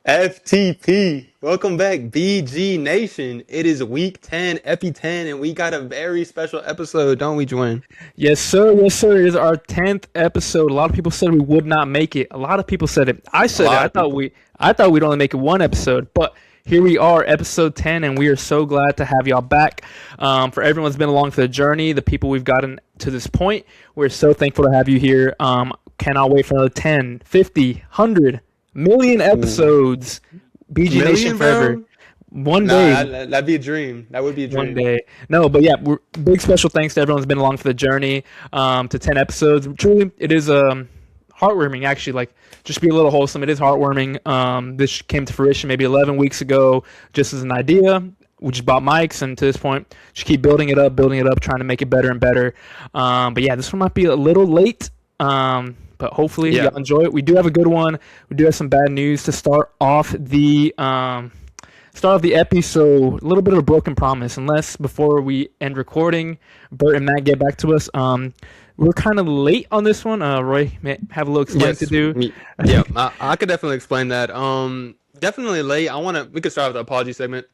FTP. Welcome back, BG Nation. It is week 10, Epi 10, and we got a very special episode, don't we, Dwayne? Yes, sir. Yes, sir. It is our 10th episode. A lot of people said we would not make it. A lot of people said it. I A said it. lot I of thought people. we I thought we'd only make it one episode, but here we are, episode 10, and we are so glad to have y'all back. For everyone's been along for the journey, the people we've gotten to this point, we're so thankful to have you here. Cannot wait for another 10, 50, 100 million Ooh. episodes. BG Nation Million, forever. bro? One Nah, day. that'd be a dream. That would be a One dream. day. No, but yeah, big special thanks to everyone who's been along for the journey to 10 episodes. Truly, it is heartwarming, actually. Like, just be a little wholesome. It is heartwarming. This came to fruition maybe 11 weeks ago, just as an idea. We just bought mics, and to this point, just keep building it up, trying to make it better and better. But yeah, this one might be a little late. But hopefully Yeah. y'all enjoy it. We do have a good one. We do have some bad news to start off the episode. A little bit of a broken promise, unless before we end recording, Bert and Matt get back to us. We're kind of late on this one. Roy may have a little explaining to Yes. do. Yeah, I could definitely explain that. Definitely late. We could start with the apology segment.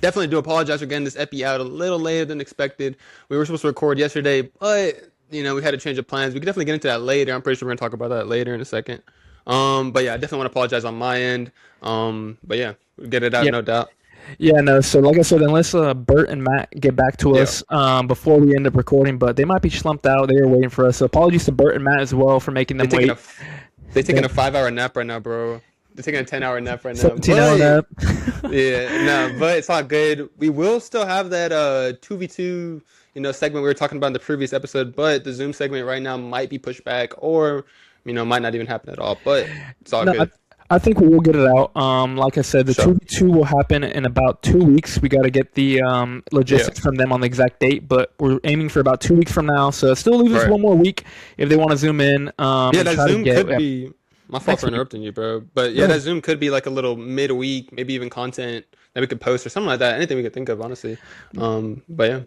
Definitely do apologize for getting this epi out a little later than expected. We were supposed to record yesterday, but we had a change of plans. We could definitely get into that later. I'm pretty sure we're gonna talk about that later in a second. But yeah, I definitely want to apologize on my end. But yeah, we'll get it out, Yeah, no doubt. yeah, no. So like I said, unless Bert and Matt get back to Yeah, us before we end up recording, but they might be slumped out. They were waiting for us. So apologies to Bert and Matt as well for making they them taking a wait. f- they taking They, a 5 hour nap right now, bro. They're taking a 10 hour nap right now. 17 hour But nap. yeah, no, but it's all good. We will still have that 2v2 segment we were talking about in the previous episode, but the Zoom segment right now might be pushed back or might not even happen at all. But it's all No, good. I think we will get it out. Like I said, the Sure. 2v2 will happen in about 2 weeks. We got to get the Yeah. logistics from them on the exact date, but we're aiming for about 2 weeks from now. So it still leaves us Right. one more week if they want to zoom in Yeah, and that try to Zoom get could be my fault next for week. interrupting you, bro. But Go yeah, that ahead. Zoom could be like a little midweek, maybe even content that we could post or something like that. Anything we could think of, honestly. But yeah, who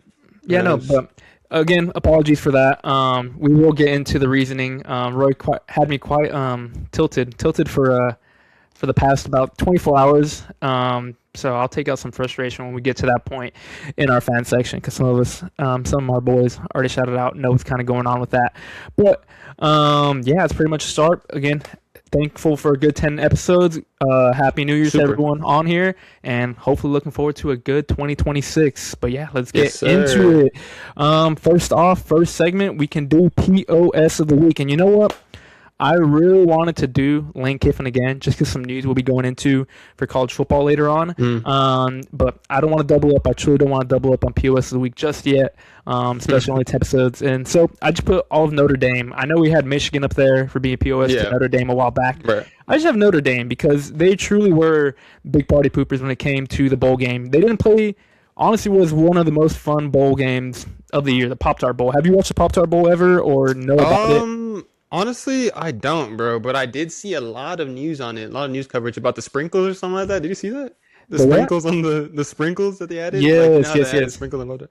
Yeah, no, knows? but again, apologies for that. We will get into the reasoning. Roy had me quite tilted for the past about 24 hours. So I'll take out some frustration when we get to that point in our fan section because some of us, some of our boys already shouted out, know what's kind of going on with that. But yeah, it's pretty much a start. Again, thankful for a good 10 episodes. Happy New Year's to Super. everyone on here, and hopefully looking forward to a good 2026. But yeah, let's Yes, get into sir. it. First off, first segment, we can do POS of the week. And you know what? I really wanted to do Lane Kiffin again, just because some news we'll be going into for college football later on. Mm. But I don't want to double up. I truly don't want to double up on POS of the week just yet, especially only 10 episodes. And so I just put all of Notre Dame. I know we had Michigan up there for being POS to Yeah, Notre Dame a while back. right. I just have Notre Dame because they truly were big party poopers when it came to the bowl game. They didn't play. Honestly, was one of the most fun bowl games of the year, the Pop Tart Bowl. Have you watched the Pop Tart Bowl ever or know about it? Honestly, I don't, bro. But I did see a lot of news on it, a lot of news coverage about the sprinkles or something like that. Did you see that? The The what? sprinkles on the sprinkles that they added, like Yes, how they yes, added yes. sprinkle and loaded.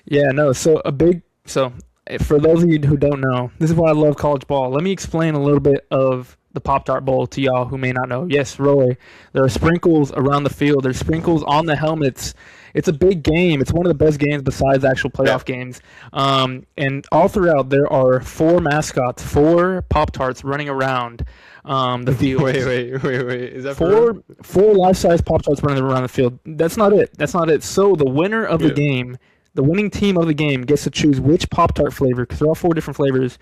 Yeah, no. For those of you who don't know, this is why I love college ball. Let me explain a little bit of the Pop Tart Bowl to y'all who may not know. Yes, Roy, there are sprinkles around the field. There's sprinkles on the helmets. It's a big game. It's one of the best games besides actual Yeah. playoff games. And all throughout, there are four mascots, four Pop Tarts running around the field. Wait. Is that for Four real? four life-size Pop Tarts running around the field. That's not it. That's not it. So the winner of the Yeah. game, the winning team of the game, gets to choose which Pop Tart flavor, because there are four different flavors,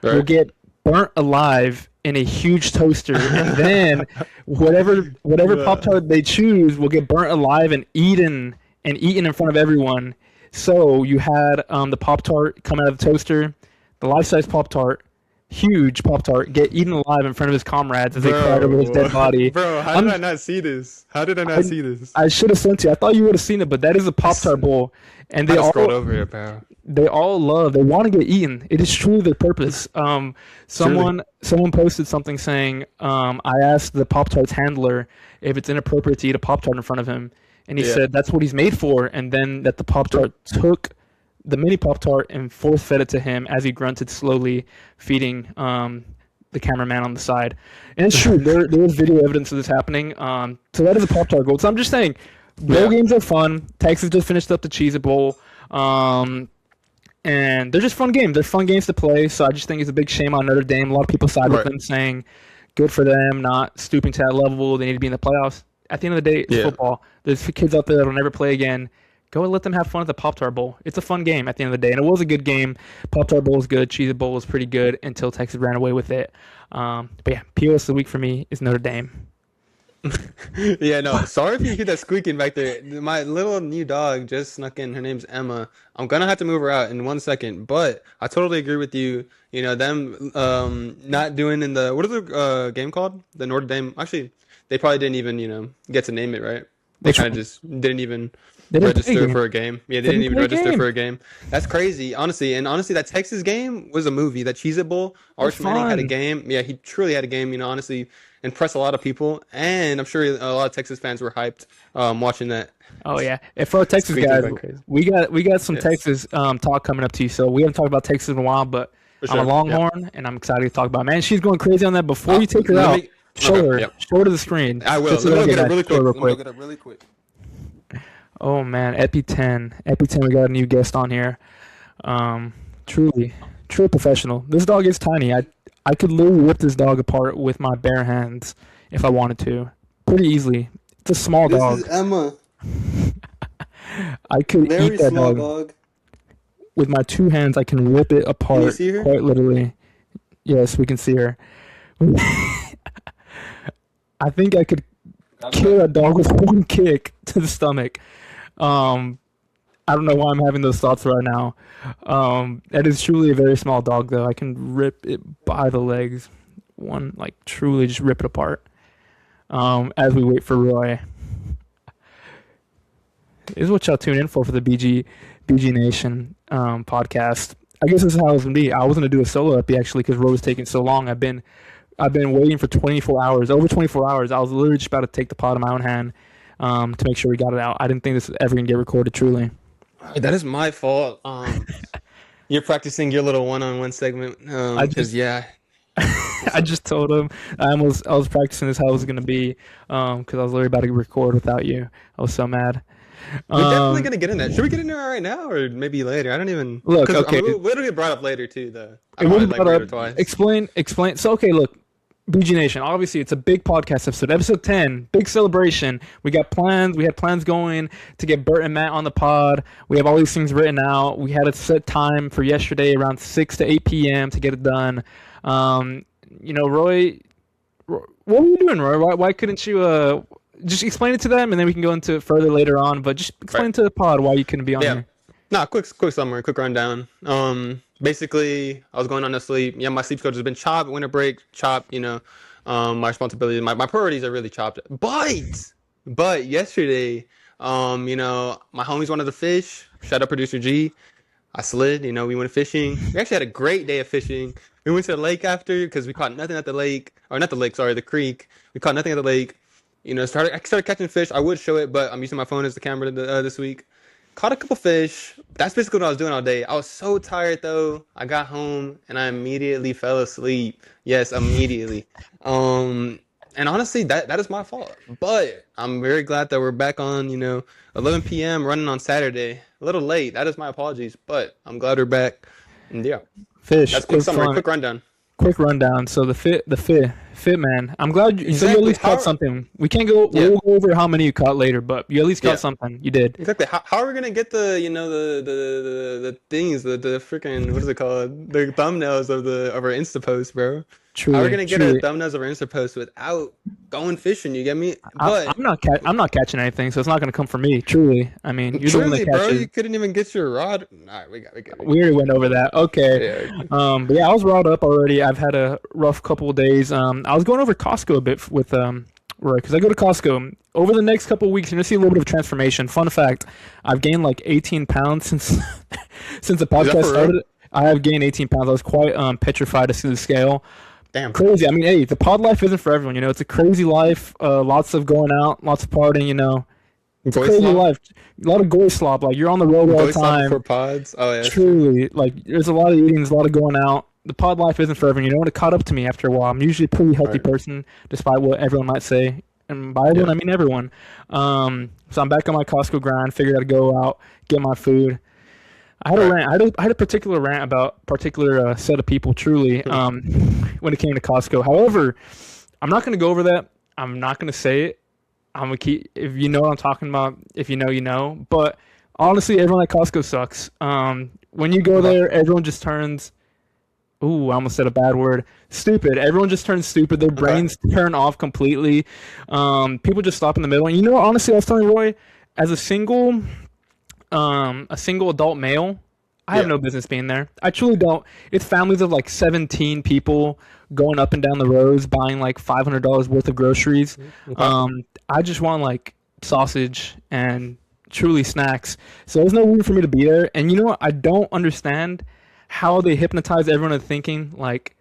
will Right. get burnt alive in a huge toaster, and then whatever Pop Yeah. Tart they choose will get burnt alive and eaten in front of everyone. So you had the Pop Tart come out of the toaster, the life-size Pop Tart. Huge Pop Tart get eaten alive in front of his comrades as they cried over his dead Bro, body. bro, how did I'm I not see this? How did I not I see this? I should have sent you. I thought you would have seen it, but that is a I Pop s- Tart bowl, and I they just scrolled all over it, bro. they all love. They want to get eaten. It is truly their purpose. Truly. Someone posted something saying, I asked the Pop Tart's handler if it's inappropriate to eat a Pop Tart in front of him, and he Yeah. said that's what he's made for. And then that the Pop Tart took the mini Pop Tart and force fed it to him as he grunted slowly, feeding the cameraman on the side. And it's true. There was video evidence of this happening. So that is a Pop-Tart goal. So I'm just saying, bowl games are fun. Texas just finished up the Cheez-It Bowl. And they're just fun games. They're fun games to play. So I just think it's a big shame on Notre Dame. A lot of people side with them, saying good for them, not stooping to that level. They need to be in the playoffs. At the end of the day, it's football. There's kids out there that'll never play again. Go and let them have fun at the Pop-Tart Bowl. It's a fun game at the end of the day. And it was a good game. Pop-Tart Bowl was good. Cheez-It Bowl was pretty good until Texas ran away with it. But yeah, POS of the week for me is Notre Dame. Yeah, no. Sorry if you hear that squeaking back there. My little new dog just snuck in. Her name's Emma. I'm gonna have to move her out in 1 second, but I totally agree with you. You know, them not doing in the what is the game called? The Notre Dame. Actually, they probably didn't even get to name it, right? They kind of just didn't even register for a game. Yeah, they didn't even register for a game. That's crazy, honestly. And honestly, that Texas game was a movie. That Cheez-It Bowl, Arch Manning had a game. Yeah, he truly had a game. You know, honestly, impressed a lot of people, and I'm sure a lot of Texas fans were hyped watching that. Oh yeah, and for our Texas guys, we got some Texas talk coming up to you. So we haven't talked about Texas in a while, but I'm a Longhorn, and I'm excited to talk about it. Man, she's going crazy on that. Before you take her out, show her to the screen. I will. Let me go get it really quick. Oh man, Epi 10, we got a new guest on here. Truly professional. This dog is tiny. I could literally rip this dog apart with my bare hands if I wanted to, pretty easily. It's a small dog. This is Emma. I could eat that dog. With my two hands. I can rip it apart. Can you see her? Quite literally. Yes, we can see her. I think I could kill that dog with one kick to the stomach. I don't know why I'm having those thoughts right now. That is truly a very small dog, though. I can rip it by the legs. Truly just rip it apart. As we wait for Roy. This is what y'all tune in for the BG Nation podcast. I guess this is how it was going to be. I was going to do a solo epi, actually, because Roy was taking so long. I've been waiting for 24 hours. Over 24 hours. I was literally just about to take the pod in my own hand to make sure we got it out. I didn't think this was ever going to get recorded, truly. That is my fault. You're practicing your little one-on-one segment. I just told him I was practicing this how it was going to be because I was literally about to record without you. I was so mad. We're definitely going to get in that. Should we get in there right now or maybe later? I don't even... Look, okay. It'll get brought up later, too, though. It will be brought up. Twice. Explain. So, okay, look. BG Nation, obviously it's a big podcast episode. Episode 10, big celebration. We got plans. We had plans going to get Bert and Matt on the pod. We have all these things written out. We had a set time for yesterday around 6 to 8 p.m. to get it done. Roy, what were you doing, Roy? Why couldn't you just explain it to them, and then we can go into it further later on, but just explain to the pod why you couldn't be on here. Nah, quick summary, quick rundown. Basically, I was going on to sleep. Yeah, my sleep schedule has been chopped. Winter break, chopped. My responsibilities, my priorities are really chopped. But yesterday, my homies wanted to fish. Shout out producer G. I slid. We went fishing. We actually had a great day of fishing. We went to the lake after because we caught nothing at the lake, or not the lake, sorry, the creek. We caught nothing at the lake. I started catching fish. I would show it, but I'm using my phone as the camera this week. Caught a couple fish. That's basically what I was doing all day. I was so tired, though. I got home, and I immediately fell asleep. Yes, immediately. And honestly, that is my fault. But I'm very glad that we're back on, 11 p.m. running on Saturday. A little late. That is my apologies. But I'm glad we're back. And yeah. Fish. That's quick summary. Quick rundown. So the fit man. I'm glad you at least caught something. We can't go. Yeah. We'll go over how many you caught later, but you at least caught something. You did. Exactly. How are we gonna get the the things, the freaking, what is it called, the thumbnails of our Insta post, bro? Truly, how are we gonna get our thumbnails of our Insta post without going fishing? You get me? But I'm not catching anything, so it's not gonna come from me. Truly, I mean, you're the one that catches. Bro, you couldn't even get your rod. All right, we already went over that. Okay. Yeah. But yeah, I was riled up already. I've had a rough couple of days. I was going over Costco a bit with Roy, because I go to Costco. Over the next couple of weeks, you're going to see a little bit of transformation. Fun fact, I've gained like 18 pounds since the podcast started. I have gained 18 pounds. I was quite petrified to see the scale. Damn. Crazy. I mean, hey, the pod life isn't for everyone. It's a crazy life. Lots of going out, lots of partying, It's a crazy life. A lot of goy slop. Like, you're on the road all the time. For pods? Oh, yeah. Truly. Like, there's a lot of eating, there's a lot of going out. the pod life isn't forever. You know, it caught up to me after a while. I'm usually a pretty healthy Right. person, despite what everyone might say. And by everyone, Yeah. I mean everyone. So I'm back on my Costco grind. Figured I'd go out, get my food. I had a Right. rant. I had a particular rant about a particular set of people. Truly, when it came to Costco. However, I'm not going to go over that. I'm not going to say it. I'm gonna keep. If you know what I'm talking about, if you know, you know. But honestly, everyone at Costco sucks. When you go Okay. there, everyone just turns. Ooh, I almost said a bad word. Stupid. Everyone just turns stupid. Their Okay. brains turn off completely. People just stop in the middle. And you know, honestly, I was telling Roy, as a single adult male, I have Yeah. no business being there. I truly don't. It's families of like 17 people going up and down the rows buying like $500 worth of groceries. Okay. I just want like sausage and truly snacks. So there's no room for me to be there. And you know what? I don't understand how they hypnotize everyone into thinking like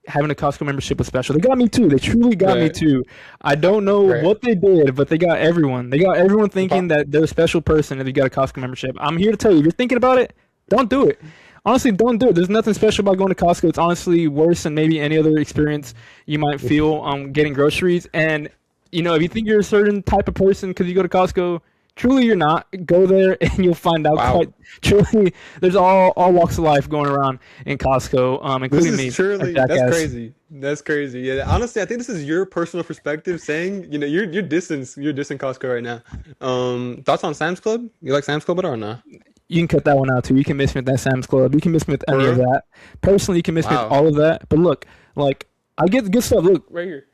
having a Costco membership was special. They got me too. They truly got me Right. too. I don't know Right. what they did, but they got everyone. They got everyone Okay. thinking that they're a special person if you got a Costco membership. I'm here to tell you, if you're thinking about it, don't do it. Honestly, don't do it. There's nothing special about going to Costco. It's honestly worse than maybe any other experience you might feel getting groceries. And you know, if you think you're a certain type of person because you go to Costco, truly you're not. Go there and you'll find out Wow. quite truly. There's all walks of life going around in Costco, This including is me, a truly that's jackass. crazy. That's crazy. Yeah, honestly, I think this is your personal perspective saying, you're dissing Costco right now. Thoughts on Sam's Club? You like Sam's Club at all or not? You can cut that one out too. You can miss me with that Sam's Club. You can miss me with For any of real? that. Personally, you can miss me with Wow. all of that. But look, like I get the good stuff. Look right here.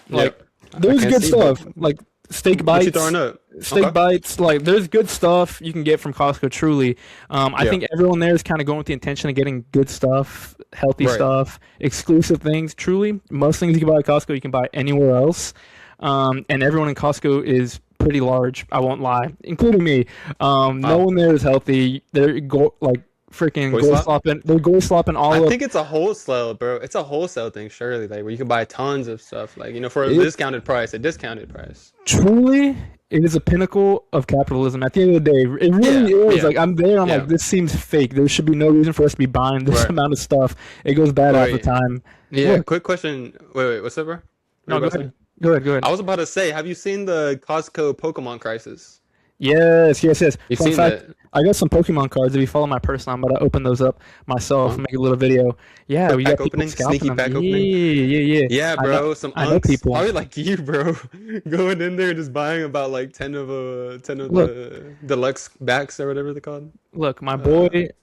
Like Yep. I there's can't good see, but stuff. Like steak what you throwing bites. up? Steak Okay. bites, like there's good stuff you can get from Costco. Truly, I Yeah. think everyone there is kind of going with the intention of getting good stuff, healthy Right. stuff, exclusive things. Truly, most things you can buy at Costco, you can buy anywhere else. And everyone in Costco is pretty large. I won't lie, including me. No Wow. one there is healthy. They're like freaking Voice goal slap? slopping. They're goal slopping I all up. think it's a wholesale, bro. It's a wholesale thing, surely, like where you can buy tons of stuff, like for a It discounted price, a discounted price. truly, it is a pinnacle of capitalism. At the end of the day, it really Yeah. is. Yeah. Like I'm there, I'm like, Yeah. this seems fake. There should be no reason for us to be buying this Right. amount of stuff. It goes bad half the Right. time. Yeah. Look, Quick question. Wait. What's up, bro? What are you no, go about to say? ahead, go ahead, go I ahead. was about to say, have you seen the Costco Pokemon crisis? Yes, yes, yes. You've Fun seen fact, that? I got some Pokemon cards. If you follow my person, I'm about to open those up myself Huh? and make a little video. Yeah, Quick we got pack people opening, scalping sneaky them. pack Yeah, opening. yeah, yeah. Yeah, I know, bro. Some I know unks, people. probably like you, bro, going in there and just buying about like ten of Look, the deluxe backs or whatever they're called. Look, Uh,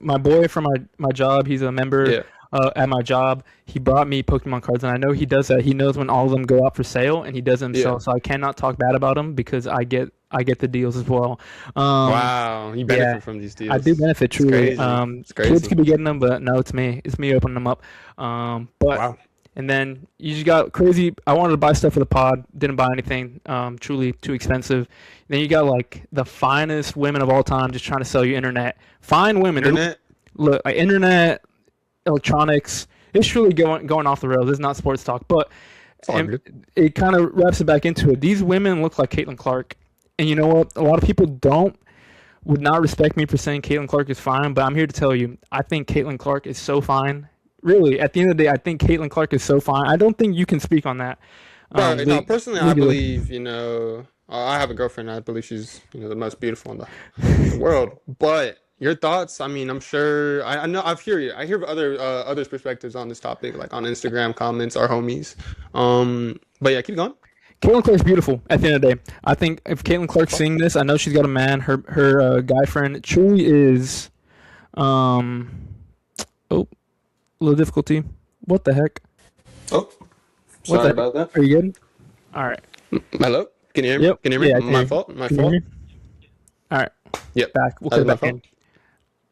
my boy from my job, he's a member yeah, at my job. He brought me Pokemon cards, and I know he does that. He knows when all of them go out for sale, and he does it yeah. himself. So I cannot talk bad about him because I get the deals as well. Um, Wow, you yeah, benefit from these I do deals. benefit It's truly. crazy. It's Kids crazy. could be getting them, but no, it's me. It's me opening them up. But Wow. and then you just got crazy. I wanted to buy stuff for the pod, didn't buy anything. Truly too expensive. Then you got like the finest women of all time just trying to sell you internet. Fine women. They Internet. look like internet, electronics. It's truly going off the rails. It's not sports talk, but It's all and good. it kind of wraps it back into it. These women look like Caitlin Clark, and you know what? A lot of people would not respect me for saying Caitlin Clark is fine, but I'm here to tell you, I think Caitlin Clark is so fine. Really, at the end of the day, I think Caitlin Clark is so fine. I don't think you can speak on that. Right. No, personally, I Legally. believe, I have a girlfriend. I believe she's, the most beautiful in the world. But your thoughts, I mean, I'm sure, I know, I hear you. I hear others' perspectives on this topic, like on Instagram comments, our homies. But yeah, keep going. Caitlin Clark's beautiful at the end of the day. I think if Caitlin Clark's seeing this, I know she's got a man. Her guy friend truly is um oh, a little difficulty. What the heck? Oh, What sorry the about that. Are you good? All right. Hello? Can you hear me? Yep. Can you Yeah, hear I me? can My hear you. fault? My Can you hear fault? me? All right. Yep. Back. We'll That cut was it my back fault. in.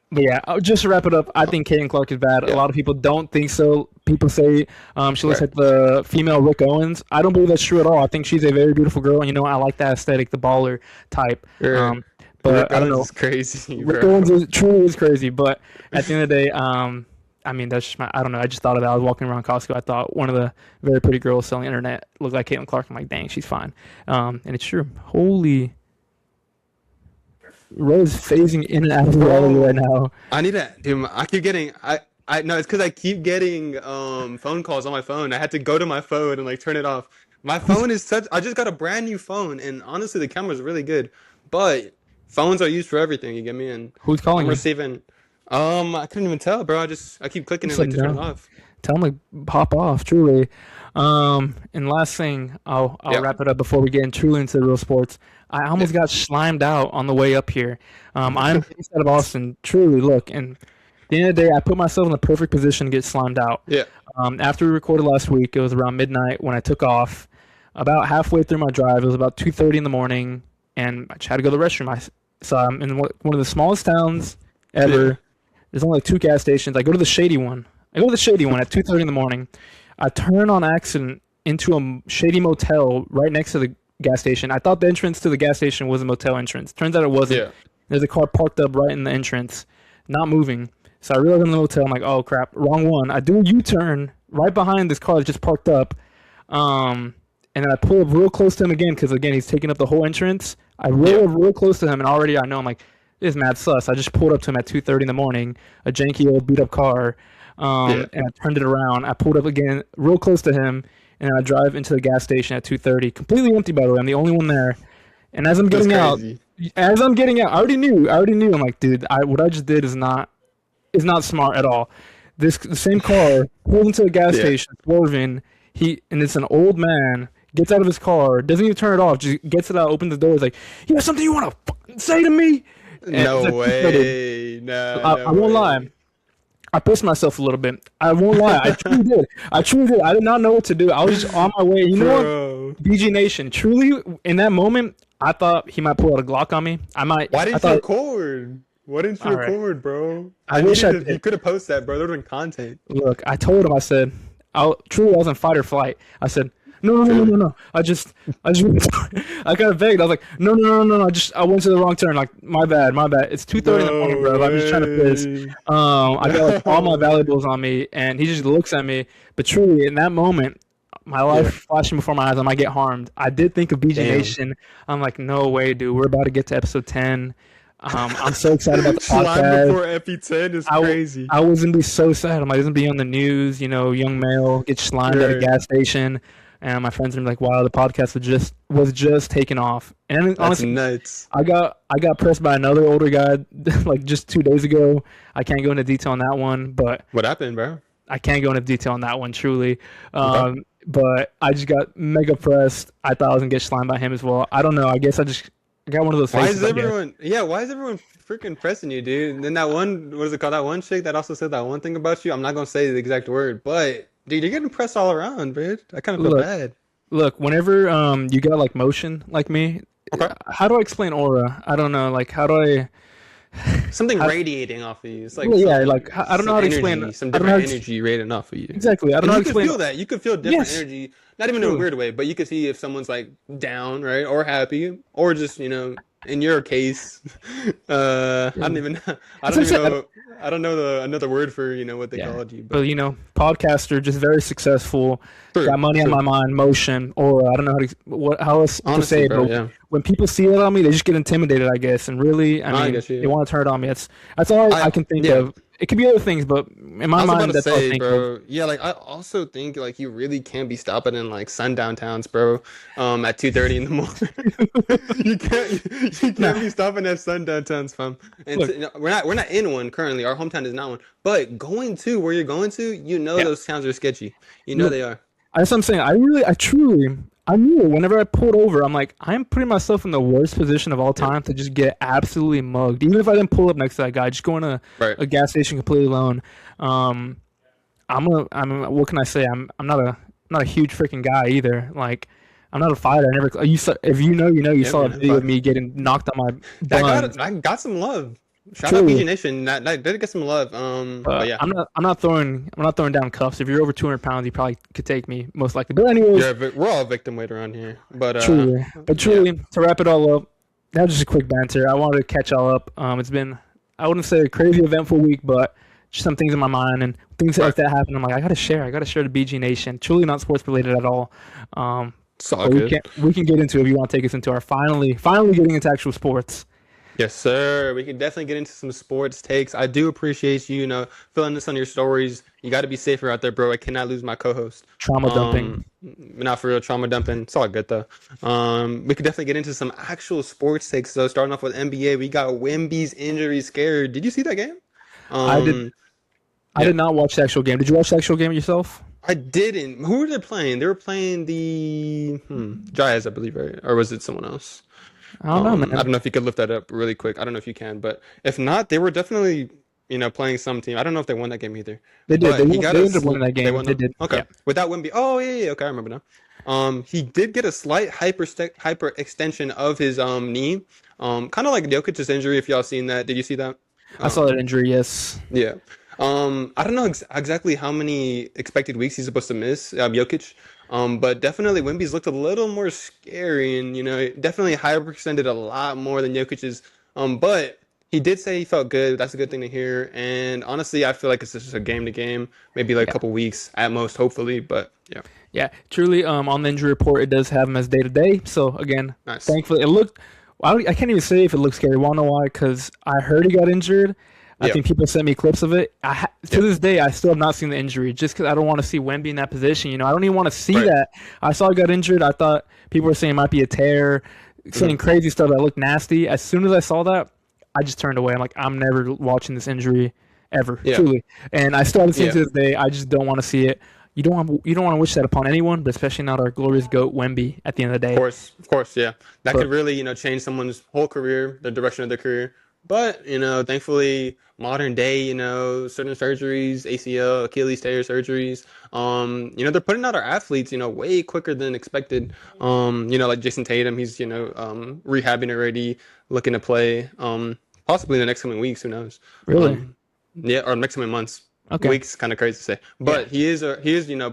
But yeah, just to wrap it up, I think Caitlin Clark is bad. A Yeah. lot of people don't think so. People say she looks Right. like the female Rick Owens. I don't believe that's true at all. I think she's a very beautiful girl, and I like that aesthetic, the baller type. Sure. But Rick I don't Owens know. is crazy, Rick bro. Owens truly is crazy. But at the end of the day, I mean, that's just I don't know. I just thought of that. I was walking around Costco. I thought one of the very pretty girls selling internet looked like Caitlin Clark. I'm like, dang, she's fine. And it's true. Holy. Rose phasing in and out of reality right Bro, now. I need to, dude. I keep getting. I no, it's because I keep getting phone calls on my phone. I had to go to my phone and like turn it off. My Who's phone is such. I just got a brand new phone, and honestly, the camera's really good. But phones are used for everything. You get me? And who's I'm calling you? receiving. I couldn't even tell, bro. I keep clicking it like Listen, to turn it no. off. Tell him to pop off, truly. And last thing, I'll Yeah. wrap it up before we get truly into the real sports. I Yeah. almost got slimed out on the way up here. I'm based out of Austin. Truly, look, and at the end of the day, I put myself in the perfect position to get slimed out. Yeah. After we recorded last week, it was around midnight when I took off. About halfway through my drive, it was about 2:30 in the morning, and I just had to go to the restroom. So I'm in one of the smallest towns Yeah. ever. There's only like two gas stations. I go to the shady one. I go to the shady one at 2:30 in the morning. I turn on accident into a shady motel right next to the gas station. I thought the entrance to the gas station was a motel entrance. Turns out it wasn't. Yeah. There's a car parked up right in the entrance, not moving. So I realize I'm in the motel. I'm like, oh crap, wrong one. I do a U-turn right behind this car that's just parked up. And then I pull up real close to him again because again he's taking up the whole entrance. I roll Yeah. up real close to him, and already I know I'm like, this is mad sus. I just pulled up to him at 2:30 in the morning, a janky old beat up car, Yeah. and I turned it around. I pulled up again, real close to him, and I drive into the gas station at 2:30, completely empty by the way. I'm the only one there. And as I'm That's getting out, crazy. I already knew. I'm like, dude, what I just did is not smart at all. The same car pulled into a gas Yeah. station, swerving. And it's an old man. Gets out of his car, doesn't even turn it off, just gets it out, opens the door, is like, you have something you want to say to me? And it's No like, way. I, No. I No won't lie. way. I pissed myself a little bit. I won't lie. I truly did. I truly did. I did not know what to do. I was just on my way. You know what? Bro. BG Nation. Truly, in that moment, I thought he might pull out a Glock on me. Why I didn't you thought, record? Why didn't you all right. record, bro? I wish I did. You could have posted that, bro. There would have been content. Look, I told him, I said, truly, I was in fight or flight. I said, no, no, no, no, no, no. I I kind of begged. I was like, no, no, no, no, no. I went to the wrong turn. Like, my bad, my bad. It's 2:30 in the morning, bro. I'm just trying to piss. Way. I got like all my No. valuables on me, and he just looks at me. But truly, in that moment, my life Yeah. flashing before my eyes, I might get harmed. I did think of BG Damn. Nation. I'm like, no way, dude. We're about to get to episode 10. I'm so excited about the Slime podcast. before FE10 is crazy. I was gonna be so sad. I'm like, this is gonna be on the news. You know, young male gets slimed at a Right. gas station, and my friends are like, "Wow, the podcast was just taking off." And That's honestly, nuts. I got pressed by another older guy like just 2 days ago. I can't go into detail on that one, but What happened, bro? I can't go into detail on that one truly. Okay. But I just got mega pressed. I thought I was gonna get slimed by him as well. I don't know. I guess I got one of those Why faces. is I guess. everyone? Yeah, why is everyone freaking pressing you, dude? And then that one, what is it called? That one chick that also said that one thing about you. I'm not gonna say the exact word, but dude, you're getting pressed all around, dude. I kind of feel Look, bad. Look, whenever you got like motion like me, Okay. how do I explain aura? I don't know. Like, how do I? Something How, radiating off of you. It's like well, yeah, some like I don't know some how to energy, explain. some I don't know how different to, energy radiating off of you. exactly. I don't And know how you to could explain. feel that. You could feel different Yes, energy, not even in a true. weird way, but you could see if someone's like down, right, or happy, or just in your case, I don't even, I That's don't what I'm even saying. know, I don't know another word for what they Yeah, called you, but but podcaster, just very successful. true, Got money on true. my mind, motion, aura. I don't know how else to Honestly, say it, bro, but yeah, when people see it on me, they just get intimidated, I guess. And really, I I mean, guess you. they want to turn it on me. That's all I can think Yeah. of. It could be other things, but in my I was about mind, to that's all I say, think of. bro. Yeah, like I also think like you really can't be stopping in like sundown towns, bro. At 2:30 in the morning, you No, can't be stopping at sundown towns, fam. And look, we're not in one currently. Our hometown is not one. But going to where you're going to, yeah, those towns are sketchy. look. They are. That's what I'm saying. I knew whenever I pulled over, I'm like, I'm putting myself in the worst position of all Yeah. time to just get absolutely mugged. Even if I didn't pull up next to that guy, just going to Right. a gas station completely alone. Um, what can I say? I'm not a huge freaking guy either. Like, I'm not a fighter. If you know, you Yeah, saw a man. video of But me getting knocked on my that buns. got some love. Shout out PG Truly. Nation. That did get some love. But yeah. I'm not throwing down cuffs. If you're over 200 pounds, you probably could take me most likely. But anyways, Yeah, but we're all victim weight around here. But yeah. truly, to wrap it all up, that was just a quick banter. I wanted to catch y'all up. It's been, I wouldn't say a crazy eventful week, but just some things in my mind and things Right. like that happen. I'm like, I gotta share the BG Nation. Truly not sports related at all. Um, It's all but good. we can get into it if you want to take us into our finally getting into actual sports. Yes, sir. We can definitely get into some sports takes. I do appreciate you, filling this on your stories. You got to be safer out there, bro. I cannot lose my co-host. Trauma dumping. Not for real trauma dumping. It's all good though. We could definitely get into some actual sports takes. So starting off with NBA, we got Wemby's injury scared. Did you see that game? I did. Um, I yeah, did not watch the actual game. Did you watch the actual game yourself? I didn't. Who were they playing? They were playing the Jazz, I believe, right? Or was it someone else? I don't know, I man. don't know if you could lift that up really quick. I don't know if you can, but if not, they were definitely, playing some team. I don't know if they won that game either. They did. But he got They a ended up winning that they game. won They them. did. Okay. Yeah. Without Wimby. Oh, yeah, yeah, okay, I remember now. He did get a slight hyper extension of his knee. Kind of like Jokic's injury if y'all seen that. Did you see that? I saw that Um, injury. Yes. yeah. I don't know exactly how many expected weeks he's supposed to miss, Jokic. But definitely Wemby's looked a little more scary and, definitely hyperextended a lot more than Jokic's. But he did say he felt good. That's a good thing to hear. And honestly, I feel like it's just a game to game, maybe like a Yeah. couple weeks at most, hopefully. But yeah, Yeah. Truly. On the injury report, it does have him as day to day. So again, nice. thankfully, it looked. I can't even say if it looks scary. Wanna know why? Because I heard he got injured. I Yeah, think people sent me clips of it. To yeah, this day, I still have not seen the injury, just because I don't want to see Wemby in that position. I don't even want to see right. that. I saw he got injured. I thought people were saying it might be a tear, saying Mhm. crazy stuff that looked nasty. As soon as I saw that, I just turned away. I'm like, I'm never watching this injury ever, Yeah, truly. And I still haven't seen it yeah. to this day. I just don't want to see it. You don't want to wish that upon anyone, but especially not our glorious goat Wemby at the end of the day. Of course, yeah. That could But really, change someone's whole career, the direction of their career. But, thankfully, modern day, certain surgeries, ACL, Achilles tear surgeries, they're putting out our athletes, way quicker than expected. Like Jason Tatum, he's, rehabbing already, looking to play, possibly in the next coming weeks, who knows? really, Yeah, or next coming months. okay, Weeks, kind of crazy to say, yeah, but he is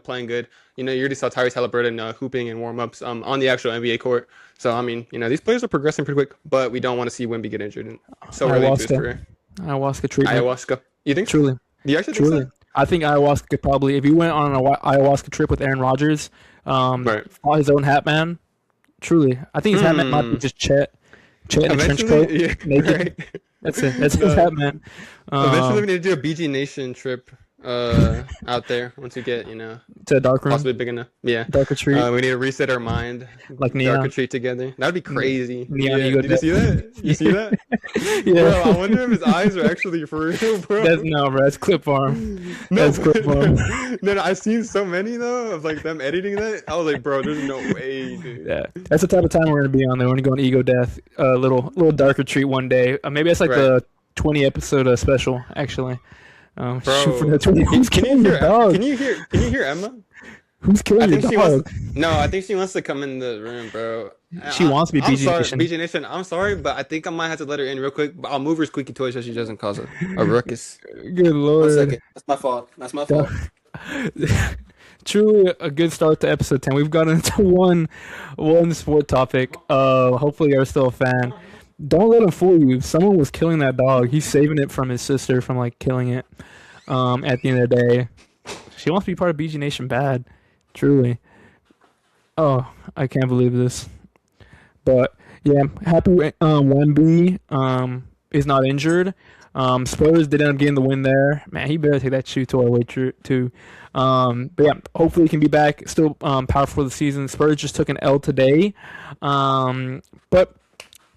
playing good. You already saw Tyrese Halliburton hooping in warm ups on the actual NBA court. So I mean, these players are progressing pretty quick, but we don't want to see Wemby get injured so early into his ayahuasca, career. ayahuasca treatment, Ayahuasca. You think so? truly. Do you actually think Truly, so? I think ayahuasca could probably, if he went on an ayahuasca trip with Aaron Rodgers, Right. fought his own hat man. Truly, I think his hat man might be Hmm. just Chet in a trench coat, Eventually, yeah, naked. right. That's it. That's his No. hat man. Eventually, we Um, need to do a BG Nation trip out there once we get to a dark room, possibly big enough. Yeah. dark retreat, We need to reset our mind, like dark neon, retreat together. That'd be crazy. neon Yeah. ego Did you see death. that? You see that? Bro, I Yeah, wonder if his eyes are actually for real, that's bro. no, bro. That's clip farm. No, That's clip farm. no, I've seen so many though of like them editing that. I was like, bro, there's no way, dude. Yeah, that's the type of time we're gonna be on there. We're gonna go on ego death, little dark retreat one day. Maybe that's like Right, the 20 episode special actually. Shoot for bro. the 20. Who's Can you killing your hear? dog? Can you hear Emma? Who's I killing your think she wants. dog? No, I think she wants to come in the room, bro. She wants to be I'm BG sorry, Nation. BJ Nation. I'm sorry, but I think I might have to let her in real quick. But I'll move her squeaky toy so she doesn't cause a ruckus. Good One lord. second. That's my fault. That's my fault. Truly a good start to episode 10. We've gotten into one sport topic. Hopefully you're still a fan. Don't let him fool you. Someone was killing that dog. He's saving it from his sister from like killing it. At the end of the day, she wants to be part of BG Nation bad. Truly. Oh, I can't believe this. But yeah, happy Wemby is not injured. Spurs did end up getting the win there. Man, he better take that shoe to our way too. But yeah, hopefully he can be back. Still powerful for the season. Spurs just took an L today. But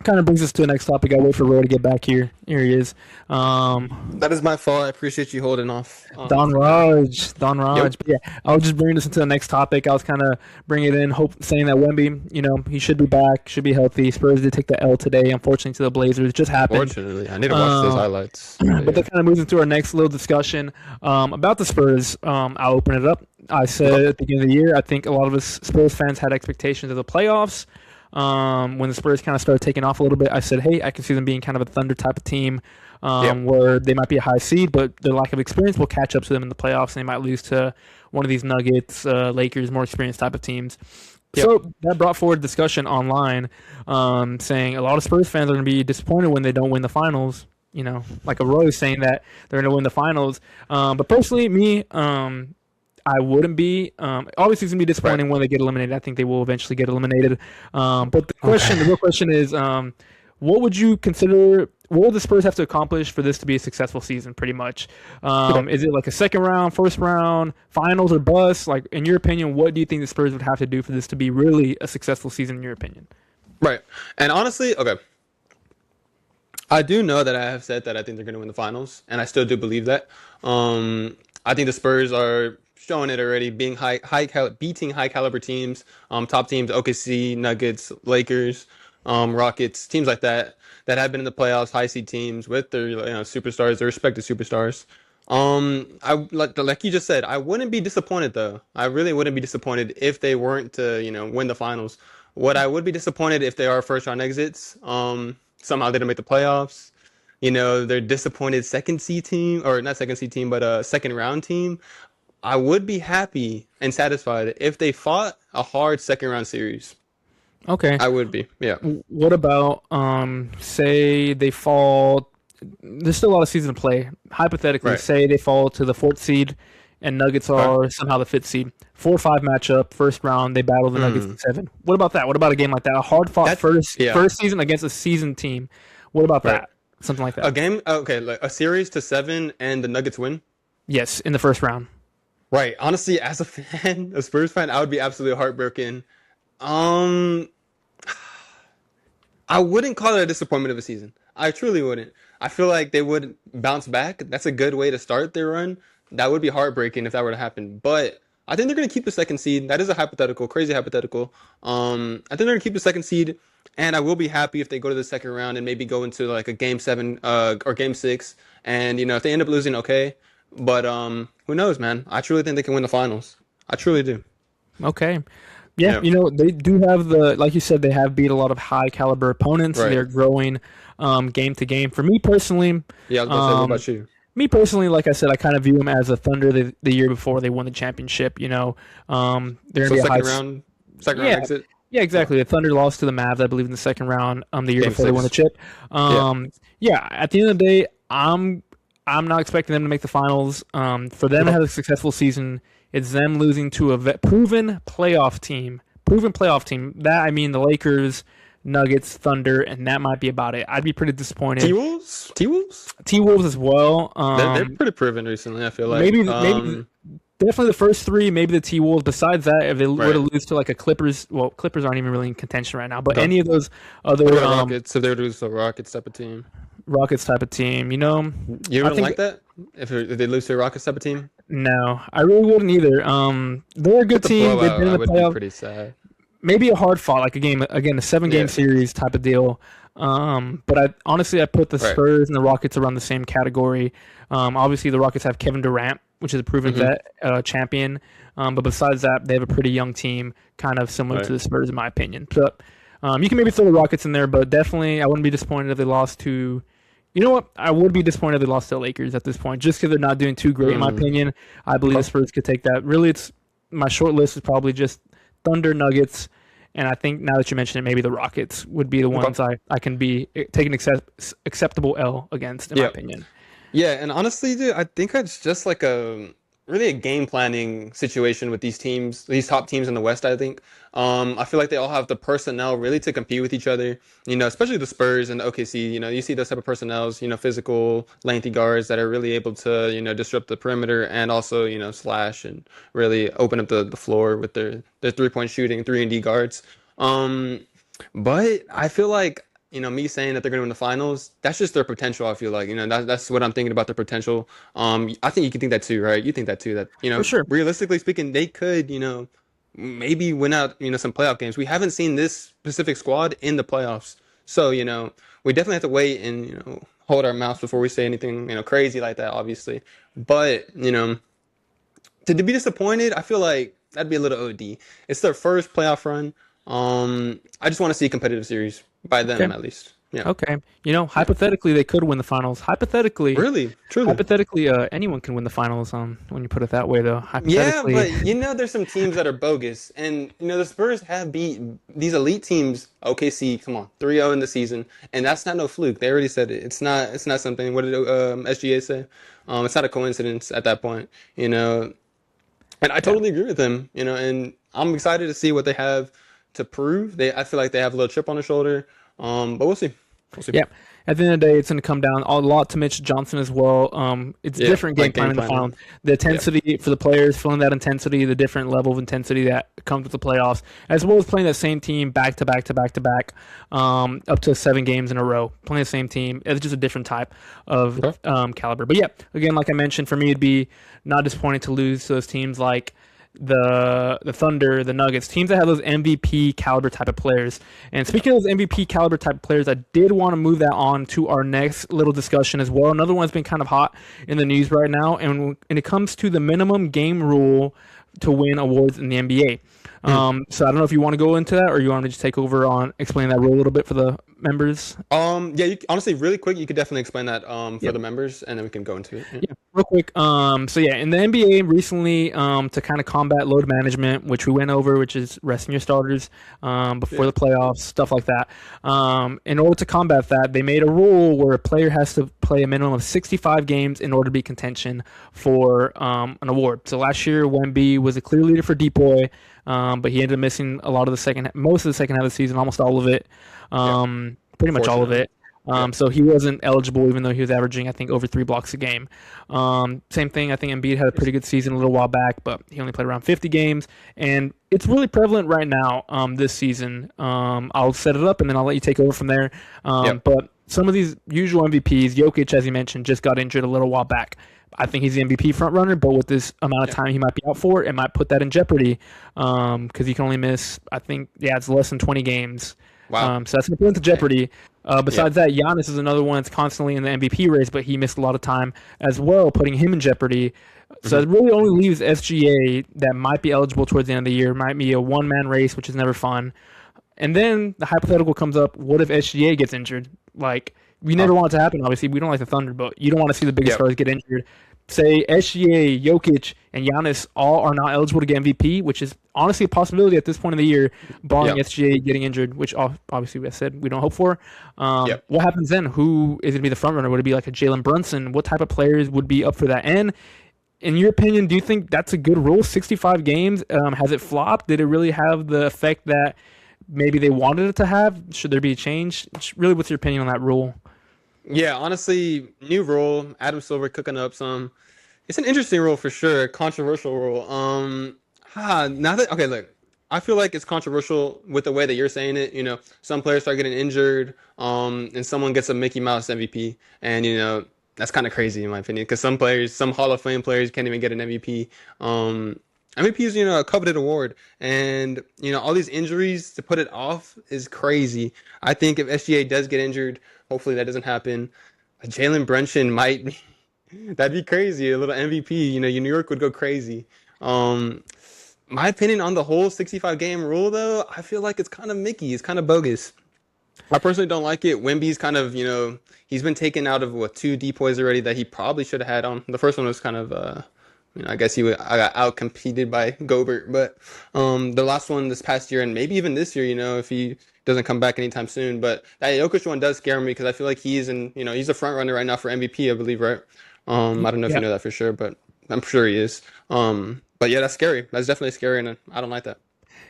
kind of brings us to the next topic. I wait for Roy to get back here. Here he is. That is my fault. I appreciate you holding off. Don Yep. Raj. But yeah, I'll just bring this into the next topic. I was kind of bringing it in, saying that Wemby, he should be back, should be healthy. Spurs did take the L today, unfortunately, to the Blazers. It just happened. Fortunately, I need to watch those highlights. But But yeah. that kind of moves into our next little discussion about the Spurs. I'll open it up. I said at the beginning of the year, I think a lot of us Spurs fans had expectations of the playoffs. When the Spurs kind of started taking off a little bit, I said, hey, I can see them being kind of a Thunder type of team Yep. where they might be a high seed, but their lack of experience will catch up to them in the playoffs, and they might lose to one of these Nuggets, Lakers, more experienced type of teams. Yep. So that brought forward discussion online saying a lot of Spurs fans are going to be disappointed when they don't win the finals. Like a Roy saying that they're going to win the finals. But personally, me, I wouldn't be. Obviously, it's gonna be disappointing Right. when they get eliminated. I think they will eventually get eliminated. But the real question is, what would you consider? What would the Spurs have to accomplish for this to be a successful season? Pretty much, Okay. is it like a second round, first round, finals, or bust? Like in your opinion, what do you think the Spurs would have to do for this to be really a successful season? In your opinion? Right. And honestly, okay, I do know that I have said that I think they're going to win the finals, and I still do believe that. I think the Spurs are showing it already, being beating high caliber teams, top teams, OKC, Nuggets, Lakers, Rockets, teams like that that have been in the playoffs, high seed teams with their superstars, their respected superstars. I like you just said, I wouldn't be disappointed though. I really wouldn't be disappointed if they weren't to win the finals. What I would be disappointed if they are first round exits. Somehow they didn't make the playoffs. They're disappointed second seed team, or not second seed team, but a second round team. I would be happy and satisfied if they fought a hard second round series. Okay. I would be, yeah. What about say they fall? There's still a lot of season to play. Hypothetically, Right. say they fall to the fourth seed, and Nuggets Okay. are somehow the fifth seed. 4-5 matchup, first round. They battle the Nuggets in Mm. seven. What about that? What about a game like that? A hard fought That's yeah. first season against a seasoned team. What about Right. that? Something like A that. game, okay, like a series to seven and the Nuggets win. Yes, in the first round. Right. Honestly, as a fan, a Spurs fan, I would be absolutely heartbroken. Um, I wouldn't call it a disappointment of a season. I truly wouldn't. I feel like they would bounce back. That's a good way to start their run. That would be heartbreaking if that were to happen. But I think they're going to keep the second seed. That is a hypothetical, crazy hypothetical. I think they're going to keep the second seed, and I will be happy if they go to the second round and maybe go into like a game seven, or game six. And if they end up losing, okay. But who knows, man? I truly think they can win the finals. I truly do. Okay. Yeah, Yeah. they do have like you said, they have beat a lot of high caliber opponents. Right. They're growing game to game. For me personally, Yeah, I was gonna say, what um, about you? like I said, I kind of view them as a Thunder the year before they won the championship. They're So gonna be a high. second round Yeah, exit, yeah, exactly. The Thunder lost to the Mavs, I believe, in the second round. The year game before they won the six. chip. Yeah. Yeah. At the end of the day, I'm not expecting them to make the finals. For them to Okay. have a successful season, it's them losing to a proven playoff team. Proven playoff team. That I mean, the Lakers, Nuggets, Thunder, and that might be about it. I'd be pretty T disappointed. Wolves, T Wolves. T Wolves as well. They're pretty proven recently. I feel like. Maybe definitely the first three, maybe the T Wolves. Besides that, if they were to Right. lose to like a Clippers, well, Clippers aren't even really in contention right now. But Okay. any of those What other about Rockets? If they were to lose to the Rockets type of team, Rockets type of team, you I wouldn't think like that if they lose to a Rockets type of team. no, I really wouldn't either. They're a good With the team. They've blowout, been in I the would be playoff. pretty sad. Maybe a hard fought, like a game again, a 7 game Yeah. series type of deal. But I honestly I put the Right. Spurs and the Rockets around the same category. Obviously the Rockets have Kevin Durant, which is a proven Hmm. vet, champion. But besides that, they have a pretty young team, kind of similar to Right. the Spurs in my opinion. So you can maybe throw the Rockets in there, but definitely I wouldn't be disappointed if they lost to. You know what? I would be disappointed if they lost to the Lakers at this point, just because they're not doing too great in my Mm. opinion. I believe the Okay. Spurs could take that. Really, it's my short list is probably just Thunder, Nuggets, and I think now that you mention it, maybe the Rockets would be the Okay. ones I can be take an acceptable L against, in my Yeah. opinion. Yeah, and honestly, dude, I think it's just like a really a game planning situation with these teams, these top teams in the West, I think. I feel like they all have the personnel really to compete with each other, especially the Spurs and the OKC. You see those type of personnels, physical, lengthy guards that are really able to, disrupt the perimeter and also, slash and really open up the floor with their 3-point shooting, 3-and-D guards. Um, but I feel like, me saying that they're going to win the finals, that's just their potential. I feel like, that's what I'm thinking about their potential. I think you can think that too, right? You think that too, that, For sure. realistically speaking, they could, maybe win out, some playoff games. We haven't seen this specific squad in the playoffs. So, we definitely have to wait and, hold our mouths before we say anything, crazy like that, obviously. But, to be disappointed, I feel like that'd be a little OD. It's their first playoff run. I just want to see a competitive series by them Okay. at least. Yeah. Okay. Hypothetically, they could win the finals. Hypothetically, Really, truly. hypothetically, anyone can win the finals. When you put it that way, though. Yeah, Hypothetically, but there's some teams that are bogus, and the Spurs have beat these elite teams. OKC, come on, 3-0 in the season, and that's not no fluke. They already said it. It's not. It's not something. What did SGA say? It's not a coincidence at that point. And I totally agree with them. And I'm excited to see what they have to prove. I feel like they have a little chip on their shoulder. But we'll see. We'll see. Yeah. At the end of the day, it's going to come down a lot to Mitch Johnson as well. It's Yeah, different game like plan game in the final. planning. The Yeah. intensity for the players, feeling that intensity, the different level of intensity that comes with the playoffs, as well as playing that same team back to back to back to back, up to 7 games in a row. Playing the same team, it's just a different type of Okay. caliber. But yeah, again, like I mentioned, for me, it'd be not disappointing to lose to those teams like the Thunder, the Nuggets, teams that have those MVP caliber type of players. And Yeah. speaking of those MVP caliber type of players, I did want to move that on to our next little discussion as well. Another one's been kind of hot in the news right now, and when it comes to the minimum game rule to win awards in the NBA. Hmm. So I don't know if you want to go into that or you want to just take over on explaining that rule a little bit for the members. Yeah, honestly, really quick, you could definitely explain that for Yep. the members, and then we can go into it. Yeah. Yeah, real quick. So yeah, in the NBA recently, to kind of combat load management, which we went over, which is resting your starters, before Yeah. the playoffs, stuff like that. In order to combat that, they made a rule where a player has to play a minimum of 65 games in order to be contention for an award. So last year, Wemby was a clear leader for Depoy, but he ended up missing a lot of most of the second half of the season, almost all of it, Yeah. pretty much all of Fortunately. it. Yeah. So he wasn't eligible, even though he was averaging, I think, over 3 blocks a game. Same thing. I think Embiid had a pretty good season a little while back, but he only played around 50 games, and it's really prevalent right now. This season, I'll set it up and then I'll let you take over from there. Yep. But some of these usual MVPs, Jokic, as you mentioned, just got injured a little while back. I think he's the MVP front runner, but with this amount of Yeah. time he might be out for, it might put that in jeopardy because he can only miss, I think, yeah, it's less than 20 games. Wow. So that's going to put into jeopardy. Yeah. Besides that, Giannis is another one that's constantly in the MVP race, but he missed a lot of time as well, putting him in jeopardy. So Hmm. it really only leaves SGA that might be eligible towards the end of the year. Might be a one-man race, which is never fun. And then the hypothetical comes up: what if SGA gets injured? Like we Oh. never want it to happen. Obviously, we don't like the Thunder, but you don't want to see the biggest Yep. stars get injured. Say SGA, Jokic, and Giannis all are not eligible to get MVP, which is honestly a possibility at this point of the year, barring Yep. SGA getting injured, which obviously we said we don't hope for. Yep. What happens then? Who is going to be the front runner? Would it be like a Jalen Brunson? What type of players would be up for that? And in your opinion, do you think that's a good rule? 65 games. Has it flopped? Did it really have the effect that maybe they wanted it to have? Should there be a change? Really, what's your opinion on that rule? Yeah, honestly, new rule. Adam Silver cooking up some. It's an interesting rule for sure. Controversial rule. Now that okay, look, I feel like it's controversial with the way that you're saying it. Some players start getting injured, and someone gets a Mickey Mouse MVP, and that's kind of crazy in my opinion. Because some players, some Hall of Fame players, can't even get an MVP. MVP is a coveted award, and all these injuries to put it off is crazy. I think if SGA does get injured, hopefully that doesn't happen. Jalen Brunson might be. That'd be crazy. A little MVP. New York would go crazy. Um, my opinion on the whole 65 game rule, though, I feel like it's kind of Mickey. It's kind of bogus. I personally don't like it. Wemby's kind of, he's been taken out of two depoys already that he probably should have had on. The first one was kind of, I guess I got out competed by Gobert, but the last one this past year and maybe even this year, if he doesn't come back anytime soon. But that Jokic one does scare me because I feel like he's a front runner right now for MVP, I believe, right? I don't know if you Yeah. know that for sure, but I'm sure he is. But yeah, that's scary. That's definitely scary, and I don't like that.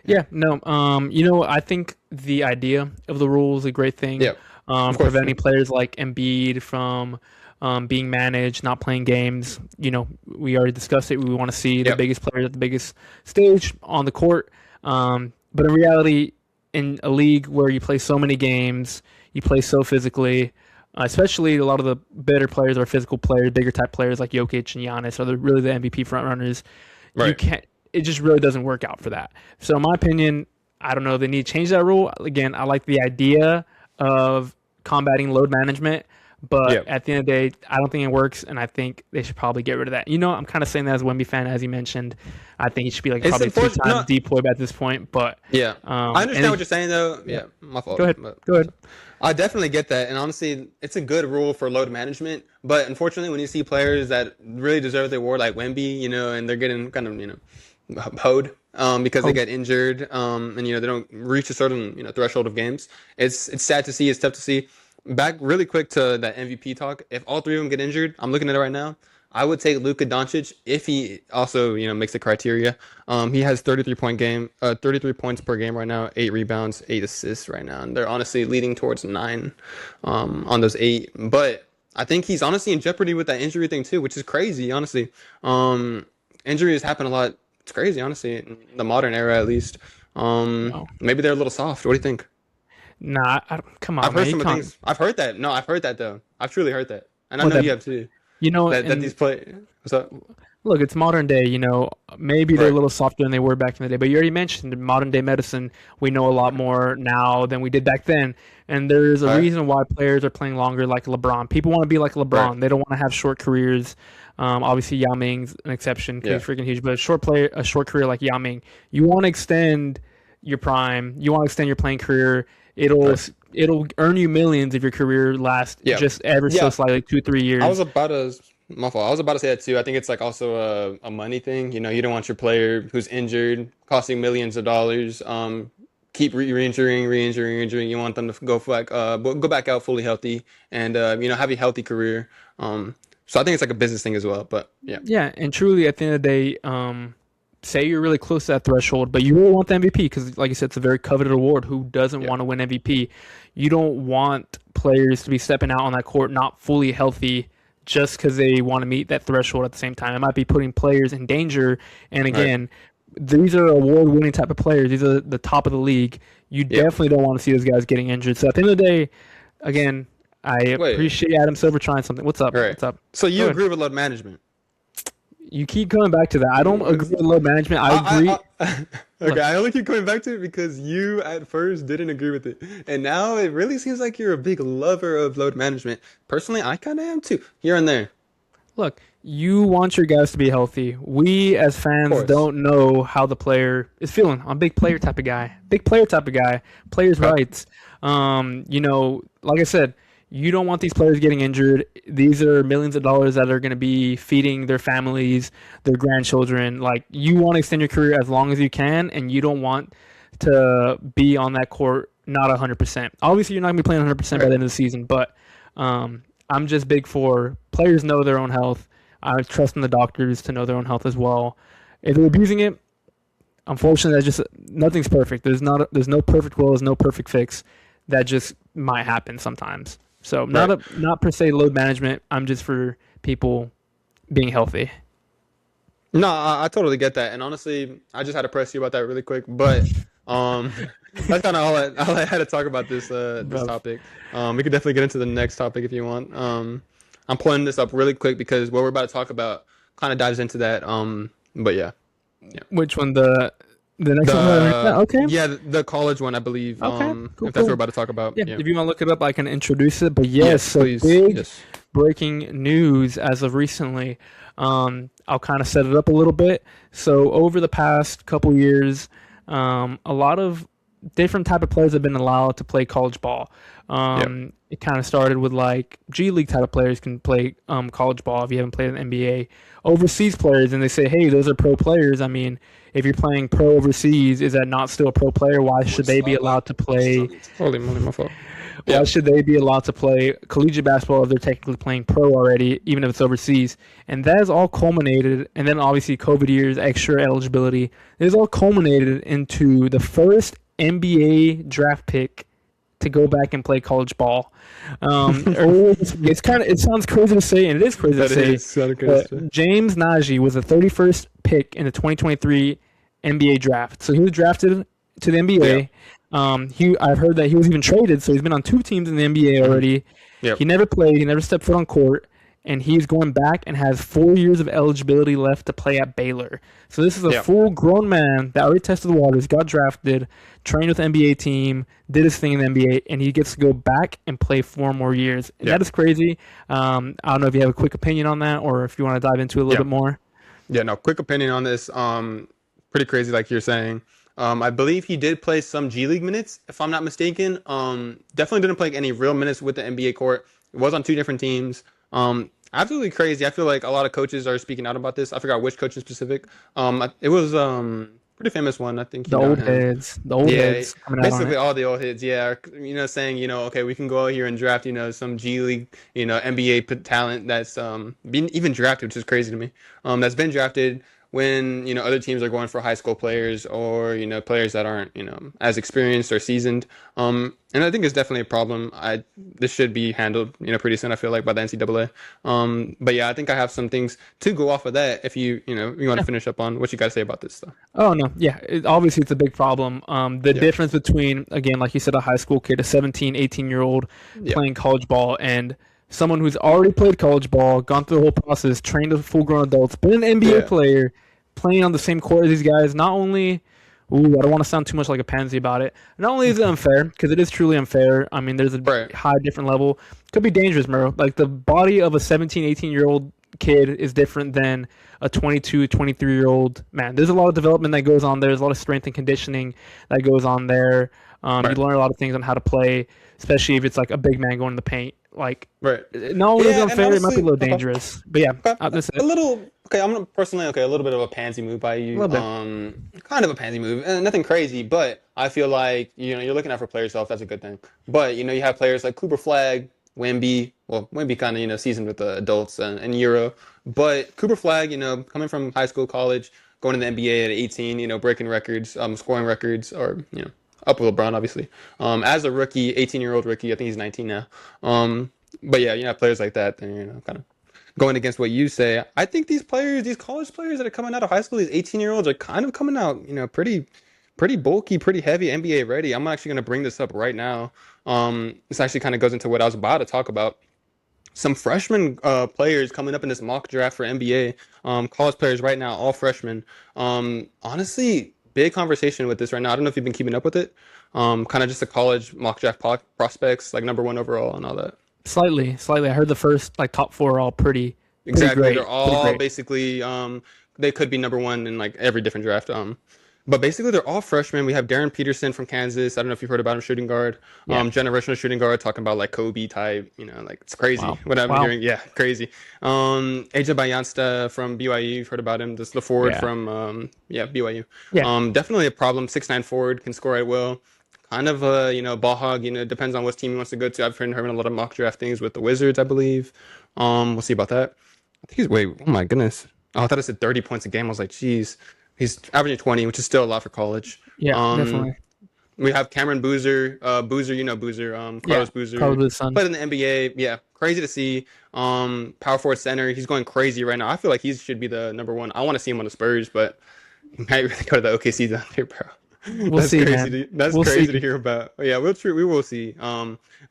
Yeah, Yeah, no. I think the idea of the rule is a great thing. yeah, of course. Preventing players like Embiid from being managed, not playing games. We already discussed it. We want to see the Yep. biggest players at the biggest stage on the court. But in reality, in a league where you play so many games, you play so physically. Especially a lot of the better players are physical players, bigger type players like Jokic and Giannis are really the MVP front runners. You Right. can't. It just really doesn't work out for that. So in my opinion, I don't know. They need to change that rule. Again, I like the idea of combating load management, Yeah. but at the end of the day, I don't think it works, and I think they should probably get rid of that. I'm kind of saying that as a Wemby fan, as you mentioned. I think he should be like It's probably unfortunate. two-time No, depoy at this point. But yeah. I and understand what you're saying, though. yeah, Yeah, my fault. go ahead, But go ahead. I definitely get that. And honestly, it's a good rule for load management. But unfortunately, when you see players that really deserve the award, like Wemby, and they're getting kind of, hoed because they Oh, get injured and they don't reach a certain threshold of games. It's sad to see. It's tough to see. Back really quick to that MVP talk. If all three of them get injured, I'm looking at it right now. I would take Luka Doncic if he also, makes the criteria. He has 33 points per game right now, 8 rebounds, 8 assists right now, and they're honestly leading towards 9, on those 8. But I think he's honestly in jeopardy with that injury thing too, which is crazy, honestly. Um, Injuries happen a lot. It's crazy, honestly, in the modern era at least. No, Maybe they're a little soft. What do you think? nah. Come I've on, heard man. You some of can't. things. I've heard that. No, I've heard that though. I've truly heard that, and I What know that? you have too. That And these play. What's up? look, it's modern day. Maybe they're a Right. little softer than they were back in the day. But you already mentioned in modern day medicine, we know a lot more now than we did back then. And there's a All right. reason why players are playing longer like LeBron. People want to be like Right. LeBron. They don't want to have short careers. Obviously, Yao Ming's an exception because Yeah. he's freaking huge. But a short career like Yao Ming, you want to extend your prime. You want to extend your playing career. It'll Right. it'll earn you millions if your career lasts Yeah. just ever so Yeah. slightly, 2 3 I was years. about to. My fault. I was about to say that too. I think it's like also a money thing. You don't want your player who's injured, costing millions of dollars. Keep re-injuring, re-injuring, injuring. You want them to go back out fully healthy, and have a healthy career. So I think it's like a business thing as well. But yeah. Yeah, and truly, at the end of the day, say you're really close to that threshold, but you really want the MVP because, like you said, it's a very coveted award. Who doesn't Yeah. want to win MVP? You don't want players to be stepping out on that court not fully healthy just because they want to meet that threshold at the same time. It might be putting players in danger. And Right. again, these are award-winning type of players. These are the top of the league. You Yeah. definitely don't want to see those guys getting injured. So at the end of the day, again, I Wait. appreciate Adam Silver trying something. What's up? All right. What's up? So Go you ahead. agree with load management? You keep coming back to that. I don't agree with load management. I agree. Okay, Look, I only keep coming back to it because you at first didn't agree with it. And now it really seems like you're a big lover of load management. Personally, I kind of am too, here and there. look, you want your guys to be healthy. We as Of fans course. don't know how the player is feeling. I'm a big player type of guy. Big player type of guy. Players' Okay. rights. Like I said, you don't want these players getting injured. These are millions of dollars that are going to be feeding their families, their grandchildren. Like you want to extend your career as long as you can, and you don't want to be on that court not 100%. Obviously, you're not going to be playing 100% by Right. the end of the season, but I'm just big for players know their own health. I trust in the doctors to know their own health as well. If they're abusing it, unfortunately, that's just nothing's perfect. There's no perfect will, there's no perfect fix. That just might happen sometimes. So Right. not per se load management. I'm just for people being healthy. No, I totally get that. And honestly, I just had to press you about that really quick. But um, that's kind of all I had to talk about this Bro, topic. We could definitely get into the next topic if you want. I'm pulling this up really quick because what we're about to talk about kind of dives into that. But yeah. Yeah. which one the next one? The Okay, yeah, the college one, I believe. okay, cool, If that's what we're cool. about to talk about. Yeah, Yeah. if you want to look it up, I can introduce it. But yes, Yes, so please. big Yes. breaking news as of recently. I'll kind of set it up a little bit. So over the past couple years, a lot of different type of players have been allowed to play college ball. Yep. It kind of started with like G League type of players can play college ball if you haven't played in the NBA. Overseas players, and they say, hey, those are pro players. I mean, if you're playing pro overseas, is that not still a pro player? Why should they be allowed to play? Holy moly, my fault. Why Yeah. should they be allowed to play collegiate basketball if they're technically playing pro already, even if it's overseas? And that is all culminated, and then obviously COVID years, extra eligibility. It is all culminated into the first NBA draft pick to go back and play college ball. It sounds crazy to say, and it is crazy to That say, is so crazy. but James Najee was the 31st pick in the 2023 NBA draft. So he was drafted to the Yeah. NBA. I've heard that he was even traded, so he's been on 2 teams in the NBA Mhm. already. Yep. He never played, he never stepped foot on court, and he's going back and has 4 years of eligibility left to play at Baylor. So this is a Yeah. full grown man that already tested the waters, got drafted, trained with the NBA team, did his thing in the NBA, and he gets to go back and play 4 more years. And Yeah. that is crazy. I don't know if you have a quick opinion on that or if you want to dive into it a little Yeah. bit more. Yeah, no, quick opinion on this. Pretty crazy, like you're saying. I believe he did play some G League minutes, if I'm not mistaken. Definitely didn't play any real minutes with the NBA court. It was on 2 different teams. Absolutely crazy. I feel like a lot of coaches are speaking out about this. I forgot which coach in specific. It was pretty famous one. I think you The know old him. heads, the old Yeah, heads coming out on basically it. all the old hits. Yeah, saying okay, we can go out here and draft some G League NBA talent that's been even drafted, which is crazy to me. That's been drafted when other teams are going for high school players or players that aren't as experienced or seasoned. And I think it's definitely a problem. I This should be handled pretty soon. I feel like by the NCAA. But yeah, I think I have some things to go off of that. If you want to finish up on what you got to say about this stuff. Oh no, yeah, obviously it's a big problem. The Yeah, difference between, again, like you said, a high school kid, a 17, 18-year-old yeah, playing college ball, and someone who's already played college ball, gone through the whole process, trained with full-grown adults, been an NBA yeah. player, playing on the same court as these guys. Not only, ooh, I don't want to sound too much like a pansy about it. Not only is it unfair, because it is truly unfair. I mean, there's a Right. high different level. Could be dangerous, bro. Like the body of a 17, 18-year-old kid is different than a 22, 23-year-old man. There's a lot of development that goes on there. There's a lot of strength and conditioning that goes on there. You Right. learn a lot of things on how to play, especially if it's like a big man going in the paint. Like, Right. not only is it Yeah, and unfair, it might be a honestly, little okay, dangerous. But yeah, okay, that's a it. little. Okay, I'm gonna personally a little bit of a pansy move by A you. little bit. Kind of a pansy move, and nothing crazy, but I feel like you're looking out for players' health. That's a good thing. But you have players like Cooper Flag, Wemby. Well, Wemby kind of seasoned with the adults and Euro, but Cooper Flag, coming from high school, college, going to the NBA at 18, breaking records, scoring records, or up with LeBron, obviously. As a rookie, 18-year-old rookie, I think he's 19 now. But yeah, players like that, then kind of going against what you say. I think these players, these college players that are coming out of high school, these 18-year-olds are kind of coming out, pretty bulky, pretty heavy NBA ready. I'm actually going to bring this up right now. This actually kind of goes into what I was about to talk about. Some freshman players coming up in this mock draft for NBA. College players right now, all freshmen. Honestly, big conversation with this right now. I don't know if you've been keeping up with it. Kind of just the college mock draft prospects, like number one overall and all that. Slightly, slightly. I heard the first like top four are all pretty Exactly. great, They're pretty all great. basically they could be number one in like every different draft. But basically they're all freshmen. We have Darren Peterson from Kansas. I don't know if you've heard about him, shooting guard. Yeah. Generational shooting guard, talking about like Kobe type, like it's crazy Wow. what I'm Wow. hearing. Yeah, crazy. AJ Bayansta from BYU, you've heard about him. This the forward Yeah. from BYU. Yeah. Definitely a problem. 6'9" forward, can score at will. Kind of a ball hog, depends on what team he wants to go to. I've heard a lot of mock draft things with the Wizards, I believe. We'll see about that. I think he's wait. Oh my goodness. Oh, I thought it said 30 points a game. I was like, geez, he's averaging 20, which is still a lot for college. Yeah. Um, Definitely. we have Cameron Boozer. Boozer, Boozer. Yeah. Carlos Boozer Probably the Suns. played in the NBA. Yeah, crazy to see. Power forward center. He's going crazy right now. I feel like he should be the number one. I want to see him on the Spurs, but he might really go to the OKC down there, bro. We'll see, That's we'll crazy to see. hear about. Yeah, we will see.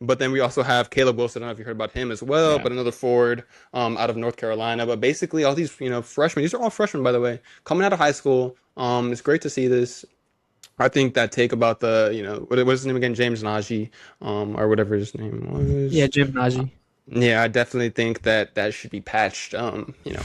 But then we also have Caleb Wilson. I don't know if you heard about him as well, Yeah. but another forward out of North Carolina. But basically, all these freshmen. These are all freshmen, by the way, coming out of high school. It's great to see this. I think that take about the what was his name again, James Najee, or whatever his name Yeah. was. Jim Najee. Yeah, I definitely think that should be patched,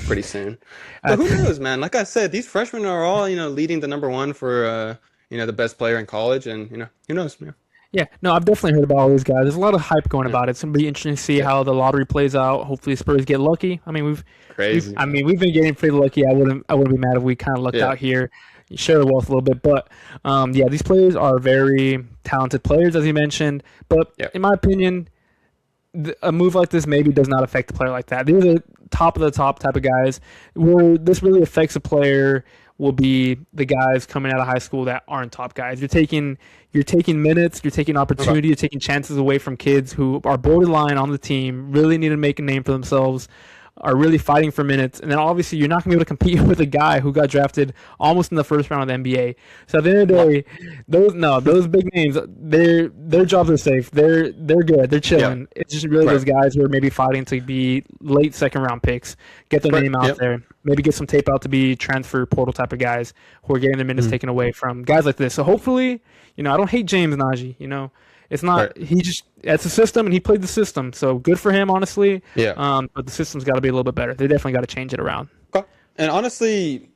pretty soon. I, But who knows, man? Like I said, these freshmen are all, leading the number one for, the best player in college, and who knows, man? Yeah, no, I've definitely heard about all these guys. There's a lot of hype going Yeah, about it. It's gonna be interesting to see yeah, how the lottery plays out. Hopefully, Spurs get lucky. I mean, crazy, I man. mean, we've been getting pretty lucky. I wouldn't be mad if we kind of lucked Yeah, out here, share the wealth a little bit. But yeah, these players are very talented players, as you mentioned. But yeah, in my opinion, a move like this maybe does not affect a player like that. These are the top of the top type of guys. Where this really affects a player will be the guys coming out of high school that aren't top guys. You're taking minutes, you're taking okay, opportunity, you're taking chances away from kids who are borderline on the team, really need to make a name for themselves, are really fighting for minutes, and then obviously you're not going to be able to compete with a guy who got drafted almost in the first round of the NBA. So at the end of the wow, day, those big names, their jobs are safe. They're good. They're yeah, chilling. It's just really right, those guys who are maybe fighting to be late second round picks, get their right, name out yep, there, maybe get some tape out to be transfer portal type of guys who are getting their minutes mhm, taken away from guys like this. So hopefully, I don't hate James Najee. It's right, not he just it's a system and he played the system. So good for him, honestly. yeah. But the system's got to be a little bit better. They definitely got to change it around. Okay. And honestly,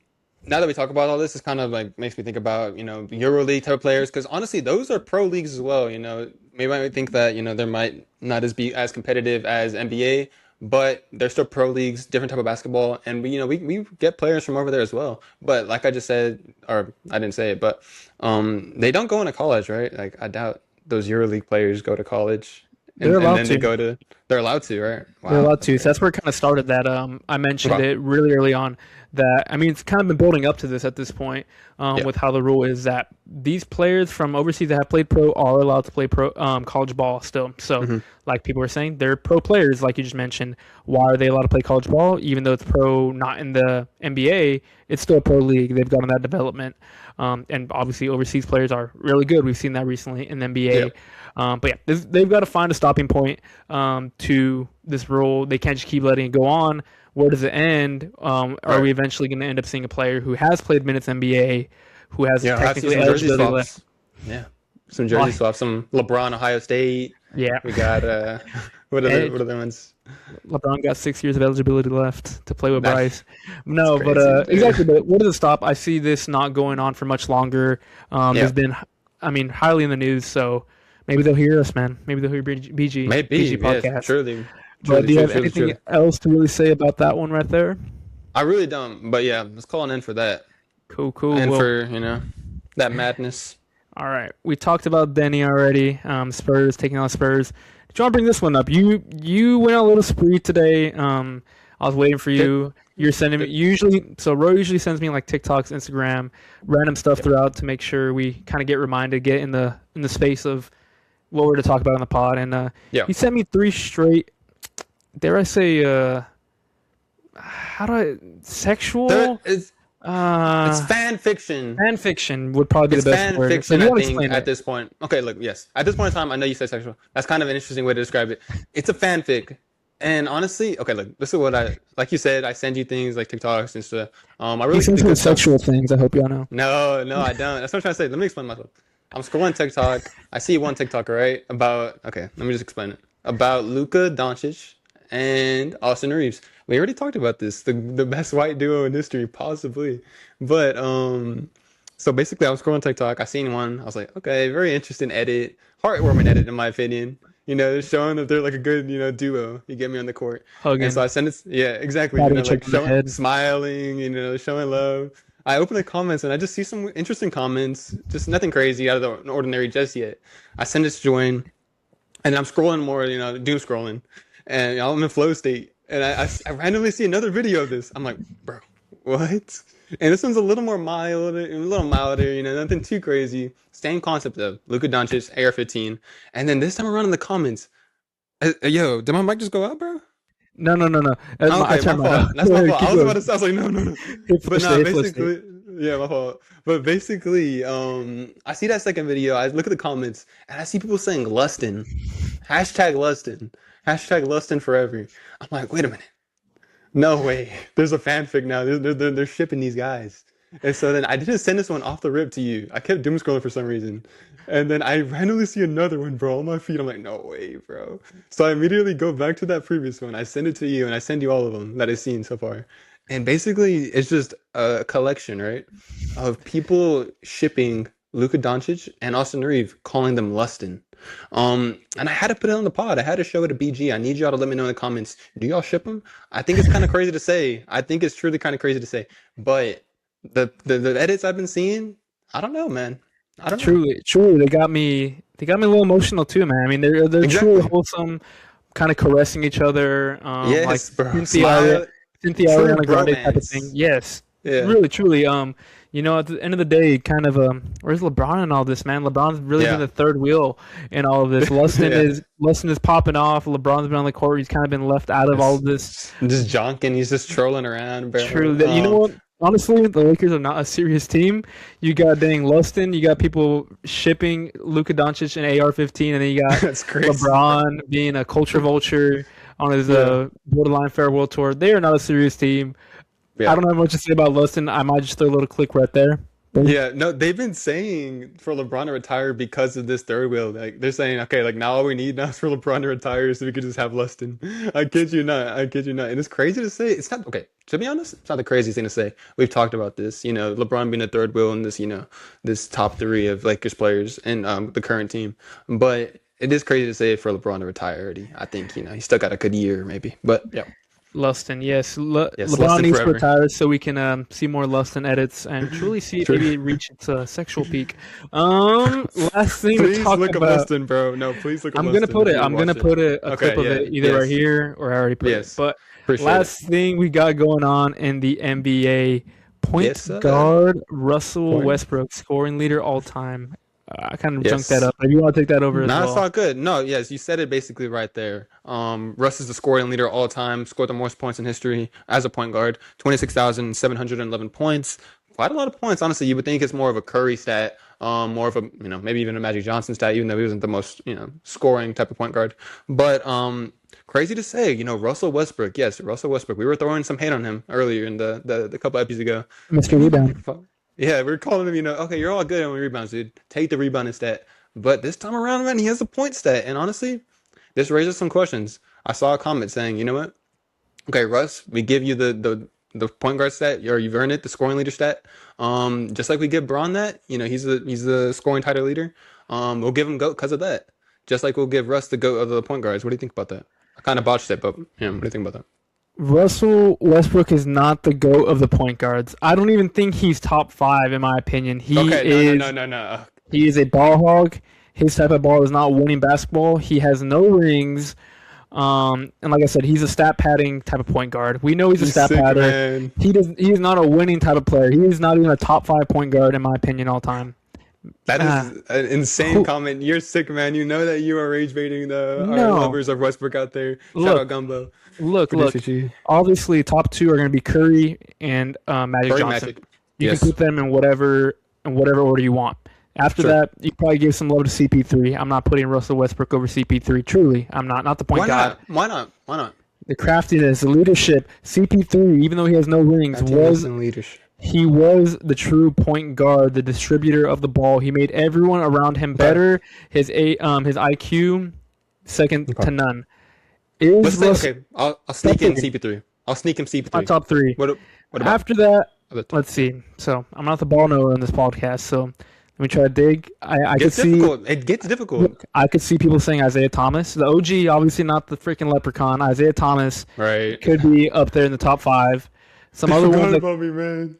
now that we talk about all this, it's kind of like makes me think about EuroLeague type of players because honestly, those are pro leagues as well. Maybe I might think that there might not as be as competitive as NBA, but they're still pro leagues, different type of basketball, and we get players from over there as well. But like I just said, or I didn't say it, but they don't go into college, right? Like I doubt those EuroLeague players go to college, They're and allowed then to. they're allowed to, right? They're Wow, allowed that's to. So crazy. that's where it kind of started. That I mentioned Okay. it really early on. That I mean, it's kind of been building up to this at this point. Yeah. With how the rule is that these players from overseas that have played pro are allowed to play pro college ball still. So, Hmm. like people were saying, they're pro players, like you just mentioned. Why are they allowed to play college ball, even though it's pro, not in the NBA? It's still a pro league. They've gotten that development, and obviously overseas players are really good. We've seen that recently in the Yeah. NBA. But yeah, they've got to find a stopping point to this rule. They can't just keep letting it go on. Where does it end? Are Right. we eventually going to end up seeing a player who has played minutes NBA, who has Yeah. I see technically some jersey eligibility left? swaps. Yeah. Some jersey Why? swaps. Some LeBron, Ohio State. Yeah, We got Edge. what are the ones? LeBron got 6 years of eligibility left to play with That Bryce. That's No, but crazy, dude. exactly. But where does it stop? I see this not going on for much longer. Yeah. There's been, I mean, highly in the news. So maybe they'll hear us, man. Maybe they'll hear BG Maybe. Yes. podcast. Truly. But Truly. do you Truly. have Truly. anything Truly. else to really say about that one right there? I really don't. But yeah, let's call an end for that. Cool, cool. And Well, for, that madness. all right. We talked about Denny already. Spurs taking on Spurs. Did you want to bring this one up? You went on a little spree today. I was waiting for Okay. you. You're sending me Good. Roy usually sends me like TikToks, Instagram, random stuff Yep. throughout to make sure we kind of get reminded, get in the space of what we're to talk about on the pod. And Yeah. he sent me three straight. Dare I say? How do I There sexual? is It's Uh, fan fiction. fan fiction would probably be It's the best fan word. So fiction, you I want to think, explain at it? this point. Okay, look, yes. At this point in time, I know you said sexual. That's kind of an interesting way to describe it. It's a fanfic. And honestly, okay, look, this is what like you said, I send you things like TikToks and stuff. I He really keep sends the me good stuff. sexual things. I hope y'all know. No, no, I don't. That's what I'm trying to say. Let me explain myself. I'm scrolling TikTok. I see one TikTok, right? Okay, let me just explain it. About Luka Doncic and Austin Reeves. We already talked about this, the best white duo in history, possibly. But so basically I was scrolling TikTok, I seen one, I was like, okay, very interesting edit, heartwarming edit in my opinion. Showing that they're like a good, duo. You get me on the court. And so Hugging, I sent it, yeah, exactly, patting each other like on the showing, head. smiling, showing love. I open the comments and I just see some interesting comments, just nothing crazy out of the ordinary just yet. I send it to Joanne, and I'm scrolling more, doom scrolling, and I'm in flow state, and I randomly see another video of this. I'm like, bro, what? And this one's a little more mild, a little milder, nothing too crazy. Same concept of Luka Doncic, AR-15, and then this time around in the comments, yo, did my mic just go out, bro? No, no, no, no. I Okay, my turned mine fault. off. That's Go my ahead, fault. I keep was about going. to say, I was like, no, no, no. Hit flow But state, nah, hit flow state. basically, yeah, my fault. But basically, I see that second video. I look at the comments, and I see people saying Lustin, Lustin, Lustin forever. I'm like, wait a minute. No way. There's a fanfic now. They're shipping these guys. And so then I didn't send this one off the rip to you. I kept doom scrolling for some reason. And then I randomly see another one, bro, on my feed. I'm like, no way, bro. So I immediately go back to that previous one. I send it to you, and I send you all of them that I've seen so far. And basically, it's just a collection, right, of people shipping Luka Doncic and Austin Reeves, calling them Lustin. And I had to put it on the pod. I had to show it to BG. I need y'all to let me know in the comments. Do y'all ship them? I think it's kind of crazy to say. I think it's truly kind of crazy to say. But the edits I've been seeing, I don't know, man. I don't know. Truly, truly, they got me. They got me a little emotional too, man. I mean, they're truly Exactly. wholesome, kind of caressing each other, like Yes, bro. Cynthia, Ari- Smile. Cynthia True Ariana Grande type of thing. bromance. Yes, Yeah. really, truly. At the end of the day, kind of, where's LeBron in all this, man? LeBron's really been Yeah. the third wheel in all of this. Yeah. Lustin is popping off. LeBron's been on the court. He's kind of been left out of all It's of this. just jonking. He's just trolling around, True. bro. That you know what? Honestly, the Lakers are not a serious team. You got dang Lustin. You got people shipping Luka Doncic and AR-15, and then you got That's crazy. LeBron being a culture vulture on his Yeah. borderline farewell tour. They are not a serious team. I Yeah. don't have much to say about Lustin. I might just throw a little click right there. Boom. Yeah, no, they've been saying for LeBron to retire because of this third wheel. Like they're saying, okay, like now all we need now is for LeBron to retire so we could just have Lustin. I kid you not. I kid you not. And it's crazy to say. It's not okay. To be honest, it's not the craziest thing to say. We've talked about this. LeBron being a third wheel in this, this top three of Lakers players and the current team. But it is crazy to say for LeBron to retire already. I think he still got a good year maybe, but yeah, Lustin, yes. yes, LeBron Lustin needs to forever. retire so we can see more Lustin edits and truly see it True. maybe reach its sexual peak. Last thing to Please talk look up about. Lustin, bro. No, please look up I'm gonna Lustin put if it. you're I'm gonna watching. put a clip Okay, of yeah, it either right yes, here or I already put it. yes, But appreciate it. last thing we got going on in the NBA, Yes, point sir. guard Russell Point. Westbrook, scoring leader all time. I kind of junked that Yes. up. If you want to take that over as No, it's well. all good. No, yes, you said it basically right there. Russ is the scoring leader all time, scored the most points in history as a point guard, 26,711 points. Quite a lot of points, honestly. You would think it's more of a Curry stat, more of a, maybe even a Magic Johnson stat, even though he wasn't the most, scoring type of point guard. But crazy to say, Russell Westbrook. Yes, Russell Westbrook. We were throwing some hate on him earlier in the couple episodes ago. Mr. Rebound. Yeah, we're calling him, okay, you're all good on rebounds, dude. Take the rebounding stat. But this time around, man, he has a point stat. And honestly, this raises some questions. I saw a comment saying, you know what? Okay, Russ, we give you the point guard stat, or you've earned it, the scoring leader stat. Just like we give Braun that, he's the scoring title leader. We'll give him GOAT because of that. Just like we'll give Russ the GOAT of the point guards. What do you think about that? I kind of botched it, but yeah, what do you think about that? Russell Westbrook is not the GOAT of the point guards. I don't even think he's top five in my opinion. Okay, no, no, no, no, no. He is a ball hog. His type of ball is not winning basketball. He has no rings. And like I said, he's a stat padding type of point guard. We know he's a You stat sick, padder. man. He's not a winning type of player. He is not even a top five point guard in my opinion all time. That Uh, is an insane who, comment. You're sick, man. You know that you are rage baiting our no. lovers of Westbrook out there. Shout out Look, Gumbo. look. Producer G. Obviously, top two are going to be Curry and Magic Curry Johnson. Magic. You can Yes. put them in whatever order you want. After Sure. that, you probably give some love to CP3. I'm not putting Russell Westbrook over CP3. Truly, I'm not. Not the point Why god. not? Why not? Why not? The craftiness, the leadership. CP3, even though he has no rings, Activeness and leadership. he was the true point guard, the distributor of the ball. He made everyone around him Okay. better. His IQ second Okay. to none. Is Let's say Russ okay. I'll sneak in three. CP3. I'll sneak him My CP3. top three? What about After that, other two? let's see. So I'm not the ball knower in this podcast. So let me try to dig. I could Gets see. difficult. It gets difficult. Look, I could see people saying Isaiah Thomas, the OG, obviously not the freaking leprechaun. Isaiah Thomas Right. could be up there in the top five. Some They other forgot ones that about me, man.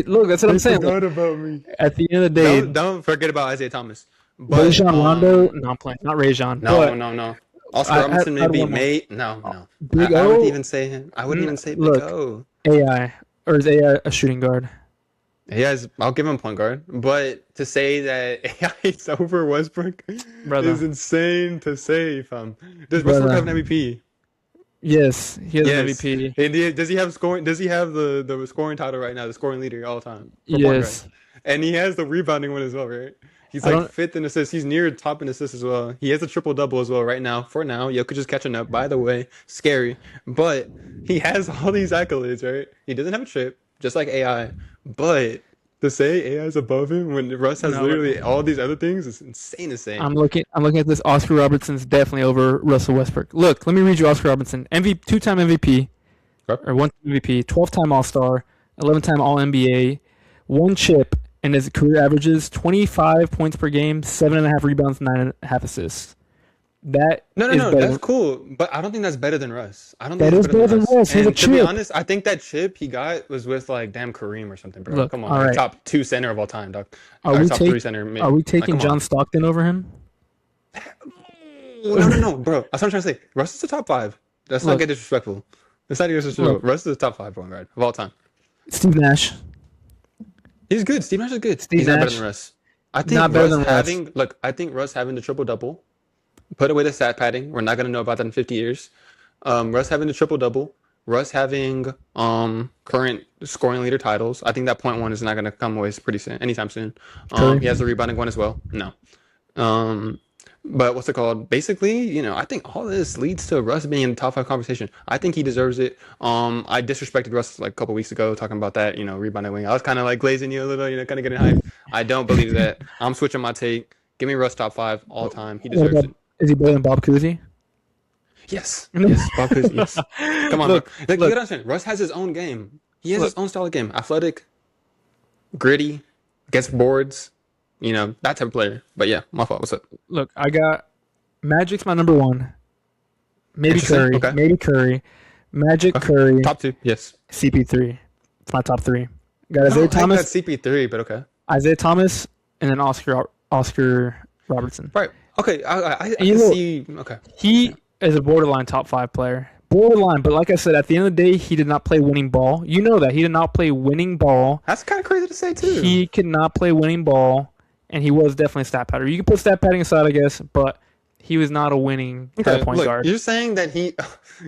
look, that's what I'm They saying. forgot Look, about me. at the end of the day, Don't forget about Isaiah Thomas. But Rajon Rondo. No, I'm playing. Not Rajon, no, but no, no. Oscar Robertson I had maybe one more. may no, no. Big I wouldn't O. even say him. I wouldn't even say Big Look, O. AI or is AI a shooting guard? I'll give him point guard. But to say that AI is over Westbrook Brother. is insane to say, fam. Does Brother. Westbrook have an MVP? Yes, he has an Yes. MVP. And does he have scoring? Does he have the scoring title right now? The scoring leader all time for point Yes. guard. And he has the rebounding one as well, right? He's I like don't. fifth in assists. He's near top in assists as well. He has a triple double as well right now. For now, Jokic is catching up. By the way, scary, but he has all these accolades, right? He doesn't have a chip, just like AI. But to say AI is above him when Russ has No, literally all these other things is insane to say. I'm looking. I'm looking at this. Oscar Robertson's definitely over Russell Westbrook. Look, let me read you Oscar Robertson. Two-time MVP Okay. or one MVP, 12-time All-Star, 11-time All-NBA, one chip, and his career averages 25 points per game, 7.5 rebounds, 9.5 assists. That No, no, is no, better. that's cool, but I don't think that's better than Russ. I don't That think is that's better than Russ. He has a And to be chip. honest, I think that chip he got was with like damn Kareem or something, bro. Look, Come on, all like, right. top two center of all time, dog. Are Or we top take- three center, maybe. Are we Like, taking come John on. Stockton over him? No, no, no, bro. That's what I'm trying to say. Russ is the top five. Let's not Look. get disrespectful. Let's not get disrespectful. Look. Russ is the top five point guard of all time. Steve Nash. He's good. Steve Nash is good. Steve He's not better Nash. than Russ. I think Not better Russ than Russ. having look. I think Russ having the triple double. Put away the stat padding. We're not gonna know about that in 50 years. Russ having the triple double. Russ having current scoring leader titles. I think that point one is not gonna come away pretty soon, anytime soon. Curry. He has the rebounding one as well. No. But what's it called? Basically, I think all this leads to Russ being in the top five conversation. I think he deserves it. I disrespected Russ like a couple weeks ago talking about that, rebounding wing. I was kind of like glazing you a little, kind of getting hype. I don't believe that. I'm switching my take. Give me Russ top five all time. He deserves it. Is he better than Bob Cousy? Yes. Yes. Bob Cousy, yes. Come on, Look, bro. Like, you gotta understand. Russ has his own game. He has his own style of game. Athletic, gritty, gets boards, that type of player. But yeah, my fault. What's up? Look, I got Magic's my number one. Maybe Interesting. Curry. Okay. Maybe Curry. Magic, Okay. Curry, Top two. Yes. CP3. It's my top three. Got I Isaiah don't think Thomas, that's CP3, but okay. Isaiah Thomas, and then Oscar Robertson. Right. Okay. I And you can know, see. Okay. Yeah. he is a borderline top 5 player. Borderline, but like I said, at the end of the day, he did not play winning ball. You know that. He did not play winning ball. That's kind of crazy to say too. He could not play winning ball, and he was definitely a stat patter. You can put stat padding aside, I guess, but he was not a winning Okay, point look, guard. you're saying that he.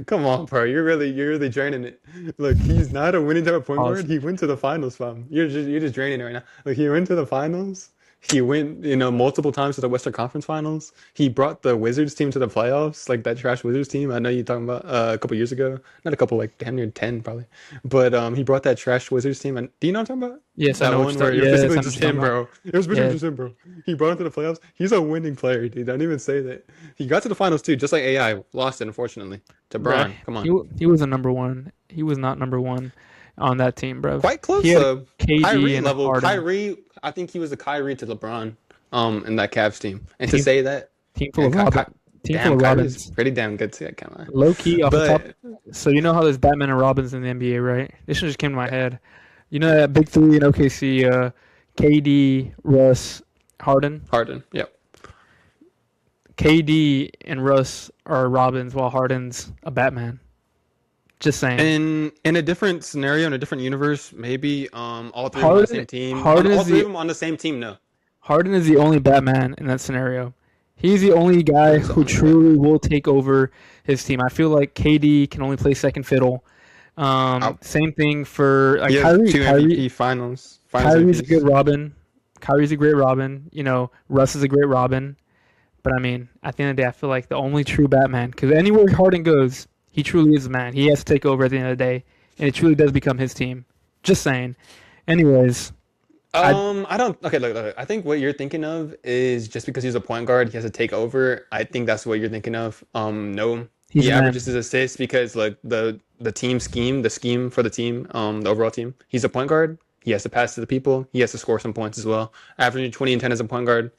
Come on, bro. You're really draining it. Look, he's not a winning type of point Pause. guard. He went to the finals, fam. You're just draining it right now. Look, he went to the finals. He went, multiple times to the Western Conference Finals. He brought the Wizards team to the playoffs, like that trash Wizards team. I know you're talking about a couple years ago. Not a couple, like damn near 10 probably. But he brought that trash Wizards team. And do you know what I'm talking about? Yes, I That know what one you're where talking. it was Yes, basically I know just what you're him, talking about. bro. It was basically Yes. just him, bro. He brought him to the playoffs. He's a winning player, dude. Don't even say that. He got to the finals too, just like AI. Lost it, unfortunately, to Bruh, Bron. Come on. he was a number one. He was not number one on that team, bro. Quite close He had though. KD Kyrie and level. Harden. Kyrie, I think he was the Kyrie to LeBron, in that Cavs team. And to Team, say that, team full and of Robin. Team full damn, of Kyrie's Robins. pretty damn good too, kind of. Low key off the top. But So you know how there's Batman and Robins in the NBA, right? This one just came to my head. You know that big three in OKC, KD, Russ, Harden. Harden, yep. KD and Russ are Robins, while Harden's a Batman. Just saying. In a different scenario, in a different universe, maybe all three of them on the same team. Harden All is three of the them on the same team, no. Harden is the only Batman in that scenario. He's the only guy He's the who only truly will take over his team. I feel like KD can only play second fiddle. Out. Same thing for like He has Kyrie. two MVP finals Kyrie's a MVPs. good Robin. Kyrie's a great Robin. You know, Russ is a great Robin. But I mean, at the end of the day, I feel like the only true Batman, because anywhere Harden goes, he truly is the man. He has to take over at the end of the day, and it truly does become his team. Just saying. Anyways, I don't. Okay, look. I think what you're thinking of is just because he's a point guard, he has to take over. I think that's what you're thinking of. No, he's he a man. averages his assists because like the team scheme, the scheme for the team, the overall team. He's a point guard. He has to pass to the people. He has to score some points as well. Averaging 20 and 10 as a point guard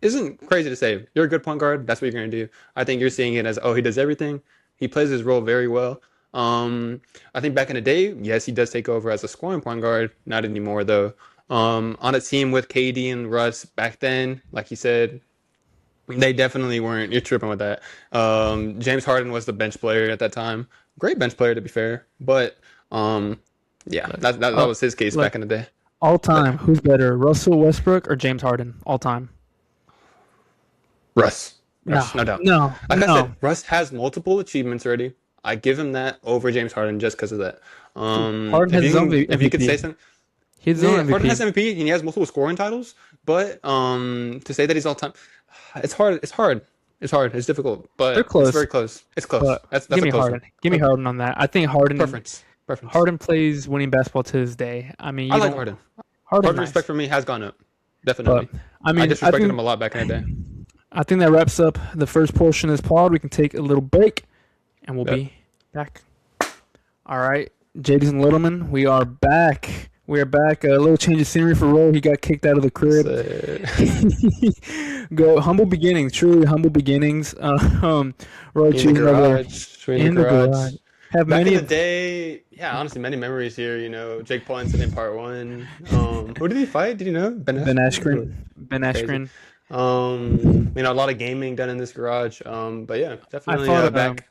isn't crazy to say. You're a good point guard. That's what you're gonna do. I think you're seeing it as, oh, he does everything. He plays his role very well. I think back in the day, yes, he does take over as a scoring point guard. Not anymore though. On a team with KD and Russ back then, like you said, they definitely weren't. You're tripping with that. James Harden was the bench player at that time. Great bench player to be fair, but yeah, that was his case Look, back in the day. all But time, who's better, Russell Westbrook or James Harden? All time. Russ, No, no doubt. no, Like I no. said, Russ has multiple achievements already. I give him that over James Harden just because of that. Harden has his own If you could say MVP. something, He's his yeah, own Harden has MVP. MVP and he has multiple scoring titles. But to say that he's all time, it's hard. It's hard. It's hard. It's difficult. They're But it's close, very close. It's close. but That's give a me close Harden. one. Give me Harden on that. I think Harden Preference. Preference. Harden plays winning basketball to this day. I mean, I you like don't. Harden. Harden's Harden nice, respect for me has gone up. but Definitely. I I mean, disrespected him a lot back in the day. I think that wraps up the first portion of this pod. We can take a little break, and we'll Yep. be back. All right, ladies and gentlemen, we are back. We are back. A little change of scenery for Roy. He got kicked out of the crib. Go humble beginnings, truly humble beginnings. Roy In the choosing another garage. in the garage. Have Back many. in the day, yeah, honestly, many memories here. Jake Paul incident part one. Who did he fight? Did you know? Ben Askren. Ben Crazy. Askren. A lot of gaming done in this garage. But yeah, I definitely thought, back.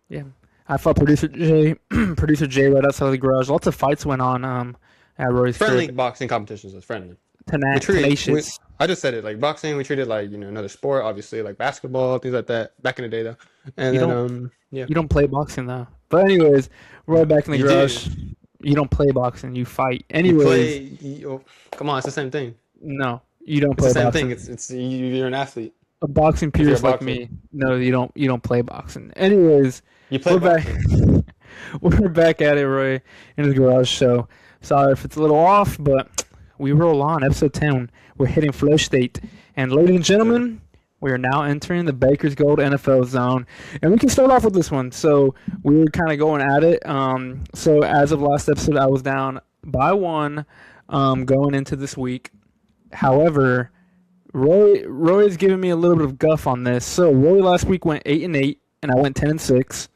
yeah, I fought producer Jay, producer Jay right outside of the garage. Lots of fights went on at Roy's Friendly crib. boxing competitions was friendly. We Tenacious. I just said it like boxing. We treated like another sport, obviously like basketball, things like that. Back in the day though, and You then yeah, You don't play boxing though. But anyways, Roy back in the you garage. do. You don't play boxing. You fight. You Anyways, come on, it's the same thing. no, you don't It's play the same boxing. thing. You're an athlete. A boxing If you're a purist like boxer, me. No, you don't. You don't play boxing. Anyways, you play we're back. boxing. We're back at it, Roy, in the garage. So sorry if it's a little off, but we roll on. Episode 10. We're hitting flow state, and ladies and gentlemen, we are now entering the Baker's Gold NFL zone, and we can start off with this one. So we were kind of going at it. So as of last episode, I was down by one going into this week. However, Roy is giving me a little bit of guff on this. So Roy last week went 8-8, and I went 10-6.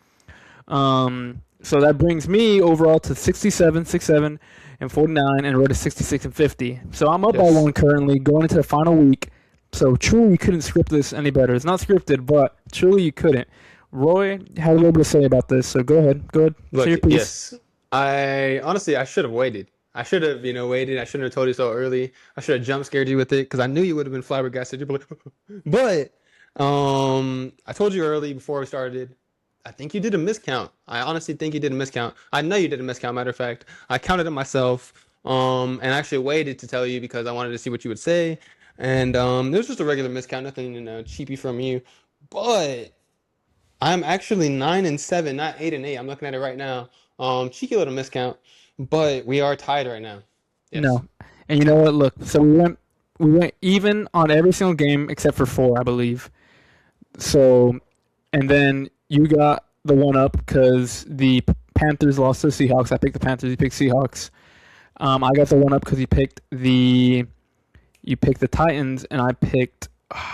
So that brings me overall to 67, 67, and 49, and Roy to 66 and 50. So I'm up by one currently, going into the final week. So truly, you couldn't script this any better. It's not scripted, but truly you couldn't. Roy had a little bit to say about this, so go ahead. Look, say your piece. yes. I should have waited. I should have, waited. I shouldn't have told you so early. I should have jump scared you with it because I knew you would have been flabbergasted. You'd be like, but I told you early before we started. I think you did a miscount. I honestly think you did a miscount. I know you did a miscount. Matter of fact, I counted it myself. And actually waited to tell you because I wanted to see what you would say. And it was just a regular miscount, nothing cheapy from you. But I'm actually 9-7, not 8-8. I'm looking at it right now. Cheeky little miscount, but we are tied right now. Yes. No, and you know what? Look, so we went even on every single game except for 4, I believe. So, and then you got the one up because the Panthers lost to the Seahawks. I picked the Panthers. You picked Seahawks. I got the one up because you picked the Titans, and I picked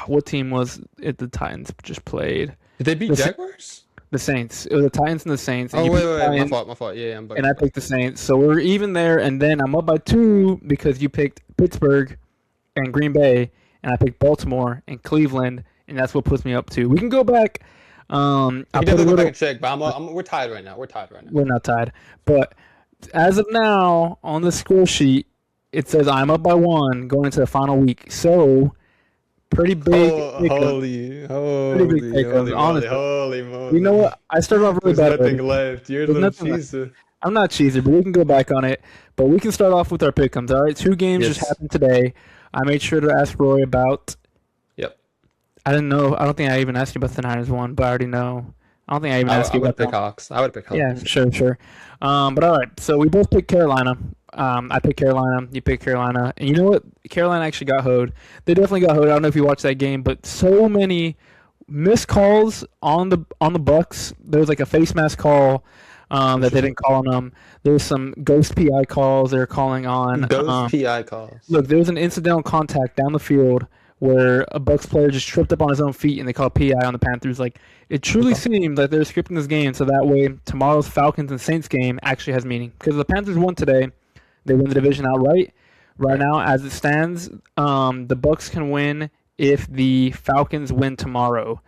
what team was it? The Titans just played. Did they beat Jaguars? The Saints. It was the Titans and the Saints. And wait. My fault. Yeah, I'm bugging. And I picked the Saints. So we're even there, and then I'm up by 2 because you picked Pittsburgh and Green Bay, and I picked Baltimore and Cleveland, and that's what puts me up to. We can go back. I definitely go back and check, but we're tied right now. We're not tied. But as of now, on the score sheet, it says I'm up by 1 going into the final week. So pretty big. Holy moly. You know what? I started off really bad. There's nothing left. You're a little cheeser. I'm not cheeser, but we can go back on it. But we can start off with our pick'ems. All right, 2 games just happened today. I made sure to ask Roy about. Yep. I didn't know. I don't think I even asked you about the Niners one, but I already know. I don't think I even asked you about that. I would pick Hawks. Yeah, sure. But all right, so we both picked Carolina. I picked Carolina. You picked Carolina. And you know what? Carolina actually got hoed. They definitely got hoed. I don't know if you watched that game, but so many missed calls on the Bucks. There was like a face mask call that they didn't call on them. There was some ghost PI calls they were calling on. Ghost PI calls. Look, there was an incidental contact down the field where a Bucks player just tripped up on his own feet and they called PI on the Panthers. Like, it truly seemed like they were scripting this game so that way tomorrow's Falcons and Saints game actually has meaning. Because the Panthers won today. They win the division outright. Right now, as it stands, the Bucks can win if the Falcons win tomorrow.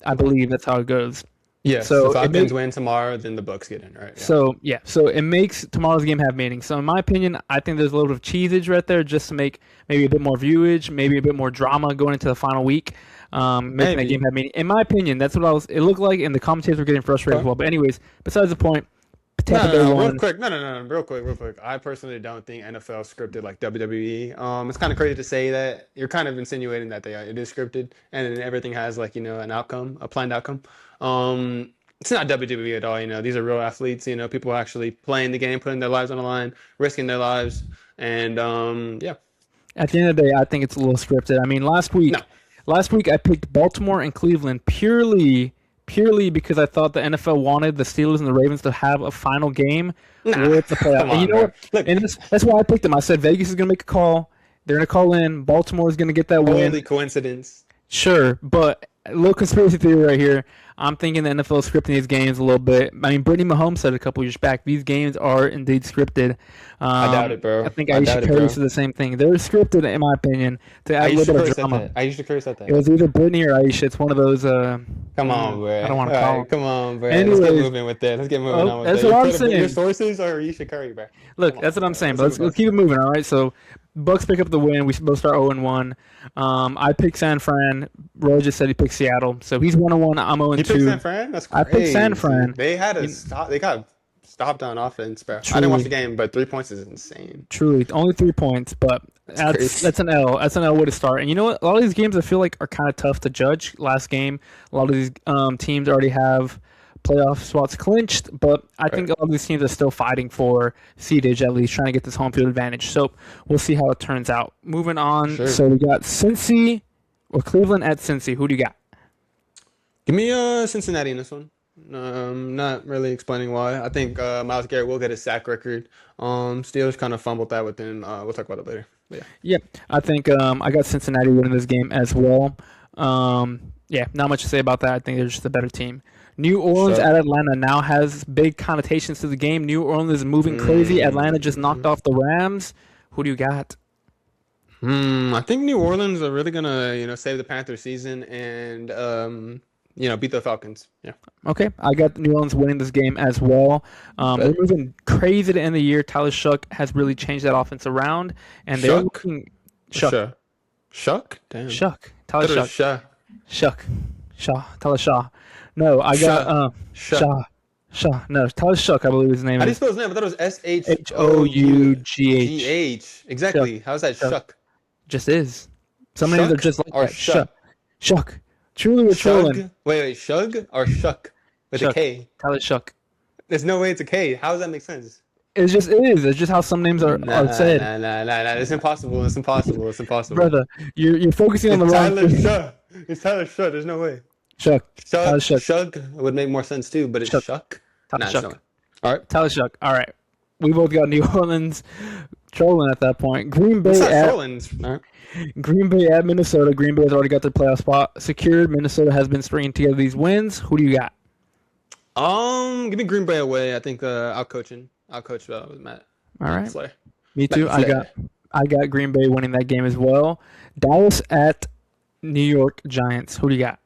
I believe that's how it goes. Yeah, so if the Falcons win tomorrow, then the Bucks get in, right? Yeah. So it makes tomorrow's game have meaning. So in my opinion, I think there's a little bit of cheesage right there just to make maybe a bit more viewage, maybe a bit more drama going into the final week, making that game have meaning. In my opinion, that's what it looked like, and the commentators were getting frustrated as well. But anyways, besides the point, real quick. I personally don't think NFL scripted like WWE. It's kind of crazy to say that. You're kind of insinuating that it is scripted, and everything has like an outcome, a planned outcome. It's not WWE at all. These are real athletes. People actually playing the game, putting their lives on the line, risking their lives, and yeah. At the end of the day, I think it's a little scripted. I mean, last week I picked Baltimore and Cleveland purely because I thought the NFL wanted the Steelers and the Ravens to have a final game with the playoff. And you know what? Look, and that's why I picked them. I said Vegas is going to make a call. They're going to call in. Baltimore is going to get that win. Holy coincidence. Sure, but a little conspiracy theory right here. I'm thinking the NFL is scripting these games a little bit. I mean, Brittany Mahomes said a couple years back, these games are indeed scripted. I doubt it, bro. I think Aisha Curry said the same thing. They're scripted, in my opinion, to add a little bit of drama. Aisha Curry said that. It was either Brittany or Aisha. It's one of those. Come on, bro. I don't want to call. Right, come on, bro. Anyways, let's get moving with that. Let's get moving on with that. That's what I'm saying. Your sources are Aisha Curry, bro. Look, that's what I'm saying. But let's keep it moving, all right? So, Bucks pick up the win. We both start 0-1. I picked San Fran. Roy just said he picked Seattle. So he's 1-1. I'm 0-2. You picked San Fran? That's crazy. I picked San Fran. They had a stop. They got stopped on offense, bro. I didn't watch the game, but 3 points is insane. Truly, only 3 points, but that's an L. That's an L way to start. And you know what? A lot of these games I feel like are kind of tough to judge. Last game, a lot of these teams already have playoff spots clinched, but I think a lot of these teams are still fighting for seedage, at least trying to get this home field advantage. So we'll see how it turns out. Moving on, So we got Cleveland at Cincy. Who do you got? Give me Cincinnati in this one. Not really explaining why. I think Myles Garrett will get a sack record. Steelers kind of fumbled that within. We'll talk about it later. But yeah. Yeah, I think I got Cincinnati winning this game as well. Yeah, not much to say about that. I think they're just a better team. New Orleans Shuck. at Atlanta now has big connotations to the game. New Orleans is moving crazy. Atlanta just knocked Mm. off the Rams. Who do you got? I think New Orleans are really gonna, save the Panthers season and beat the Falcons. Yeah. Okay, I got New Orleans winning this game as well. They're But moving crazy to end the year. Tyler Shuck has really changed that offense around, and they're Shuck? looking Shuck, Shuck. Shuck? Damn. Shuck, Tyler That was Shuck, Shuck. Shuck, Shaw, Tyler Shaw. No, I got Shuck. Shuck. Shaw, Shaw. No, Tyler Shuck, I believe his name How do you is spell his name? I thought it was Shough. Shoughgh. Shuck, Exactly. How's that Shuck. Shuck? Just is. Some names are Shuck just like or that. Shuck? Shuck. Truly, we're trolling. Shug? Wait, Shug or Shuck? With a Shuck, K. Tyler Shuck. There's no way it's a K. How does that make sense? It is. It's just how some names are said. Nah. It's impossible. It's impossible. It's impossible. Brother, you're focusing on the It's wrong Tyler thing. Shuck. It's Tyler Shuck. There's no way. Shuck. Tyler Shug, Shuck. Shug would make more sense too, but it's Shuck. Shuck. Tyler Nah, it's Shuck. no way. All right. Tyler Shuck. All right. We both got New Orleans trolling at that point. It's not trolling. All right. Green Bay at Minnesota. Green Bay has already got their playoff spot secured. Minnesota has been stringing together these wins. Who do you got? Give me Green Bay away. I think I'll coach with Matt. All right. Slayer. Me too. Matt Slayer. I got Green Bay winning that game as well. Dallas at New York Giants. Who do you got?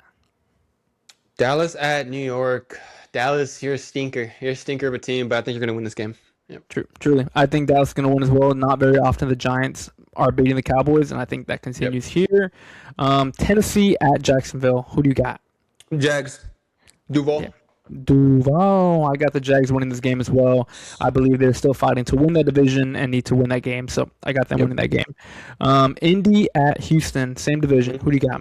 Dallas at New York. Dallas, you're a stinker. You're a stinker of a team, but I think you're gonna win this game. Yep. Truly. I think Dallas is going to win as well. Not very often the Giants are beating the Cowboys, and I think that continues here. Tennessee at Jacksonville. Who do you got? Jags. Duval. Yeah. Duval. I got the Jags winning this game as well. I believe they're still fighting to win that division and need to win that game, so I got them winning that game. Indy at Houston. Same division. Who do you got?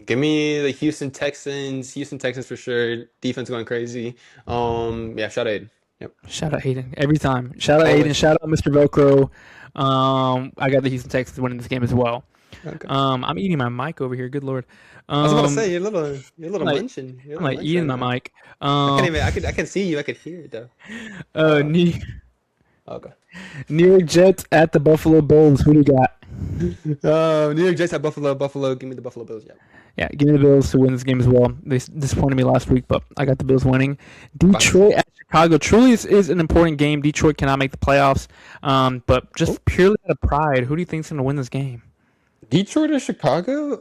Give me the Houston Texans. Houston Texans for sure. Defense going crazy. Yeah, shout out Aiden. Yep. Shout out Aiden. Every time. Shout out Always. Aiden. Shout out Mr. Velcro. I got the Houston Texans winning this game as well. Okay. I'm eating my mic over here. Good Lord. I was about to say you're a little like- munching. You're a I'm little like eating munching. my mic. I can see you. I can hear it though. New Okay. York Jets at the Buffalo Bills. Who do you got? New York Jets at Buffalo. Buffalo. Give me the Buffalo Bills. Yeah. Yeah, give me the Bills to win this game as well. They disappointed me last week, but I got the Bills winning. Detroit at Chicago. Truly is an important game. Detroit cannot make the playoffs, but just purely out of pride, who do you think's going to win this game? Detroit or Chicago?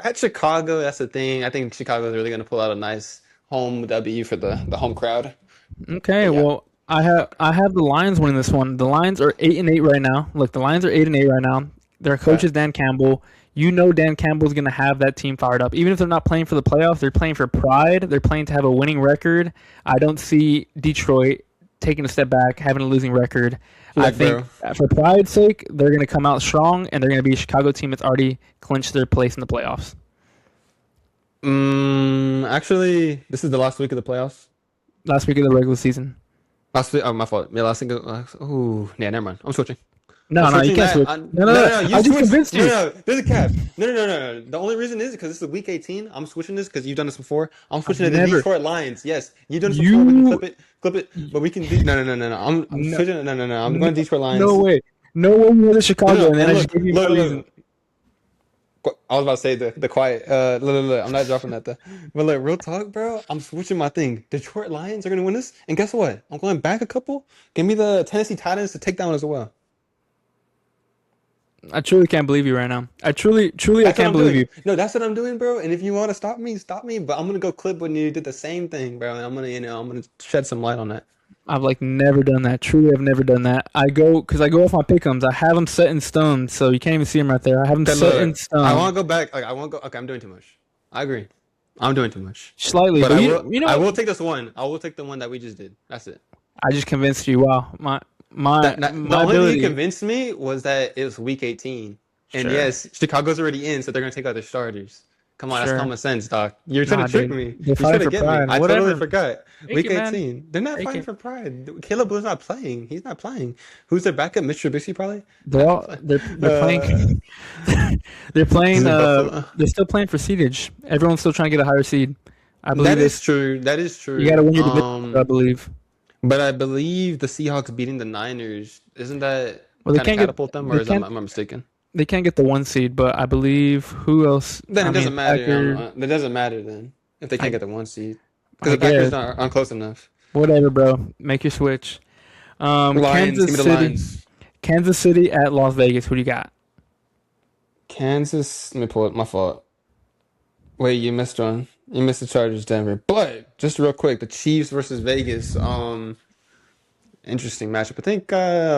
At Chicago, that's the thing. I think Chicago is really going to pull out a nice home W for the home crowd. Okay, Yeah. well, I have the Lions winning this one. The Lions are 8-8 right now. Look, the Lions are 8-8 right now. Their coach is Dan Campbell. You know Dan Campbell's going to have that team fired up. Even if they're not playing for the playoffs, they're playing for pride. They're playing to have a winning record. I don't see Detroit taking a step back, having a losing record. I think for pride's sake, they're going to come out strong, and they're going to be a Chicago team that's already clinched their place in the playoffs. Actually, this is the last week of the playoffs. Last week of the regular season. Last week, oh, my fault. Yeah, last week. Oh, yeah, never mind. I'm switching. No, I'm you switching can't switch. that. No. You I just switched. convinced you. No, there's a cap. No. The only reason is because this is week 18. I'm switching this because you've done this before. I'm switching to the never- Detroit Lions. Yes, you've done this before. We can clip it. But we can do. No. I'm switching. No. I'm going to Detroit Lions. No way. No way you went to Chicago, and then I just gave you no reason. Look. I was about to say the quiet. Look. I'm not dropping that though. But look, real talk, bro. I'm switching my thing. Detroit Lions are gonna win this, and guess what? I'm going back a couple. Give me the Tennessee Titans to take that one as well. I truly can't believe you right now. I truly, That's I what can't I'm believe doing. you. No, that's what I'm doing, bro. And if you want to stop me, stop me. But I'm gonna go clip when you did the same thing, bro. And I'm gonna shed some light on that. I've never done that. Truly, I've never done that. I go off my pick'ems. I have them set in stone, so you can't even see them right there. I have them set in stone. I want to go back. I want to go. Okay, I'm doing too much. I agree. I'm doing too much. Slightly, But but I will take this one. I will take the one that we just did. That's it. I just convinced you. Wow, my The only thing ability. you convinced me was that it was week 18. And Sure. yes, Chicago's already in, so they're going to take out their starters. Come on, Sure. that's common sense, Doc. You're trying Nah, to trick dude. me. They're You're trying fighting to for get me. pride. I Whatever. totally forgot. Take Week it, man. 18. They're not Take fighting it. for pride. Caleb Blue's not playing. He's not playing. Who's their backup? Mr. Trubisky, probably? They're playing. They're playing. Buffalo. They're still playing for seedage. Everyone's still trying to get a higher seed. I believe That is this. true. That is You got to true. win your division, I believe. But I believe the Seahawks beating the Niners, isn't that Well, kind of catapult them, or is that am I mistaken? they can't get the 1 seed, but I believe who else? Then I it mean, doesn't matter. Packers. It doesn't matter then if they can't I get the 1 seed because I the Packers guess aren't close enough. whatever, bro. Make your switch. Lions, give Kansas me the City. Lions. Kansas City at Las Vegas. Who do you got? Kansas. Let me pull it. My fault. Wait, you missed one. You missed the Chargers, Denver. But just real quick, the Chiefs versus Vegas. Interesting matchup. I think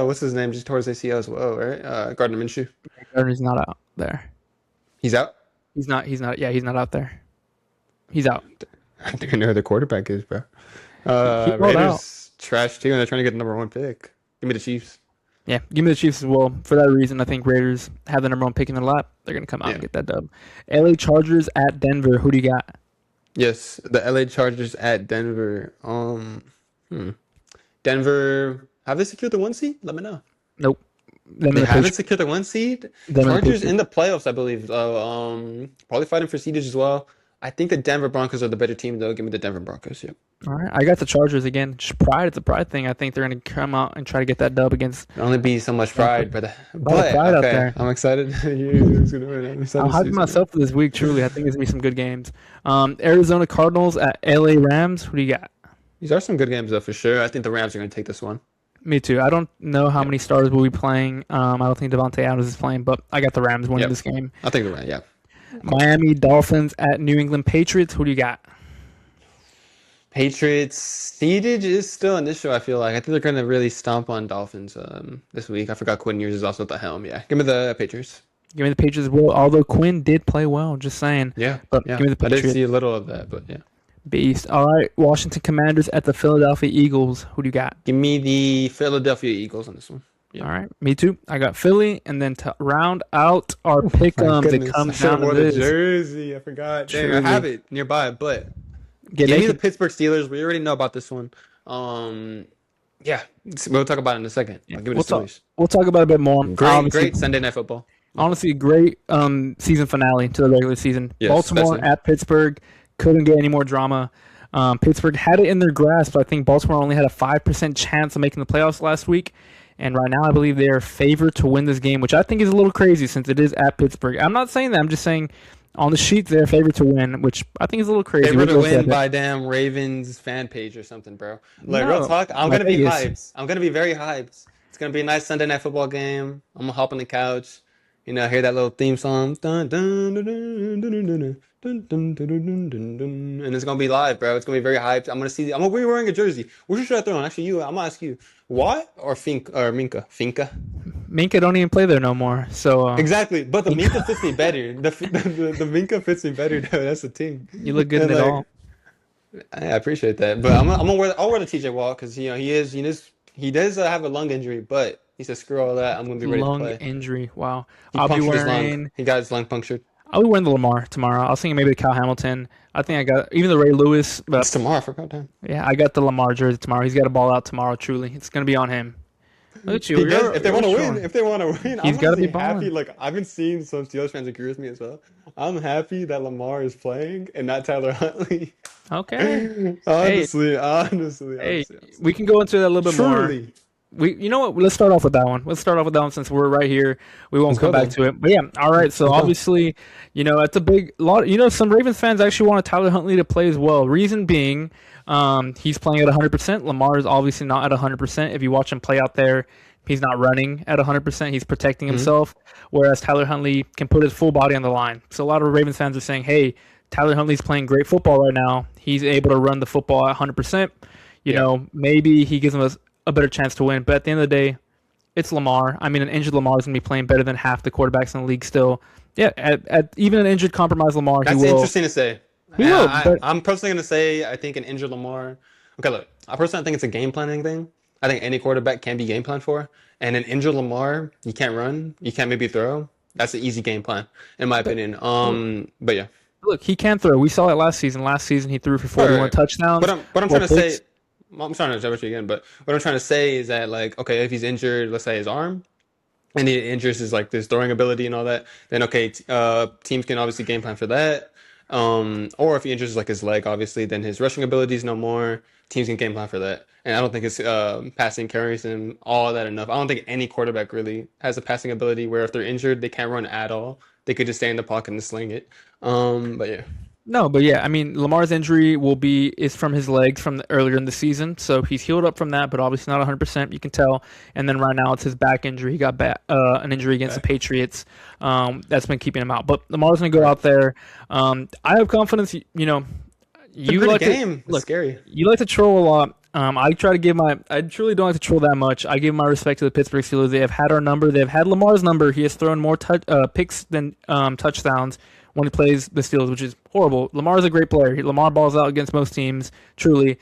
what's his name just tore his ACL as well, right? Gardner Minshew. Gardner's not out there. He's out. He's not. He's not. Yeah, he's not out there. He's out. I think I know who the quarterback is, bro. He rolled out. Raiders trash too, and they're trying to get the #1 pick. Give me the Chiefs. Yeah, give me the Chiefs as well. For that reason, I think Raiders have the #1 pick in their lap. They're gonna come out and Yeah. get that dub. LA Chargers at Denver. Who do you got? Yes, the LA Chargers at Denver. Denver, have they secured the 1 seed? Let me know. Nope. Them They and the haven't Patriots. secured the 1 seed. Them and the Chargers Patriots. in the playoffs, I believe. Probably fighting for seedage as well. I think the Denver Broncos are the better team, though. Give me the Denver Broncos. Yeah. All right, I got the Chargers again. Just pride. It's a pride thing. I think they're gonna come out and try to get that dub against. There'll only be so much pride, but pride out okay, there. I'm excited. Who's gonna win? I'm excited I'm to see hyping who's myself for this week. Truly, I think there's gonna be some good games. Arizona Cardinals at LA Rams. Who do you got? These are some good games, though, for sure. I think the Rams are going to take this one. Me too. I don't know how Yep. many stars will be playing. I don't think Devontae Adams is playing, but I got the Rams winning Yep. this game. I think the Rams, yeah. Miami Dolphins at New England Patriots. Who do you got? Patriots, siege is still an issue, I feel like. I think they're going to really stomp on Dolphins this week. I forgot Quinn Ewers is also at the helm. Yeah. Give me the Patriots. Give me the Patriots as well. Although Quinn did play well, just saying. Yeah. But Yeah. give me the I did Patriots. see a little of that, but yeah. Beast. All right. Washington Commanders at the Philadelphia Eagles. Who do you got? Give me the Philadelphia Eagles on this one. Yeah. All right. Me too. I got Philly. And then to round out our My pick'ems, it goodness. I comes should down have to worn the this. jersey. I forgot. Dang, I Truly. have it nearby, but Get give me the naked. Pittsburgh Steelers. We already know about this one. Yeah, we'll talk about it in a second. Yeah, I'll give me we'll the talk. Steelers. We'll talk about it a bit more. Great Sunday Night Football. Honestly, great season finale to the regular season. Yes, Baltimore definitely. at Pittsburgh couldn't get any more drama. Pittsburgh had it in their grasp, but I think Baltimore only had a 5% chance of making the playoffs last week. And right now, I believe they are favored to win this game, which I think is a little crazy since it is at Pittsburgh. I'm not saying that. I'm just saying on the sheet they're favored to win, which I think is a little crazy. They were to What do you win say? by damn Ravens fan page or something, bro. Like, No, real talk, I'm by gonna be Vegas. hyped. I'm gonna be very hyped. It's gonna be a nice Sunday Night Football game. I'm gonna hop on the couch, hear that little theme song, dun, dun, dun, dun, dun, dun, dun, dun, dun, dun, dun, dun, dun, and it's gonna be live, bro. It's gonna be very hyped. I'm gonna be wearing a jersey. Which should I throw on? Actually, I'm gonna ask you, Watt or Minka? Finka? Minka don't even play there no more. So Exactly, but the Minka fits me better. The Minka fits me better, though. That's the team. you look good in And, it like, all. I appreciate that, but I'll wear the TJ Watt because he does have a lung injury, but he said screw all that. I'm gonna be ready to Lung play. injury. Wow. He I'll be punctured his wearing. lung. He got his lung punctured. I'll be wearing the Lamar tomorrow. I was thinking maybe the Cal Hamilton. I think I got even the Ray Lewis, It's but tomorrow. I forgot that. yeah, I got the Lamar jersey tomorrow. He's got a ball out tomorrow. Truly, it's gonna be on him. Look at you. He does, if they you're want to strong. win, He's I'm gotta be honestly happy. balling. Like I've been seeing some Steelers fans agree with me as well. I'm happy that Lamar is playing and not Tyler Huntley. Okay. Honestly. We can go into that a little bit more. Truly. You know what? Let's start off with that one. Let's start off with that one since we're right here. We won't Let's come go back then. to it. But yeah, all right. So Let's go. obviously, it's a big lot. Some Ravens fans actually want Tyler Huntley to play as well. Reason being, he's playing at 100%. Lamar is obviously not at 100%. If you watch him play out there, he's not running at 100%. He's protecting himself, whereas Tyler Huntley can put his full body on the line. So a lot of Ravens fans are saying, hey, Tyler Huntley's playing great football right now. He's able to run the football at 100%. Maybe he gives him a better chance to win. But at the end of the day, it's Lamar. I mean, an injured Lamar is going to be playing better than half the quarterbacks in the league still. Yeah, at even an injured, compromised Lamar, That's he will. interesting to say. He will, but- I'm personally going to say I think an injured Lamar. Okay, look, I personally think it's a game planning thing. I think any quarterback can be game planned for. And an injured Lamar, you can't run, you can't maybe throw. That's an easy game plan, in my opinion. But yeah. Look, he can throw. We saw it last season. Last season, he threw for 41 Right. touchdowns. But I'm trying to picks. say, I'm sorry to interrupt you again, but what I'm trying to say is that, like, okay, if he's injured, let's say his arm, and he injures his throwing ability and all that, then okay, teams can obviously game plan for that. Or if he injures like his leg, obviously, then his rushing abilities no more. Teams can game plan for that. And I don't think his passing carries him all that enough. I don't think any quarterback really has a passing ability where if they're injured, they can't run at all. They could just stay in the pocket and sling it. But yeah. No, but yeah, I mean Lamar's injury is from his legs from earlier in the season, so he's healed up from that, but obviously not 100%. You can tell. And then right now it's his back injury. He got an injury against the Okay. Patriots. That's been keeping him out. But Lamar's gonna go Right. out there. I have confidence. You know, It's a you gritty like to game. It's look. scary. You like to troll a lot. I try to give my. I truly don't like to troll that much. I give my respect to the Pittsburgh Steelers. They have had our number. They've had Lamar's number. He has thrown more picks than touchdowns when he plays the Steelers, which is horrible. Lamar is a great player. Lamar balls out against most teams. Truly,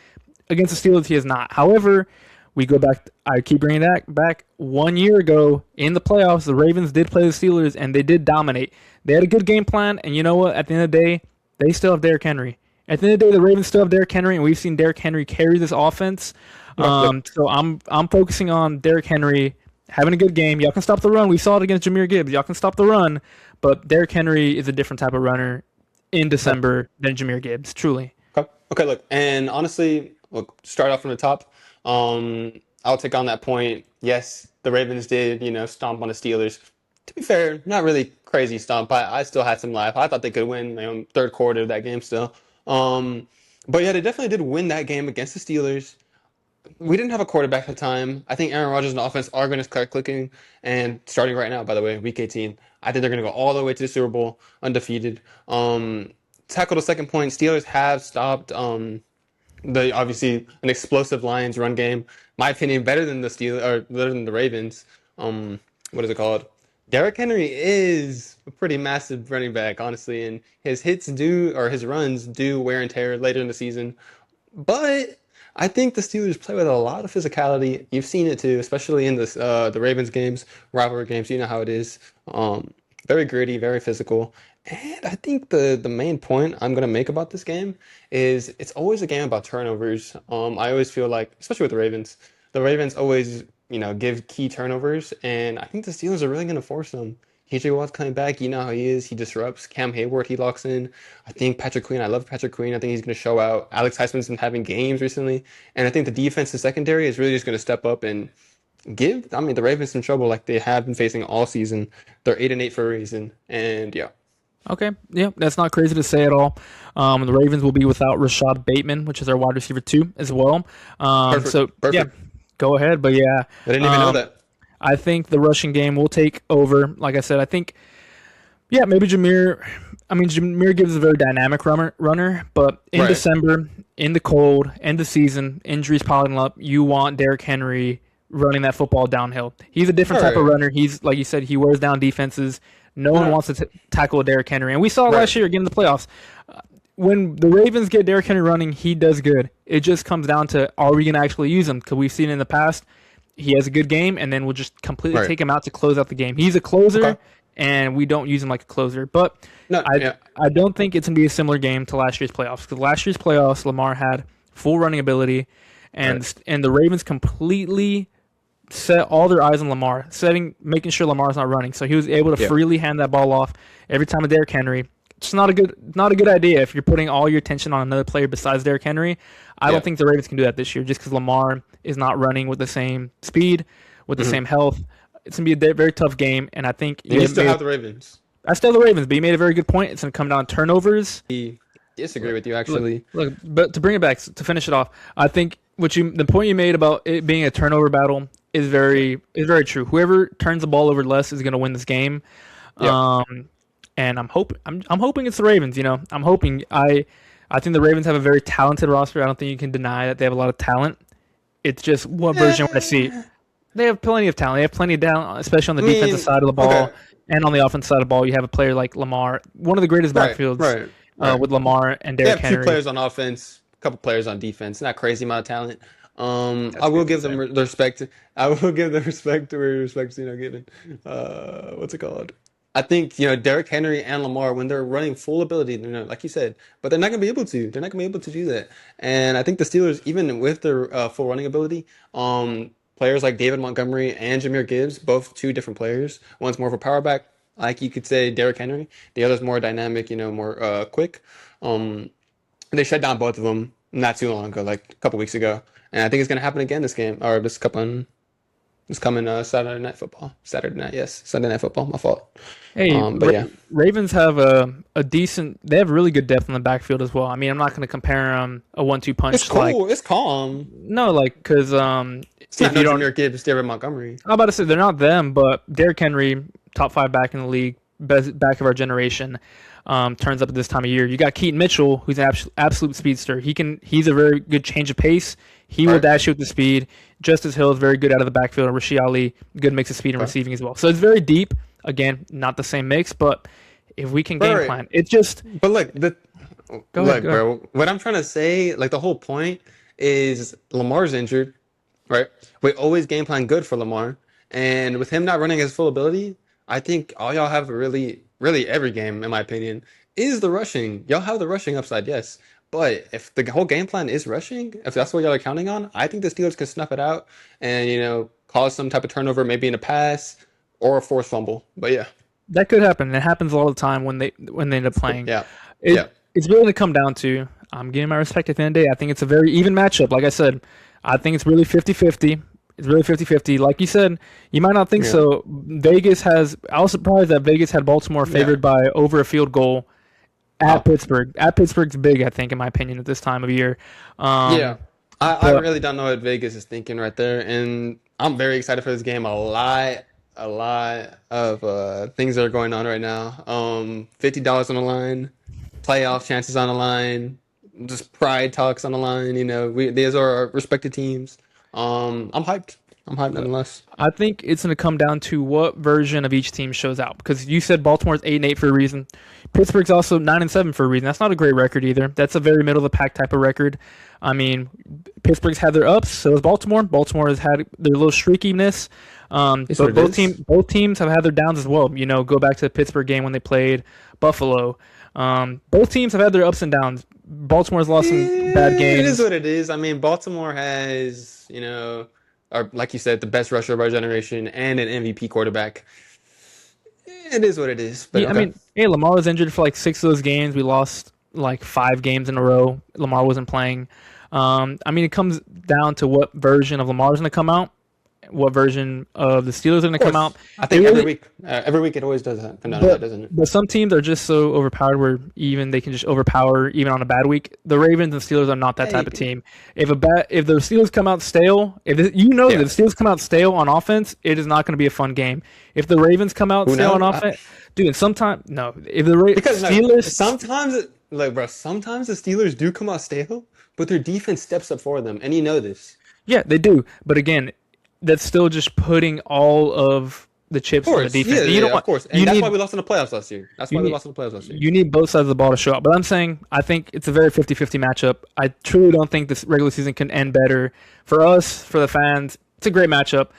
against the Steelers, he is not. However, we go back. I keep bringing that back. 1 year ago in the playoffs, the Ravens did play the Steelers and they did dominate. They had a good game plan, and you know what? At the end of the day, they still have Derrick Henry. At the end of the day, the Ravens still have Derrick Henry, and we've seen Derrick Henry carry this offense. Yep. Yep. So I'm focusing on Derrick Henry having a good game. Y'all can stop the run. We saw it against Jahmyr Gibbs. Y'all can stop the run, but Derrick Henry is a different type of runner in Right. December than Jahmyr Gibbs. Truly. Okay. Okay. Look, and honestly, look, start off from the top. I'll take on that point. Yes, the Ravens did, stomp on the Steelers. To be fair, not really crazy stomp. I still had some life. I thought they could win, third quarter of that game still. Um, but yeah, they definitely did win that game against the Steelers. We didn't have a quarterback at the time. I think Aaron Rodgers and the offense are going to start clicking. And starting right now, by the way, week 18, I think they're going to go all the way to the Super Bowl undefeated. Tackle the second point. Steelers have stopped the obviously an explosive Lions run game. My opinion, better than the better than the Ravens. What is it called? Derrick Henry is a pretty massive running back, honestly, and his runs do wear and tear later in the season. But I think the Steelers play with a lot of physicality. You've seen it too, especially in the Ravens games, rivalry games. You know how it is. Very gritty, very physical. And I think the main point I'm gonna make about this game is it's always a game about turnovers. I always feel like, especially with the Ravens always give key turnovers, and I think the Steelers are really gonna force them. KJ Watt's coming back. You know how he is. He disrupts. Cam Hayward, he locks in. I think Patrick Queen, I love Patrick Queen. I think he's going to show out. Alex Heisman's been having games recently. And I think the defense and secondary is really just going to step up and the Ravens some trouble like they have been facing all season. They're 8-8 for a reason. And yeah, Okay, yeah, that's not crazy to say at all. The Ravens will be without Rashad Bateman, which is our wide receiver too, as well. perfect. So yeah, Perfect. go ahead. But yeah, I didn't even know um, that. I think the rushing game will take over. Like I said, I think yeah, maybe Jameer. I mean, Jameer gives a very dynamic runner, but in Right. December, in the cold, end of season, injuries piling up, you want Derrick Henry running that football downhill. He's a different All type of right. runner. He's like you said, he wears down defenses. No one No. wants to tackle Derrick Henry, and we saw it Right. last year again in the playoffs. When the Ravens get Derrick Henry running, he does good. It just comes down to are we going to actually use him? Because we've seen in the past, he has a good game, and then we'll just completely Right. take him out to close out the game. He's a closer, Okay. and we don't use him like a closer. But No. I Yeah. I don't think it's gonna be a similar game to last year's playoffs because last year's playoffs Lamar had full running ability, Right. and the Ravens completely set all their eyes on Lamar, making sure Lamar's not running, so he was able to Yeah. freely hand that ball off every time with Derrick Henry. It's not a good idea if you're putting all your attention on another player besides Derrick Henry. I Yeah. don't think the Ravens can do that this year just because Lamar is not running with the same speed, with the Hmm. same health. It's gonna be a very tough game, and I think And you still have the Ravens. I still have the Ravens, but you made a very good point. It's going to come down to turnovers. I disagree with you Look, actually. look, but to bring it back to finish it off, I think the point you made about it being a turnover battle is very true. Whoever turns the ball over less is going to win this game. Yeah. And I'm hoping it's the Ravens. You know, I'm hoping I think the Ravens have a very talented roster. I don't think you can deny that they have a lot of talent. It's just what version you want to see. They have plenty of talent. They have plenty of talent, especially on the I defensive mean, side of the ball okay. and on the offensive side of the ball. You have a player like Lamar, one of the greatest Right. backfields Right. Right. with Lamar and They Derrick have two Henry. players on offense, a couple players on defense. Not crazy amount of talent. I That's will good to give them say. the respect. I will give them respect to where respect's given. What's it called? I think Derrick Henry and Lamar when they're running full ability, like you said, but they're not gonna be able to. They're not gonna be able to do that. And I think the Steelers, even with their full running ability, players like David Montgomery and Jahmyr Gibbs, both two different players. One's more of a power back. like you could say Derrick Henry. The other's more dynamic, more quick. Um, they shut down both of them not too long ago, like a couple weeks ago, and I think it's gonna happen again this game or this coming Saturday night football. Saturday night, yes, Sunday night football. My fault. Hey, But yeah, Ravens have a decent. They have really good depth in the backfield as well. I mean, I'm not going to compare a 1-2 it's punch like cool. It's calm. no, like because It's not if you no don't, Jameer Gibbs, David Montgomery. I'm about to say they're not them, but Derrick Henry, top 5 back in the league, best back of our generation, turns up at this time of year. You got Keaton Mitchell, who's an absolute speedster. He's a very good change of pace. He will Right. dash you with the speed. Justice Hill is very good out of the backfield. And Rashid Ali, good mix of speed and Okay. receiving as well. So it's very deep. Again, not the same mix, but if we can game Right. plan, it's just But look, go ahead. Go ahead. bro. What I'm trying to say, like the whole point is Lamar's injured, right? We always game plan good for Lamar, and with him not running his full ability, I think all y'all have really, really every game, in my opinion, is the rushing. Y'all have the rushing upside, yes. But if the whole game plan is rushing, if that's what y'all are counting on, I think the Steelers can snuff it out and cause some type of turnover, maybe in a pass or a forced fumble. But yeah, That could happen. It happens all the time when they end up playing. yeah, It yeah. it's really going to come down to I'm giving my respect at the end of the day. I think it's a very even matchup. Like I said, I think it's really 50-50. It's really 50-50. Like you said, you might not think Yeah. so. I was surprised that Vegas had Baltimore Yeah. favored by over a field goal Oh, at Pittsburgh. At Pittsburgh's big, I think, in my opinion, at this time of year. yeah. I But really don't know what Vegas is thinking right there, and I'm very excited for this game. A lot of things that are going on right now. $50 on the line, playoff chances on the line, just pride talks on the line. These are our respected teams. I'm hyped. I'm hyped nonetheless. I think it's going to come down to what version of each team shows out. Because you said Baltimore's 8-8 for a reason. Pittsburgh's also 9-7 for a reason. That's not a great record either. That's a very middle of the pack type of record. I mean, Pittsburgh's had their ups, so has Baltimore. Baltimore has had their little streakiness. It's But what it is. both teams have had their downs as well. Go back to the Pittsburgh game when they played Buffalo. Both teams have had their ups and downs. Baltimore's lost some bad It is games. what it is. I mean, Baltimore has, or like you said, the best rusher of our generation and an MVP quarterback. It is what it is. But Yeah, I okay. mean, hey, Lamar was injured for like 6 of those games. We lost like 5 games in a row. Lamar wasn't playing. I mean, it comes down to what version of Lamar is going to come out, what version of the Steelers are going to Of come out. course. I think It really, every week it always does that, come down to that, doesn't it? but some teams are just so overpowered where even they can just overpower even on a bad week. The Ravens and Steelers are not that type of Hey, team. If the Steelers come out stale, that yeah. the Steelers come out stale on offense, it is not going to be a fun game. If the Ravens come out Who stale on knows? offense, dude, sometimes no. If Because no, Steelers, sometimes the Steelers do come out stale, but their defense steps up for them, and you know this. yeah, they do. But again, that's still just putting all of the chips Of on the course, defense. And you don't of want course, you and that's need why we lost in the playoffs last year. That's you why we need lost in the playoffs last year. you need both sides of the ball to show up. But I'm saying I think it's a very 50-50 matchup. I truly don't think this regular season can end better for us, for the fans. It's a great matchup.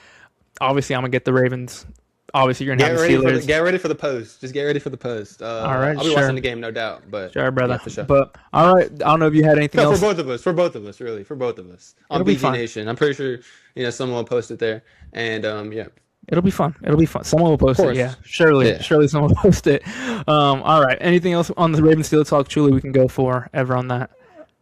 Obviously, I'm gonna get the Ravens. Obviously, you're gonna have the Steelers. Get ready for the post. Just get ready for the post. All right, I'll be sure, watching the game, no doubt. But sure, yeah, brother. for sure. But all right, I don't know if you had anything No, else. for both of us, really, for both of us on It'll be BG fun. Nation. I'm pretty sure someone will post it there, and yeah, It'll be fun. It'll be fun. Someone will of post it. Yeah, course, surely, yeah. surely someone will post it. All right. Anything else on the Ravens Steelers talk? Truly, we can go for ever on that.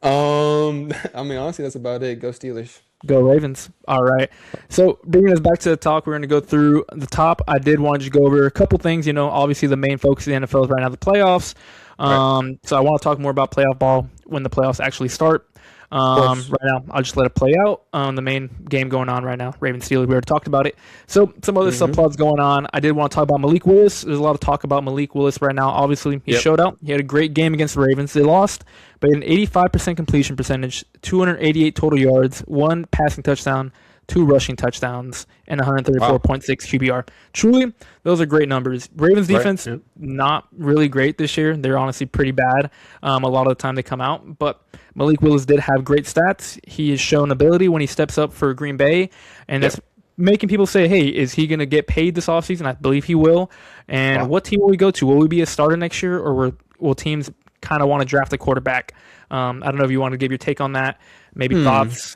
I mean, honestly, that's about it. Go Steelers. Go Ravens. All right. So bringing us back to the talk, we're going to go through the top. I did want to just go over a couple things. Obviously the main focus of the NFL is right now the playoffs. Right. So I want to talk more about playoff ball when the playoffs actually start. Of course. Right now, I'll just let it play out. The main game going on right now, Ravens Steelers. We already talked about it. So some other Mm-hmm. subplots going on. I did want to talk about Malik Willis. There's a lot of talk about Malik Willis right now. Obviously, he Yep. showed out. He had a great game against the Ravens. They lost, but an 85% completion percentage, 288 total yards, 1 passing touchdown, 2 rushing touchdowns, and Wow. 134.6 QBR. Truly, those are great numbers. Ravens Right. defense, Yep. not really great this year. They're honestly pretty bad. A lot of the time they come out, but Malik Willis did have great stats. He has shown ability when he steps up for Green Bay, and Yep. that's making people say, hey, is he going to get paid this offseason? I believe he will. And Wow. what team will we go to? Will we be a starter next year, or will teams kind of want to draft a quarterback? I don't know if you want to give your take on that. Maybe thoughts.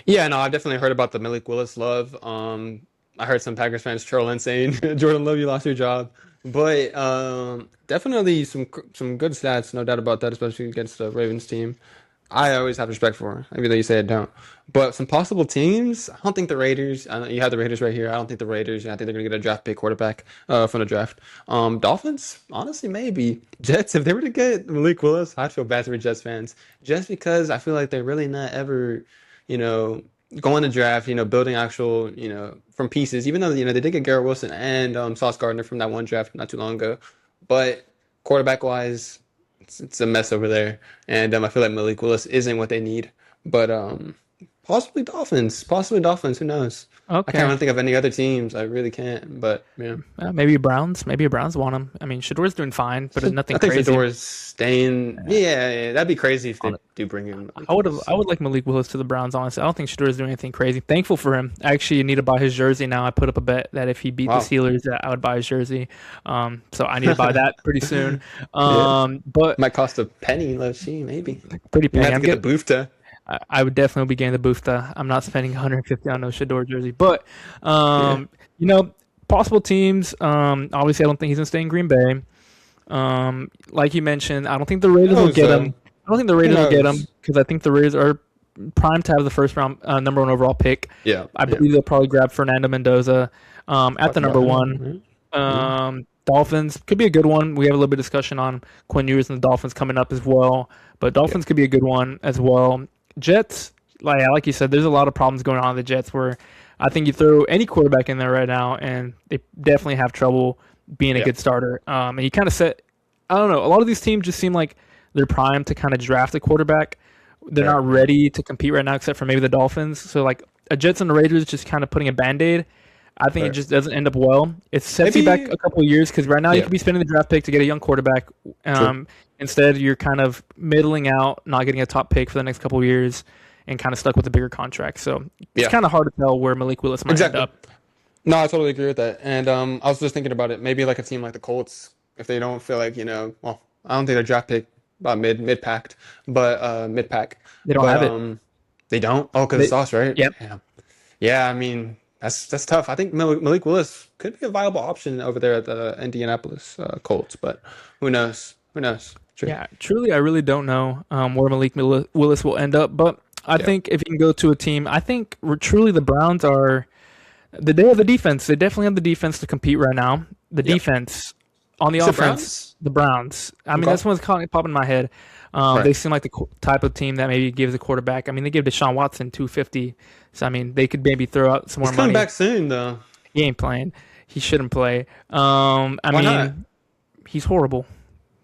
Yeah, no, I've definitely heard about the Malik Willis love. I heard some Packers fans trolling saying Jordan Love, you lost your job. But definitely some good stats, no doubt about that, especially against the Ravens team. I always have respect for him, even though you say I don't. But some possible teams, I don't think the Raiders. I know you have the Raiders right here. I don't think the Raiders. I think they're gonna get a draft pick quarterback from the draft. Dolphins, honestly, maybe Jets. If they were to get Malik Willis, I'd feel bad for Jets fans, just because I feel like they're really not ever, you know, going to draft. Building actual, from pieces. Even though they did get Garrett Wilson and Sauce Gardner from that one draft not too long ago, but quarterback wise. It's a mess over there, and I feel like Malik Willis isn't what they need. But possibly Dolphins. Who knows? I can't Okay. really think of any other teams. I really can't. But yeah, Maybe Browns. Maybe Browns want him. I mean, Shador's doing fine, but it's I nothing think crazy. Fedor's staying. Yeah, that'd be crazy if they Hon- do bring in Malik I would have. Willis. I would like Malik Willis to the Browns. Honestly, I don't think Shador's doing anything crazy. Thankful for him. I actually need to buy his jersey now. I put up a bet that if he beat the Wow. Steelers, that I would buy his jersey. So I need to buy that pretty soon. Yeah, But might cost a penny. Let's see, maybe pretty you might penny. have to I'm get the getting. boofta. I would definitely be getting the Boosta. I'm not spending 150 on no Shador jersey. But Yeah. you know, possible teams. Obviously, I don't think he's gonna stay in Green Bay. Like you mentioned, I don't think the Who Raiders will knows get him. though? I don't think the Who Raiders will get him knows? because I think the Raiders are primed to have the first round number one overall pick. Yeah, I yeah. believe they'll probably grab Fernando Mendoza at the Talking number about one. him. Yeah. Dolphins could be a good one. We have a little bit of discussion on Quinn Ewers and the Dolphins coming up as well, but Yeah. Dolphins could be a good one as well. Jets, like you said, there's a lot of problems going on in the Jets where I think you throw any quarterback in there right now and they definitely have trouble being a Yeah. good starter. And you kind of set, I don't know, a lot of these teams just seem like they're primed to kind of draft a quarterback. They're Right. not ready to compete right now, except for maybe the Dolphins. So like a Jets and the Raiders just kind of putting a band-aid. I think it Right. just doesn't end up well. It sets you back Maybe. a couple of years because right now you Yeah. could be spending the draft pick to get a young quarterback. True. Instead, you're kind of middling out, not getting a top pick for the next couple of years, and kind of stuck with a bigger contract. So it's Yeah. kind of hard to tell where Malik Willis might end Exactly. up. No, I totally agree with that. And I was just thinking about it. Maybe like a team like the Colts, if they don't feel like, well, I don't think their draft pick about mid pack, They don't but have it. they don't. Oh, because of They, Sauce, right? yep. Yeah. Yeah. I mean, that's tough. I think Malik Willis could be a viable option over there at the Indianapolis Colts, but who knows? Who knows? True. Yeah, truly, I really don't know where Willis will end up. But I Yeah. think if you can go to a team, I think truly the Browns are. They have the defense. They definitely have the defense to compete right now. The Yep. defense on the You said offense, Browns? the Browns. I mean, Okay. that's what's popping in my head. Right. They seem like the type of team that maybe gives a quarterback. I mean, they give Deshaun Watson 250, so I mean, they could maybe throw out some He's more coming money. back soon, though. He ain't playing. He shouldn't play. I Why not? mean, he's horrible.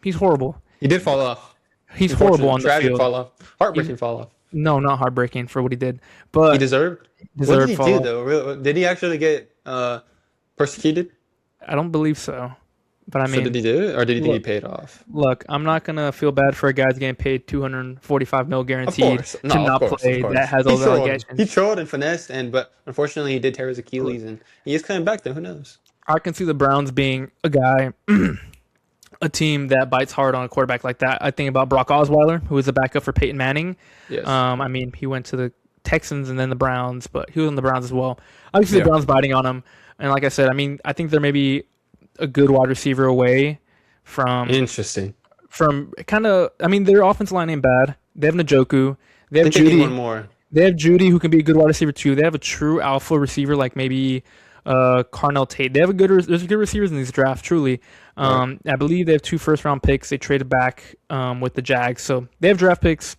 He's horrible. He did fall off. He's horrible Unfortunate, on the tragic field. fall off, He's heartbreaking fall off. no, not heartbreaking for what he did, He but deserved. What did deserved he fall do off. though? Did he actually get persecuted? I don't believe so. But I So did mean, he do it, or did he think he look, paid off? look, I'm not gonna feel bad for a guy's getting paid 245 mil Of guaranteed course, to no, of not course, of play. That course. has He all the trolled. He allegations. trolled and finessed, but unfortunately, he did tear his Achilles, and he is coming back. Though, who knows? I can see the Browns being a guy, a team that bites hard on a quarterback like that. I think about Brock Osweiler, who was the backup for Peyton Manning. Yes. I mean, he went to the Texans and then the Browns, but he was on the Browns as well. Obviously, the Yeah. Browns biting on him, and like I said, I mean, I think they're maybe a good wide receiver away from Interesting. kind of. I mean, their offensive line ain't bad. They have Njoku. They I have think they need one Judy. more. They have Judy, who can be a good wide receiver too. They have a true alpha receiver like maybe Carnell Tate. They have there's good receivers in these drafts. Truly, Right. I believe they have 2 first-round picks. They traded back with the Jags, so they have draft picks.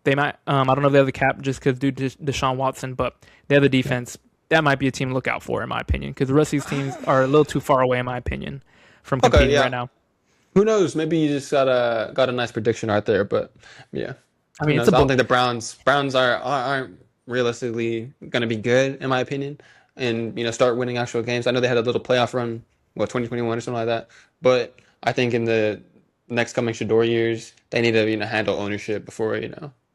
They might. I don't know if they have the cap just because due to Deshaun Watson, but they have the defense. That might be a team to look out for, in my opinion, because the rest of these teams are a little too far away, in my opinion, from Okay. competing right Yeah. now. Who knows? Maybe you just got a nice prediction right there, but yeah. I Who mean, it's knows? a I don't book. think the Browns aren't realistically going to be good in my opinion, and start winning actual games. I know they had a little playoff run, 2021 or something like that, but I think in the next coming Shador years, they need to handle ownership before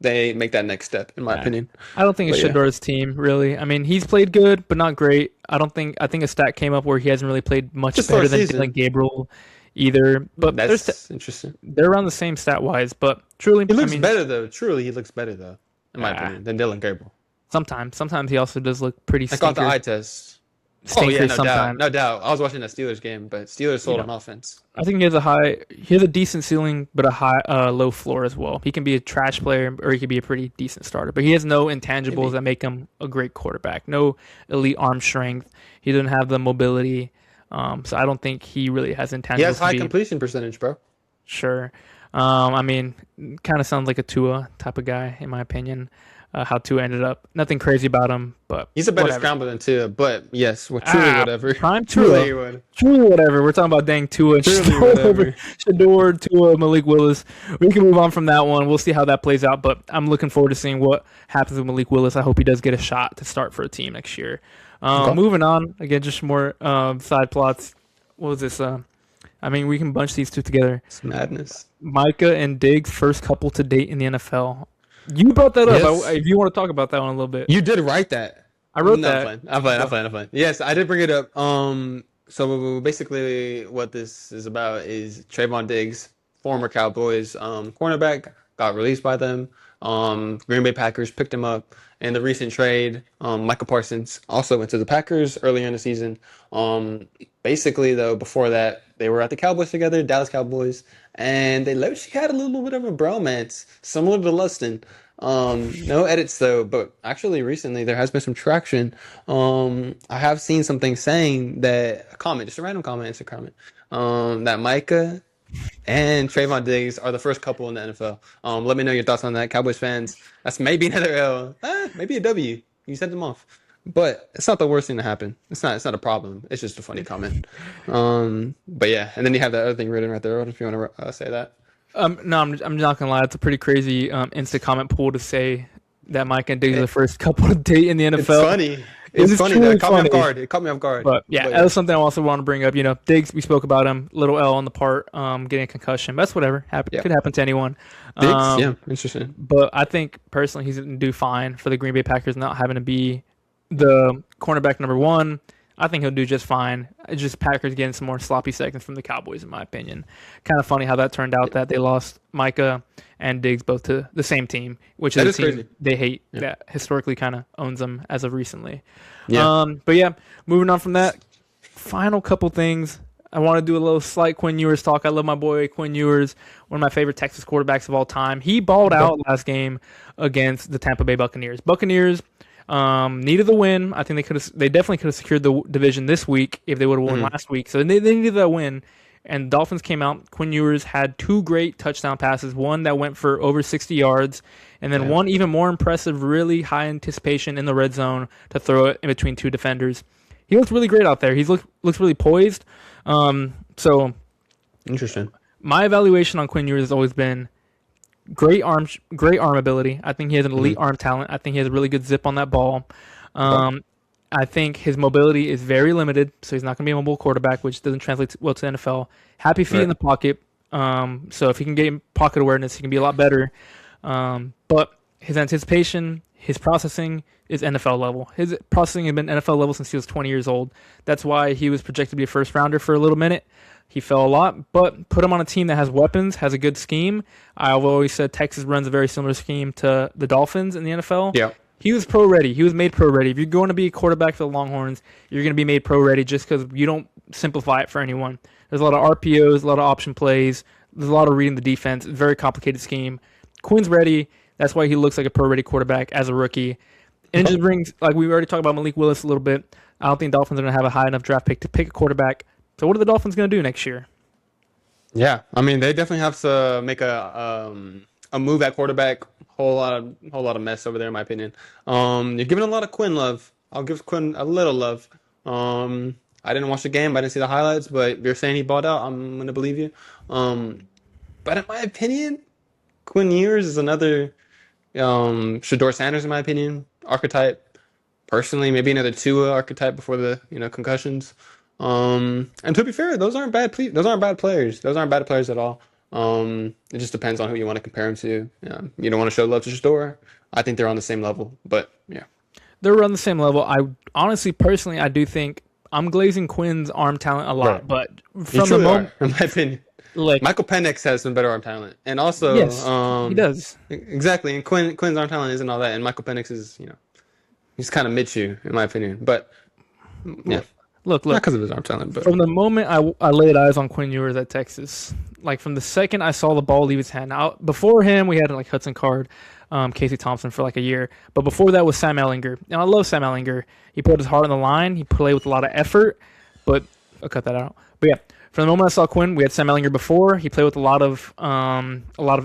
they make that next step, in my opinion. I don't think it's But yeah, Shador's team, really. I mean, he's played good, but not great. I think a stat came up where he hasn't really played much just for better a than season. Dylan Gabriel either. But That's interesting. they're around the same stat wise. But truly, He I looks mean, better though. Truly, he looks better though, in my ah, opinion, than Dylan Gabriel. sometimes he also does look pretty I got the stinker. eye test. Oh yeah, stinkers no doubt, sometimes. no doubt. I was watching that Steelers game, but Steelers You sold know, on offense. I think he has a decent ceiling, but a low floor as well. He can be a trash player, or he could be a pretty decent starter. But he has no intangibles Maybe that make him a great quarterback. No elite arm strength. He doesn't have the mobility. So I don't think he really has he has intangibles to high be completion percentage, bro. sure. I mean, kind of sounds like a Tua type of guy, in my opinion. How Tua ended up. Nothing crazy about him, but He's a better whatever. scrambler than Tua, but yes, well, truly whatever. Prime Tua. Truly what. Truly whatever. We're talking about dang Tua. Truly Shador, whatever. Shador, Tua, Malik Willis. We can move on from that one. We'll see how that plays out, but I'm looking forward to seeing what happens with Malik Willis. I hope he does get a shot to start for a team next year. Okay. Moving on. Again, just more side plots. What was this? I mean, we can bunch these two together. It's madness. Micah and Diggs, first couple to date in the NFL. You brought that up. Yes. If you want to talk about that one a little bit. You did write that. I wrote No, I'm that. fine. I'm fine. Yes, I did bring it up. So basically, what this is about is Trayvon Diggs, former Cowboys cornerback, got released by them. Green Bay Packers picked him up in the recent trade. Michael Parsons also went to the Packers earlier in the season. Basically, though, before that, they were at the Cowboys together, Dallas Cowboys, and they literally had a little bit of a bromance, similar to Lustin. No edits though, but actually recently there has been some traction. I have seen something saying that a comment, just a random comment, Insta comment, that Micah and Trayvon Diggs are the first couple in the NFL. Let me know your thoughts on that, Cowboys fans. That's maybe another L, maybe a W. You sent them off, but it's not the worst thing to happen. It's not. It's not a problem. It's just a funny comment. But yeah, and then you have that other thing written right there. If you want to say that. No, I'm not gonna lie. It's a pretty crazy Insta comment pool to say that Mike and Diggs are the It, first couple to date in the it's NFL. funny. It It's is funny though. truly It caught me off funny. guard. It caught me off guard. But yeah, But that yeah, was something I also want to bring up. Diggs, we spoke about him. Little L on the part, getting a concussion. That's whatever. yeah. Could happen to anyone. Diggs, yeah, Um, interesting. but I think personally he's going to do fine for the Green Bay Packers not having to be the cornerback number one. I think he'll do just fine. It's just Packers getting some more sloppy seconds from the Cowboys, in my opinion. Kind of funny how that turned out that they lost Micah and Diggs both to the same team, which is That a is team crazy. they hate Yeah, that historically kind of owns them as of recently. yeah. But yeah, moving on from that, final couple things. I want to do a little slight Quinn Ewers talk. I love my boy Quinn Ewers, one of my favorite Texas quarterbacks of all time. He balled Okay. out last game against the Tampa Bay Buccaneers. Buccaneers needed the win. I think they definitely could have secured the division this week if they would have won Mm, last week. So they needed that win. And Dolphins came out. Quinn Ewers had two great touchdown passes, one that went for over 60 yards, and then yeah. one even more impressive, really high anticipation in the red zone to throw it in between two defenders. He looks really great out there. Looks really poised. So Interesting. my evaluation on Quinn Ewers has always been great arm ability. I think he has an elite Mm, arm talent. I think he has a really good zip on that ball. okay. Um, I think his mobility is very limited, so he's not going to be a mobile quarterback, which doesn't translate well to the NFL. Happy feet in Right. the pocket. So if he can get pocket awareness, he can be a lot better. But his anticipation, his processing is NFL level. His processing had been NFL level since he was 20 years old. That's why he was projected to be a first rounder for a little minute. He fell a lot, but put him on a team that has weapons, has a good scheme. I've always said Texas runs a very similar scheme to the Dolphins in the NFL. Yeah. He was pro ready. He was made pro ready. If you're going to be a quarterback for the Longhorns, you're going to be made pro ready just because you don't simplify it for anyone. There's a lot of RPOs, a lot of option plays. There's a lot of reading the defense. It's a very complicated scheme. Quinn's ready. That's why he looks like a pro ready quarterback as a rookie. And it just brings, like we already talked about Malik Willis a little bit. I don't think Dolphins are going to have a high enough draft pick to pick a quarterback. So what are the Dolphins going to do next year? Yeah. I mean, they definitely have to make a move at quarterback. Whole lot of mess over there, in my opinion. You're giving a lot of Quinn love. I'll give Quinn a little love. I didn't watch the game, I didn't see the highlights, but if you're saying he balled out, I'm gonna believe you. But in my opinion, Quinn Ewers is another Shador Sanders, in my opinion, archetype. Personally, maybe another Tua archetype before the concussions. And to be fair, those aren't bad players. Those aren't bad players at all. It just depends on who you want to compare them to. You don't want to show love to Shador. I think they're on the same level, but yeah, They're on the same level. I honestly, personally, I do think I'm glazing Quinn's arm talent a lot, right. but You from the truly moment, are, in my opinion. like, Michael Penix has some better arm talent, and also, yes, he does. exactly. And Quinn's arm talent isn't all that, and Michael Penix is, he's kind of mid-chew, in my opinion. But Yeah, not Look. because of his arm talent, but From the moment I laid eyes on Quinn Ewers at Texas, like from the second I saw the ball leave his hand. Now, before him, we had like Hudson Card, Casey Thompson for like a year. But before that was Sam Ellinger. And I love Sam Ellinger. He put his heart on the line. He played with a lot of effort. But I'll cut that out. But yeah, from the moment I saw Quinn, we had Sam Ellinger before. He played with a lot of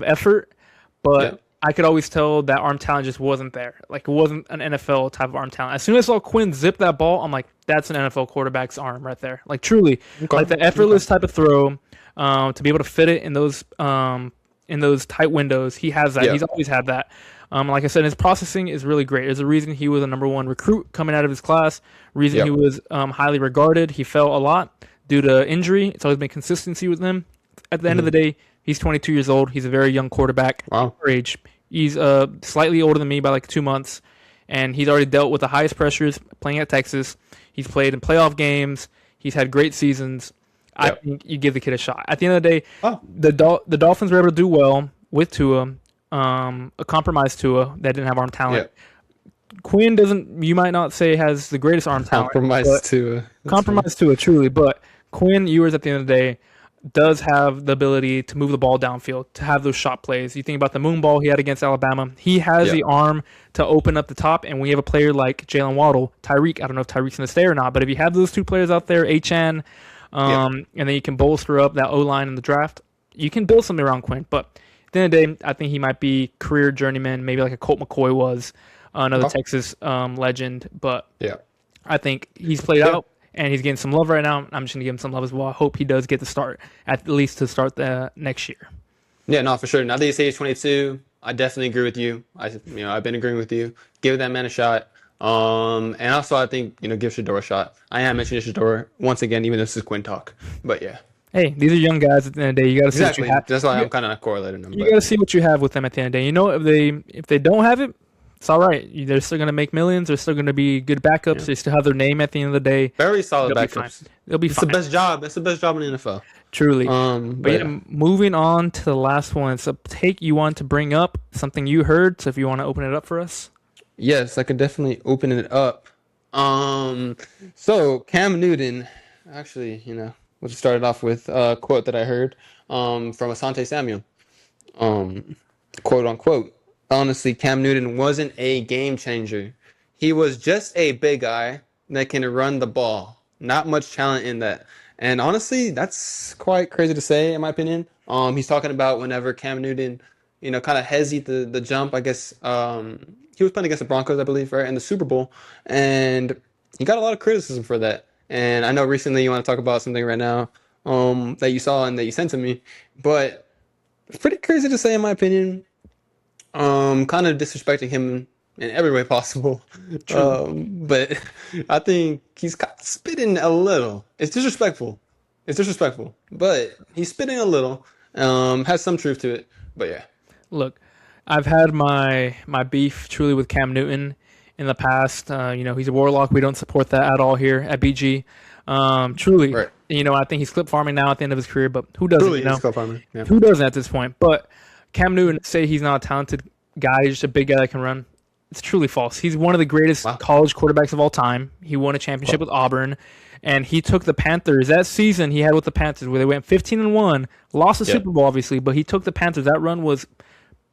effort. yeah, But I could always tell that arm talent just wasn't there. Like it wasn't an NFL type of arm talent. As soon as I saw Quinn zip that ball, I'm like, that's an NFL quarterback's arm right there. Like truly, okay, like the effortless type of throw, to be able to fit it in those tight windows. He has that. yeah, He's always had that. Like I said, his processing is really great. There's a reason he was a number one recruit coming out of his class. Reason yeah, he was highly regarded. He fell a lot due to injury. It's always been consistency with him. At the end of the day, he's 22 years old. He's a very young quarterback wow, for age. He's slightly older than me by like 2 months, and he's already dealt with the highest pressures playing at Texas. He's played in playoff games. He's had great seasons. I yep. think you give the kid a shot. At the end of the day, Oh, the Dolphins were able to do well with Tua, a compromised Tua that didn't have arm talent. yeah, Quinn doesn't. You might not say has the greatest arm talent, compromise but to compromised Tua truly. But Quinn Ewers at the end of the day does have the ability to move the ball downfield, to have those shot plays. You think about the moon ball he had against Alabama. He has yeah, the arm to open up the top, and we have a player like Jalen Waddle, Tyreek. I don't know if Tyreek's going to stay or not, but if you have those two players out there, HN, yeah, and then you can bolster up that O-line in the draft, you can build something around Quinn. But at the end of the day, I think he might be career journeyman, maybe like a Colt McCoy was, another Texas legend. But yeah, I think he's played yeah. out and he's getting some love right now. I'm just going to give him some love as well. I hope he does get the start, at least to start the next year. Yeah, no, for sure. Now that you say he's 22, I definitely agree with you. I've been agreeing with you. Give that man a shot. And also I think give Shador a shot. I am mentioning Shador once again, even though this is Quinn talk. But yeah, Hey, these are young guys at the end of the day. You got to see what you exactly. have. That's why I'm kind of correlating them. You But got to see what you have with them at the end of the day. You know, if they don't have it, it's all right. They're still going to make millions. They're still going to be good backups. yeah, They still have their name at the end of the day. very solid They'll be fine. backups. They'll be It's the fine. best job. It's the best job in the NFL. Truly. But But yeah, yeah. moving on to the last one. It's a take you want to bring up, something you heard. So if you want to open it up for us. Yes, I could definitely open it up. So Cam Newton, actually, we'll just start it off with a quote that I heard from Asante Samuel. Um, Quote unquote. Honestly, Cam Newton wasn't a game changer. He was just a big guy that can run the ball. Not much talent in that. And honestly, that's quite crazy to say, in my opinion. He's talking about whenever Cam Newton, kind of hesitate the jump. I guess he was playing against the Broncos, I believe, right, in the Super Bowl, and he got a lot of criticism for that. And I know recently you want to talk about something right now, that you saw and that you sent to me, but it's pretty crazy to say, in my opinion. Kind of disrespecting him in every way possible. Truly. But I think he's spitting a little. It's disrespectful. It's disrespectful, but he's spitting a little. Has some truth to it, but yeah. Look, I've had my beef truly with Cam Newton in the past. He's a warlock. We don't support that at all here at BG. Truly, Right. I think he's clip farming now at the end of his career, but who doesn't? Truly, he's farmer. Yeah. Who doesn't at this point? But Cam Newton, say he's not a talented guy, he's just a big guy that can run. It's truly false. He's one of the greatest Wow. college quarterbacks of all time. He won a championship with Auburn, and he took the Panthers. That season he had with the Panthers, where they went 15-1, lost the Yeah. Super Bowl, obviously, but he took the Panthers. That run was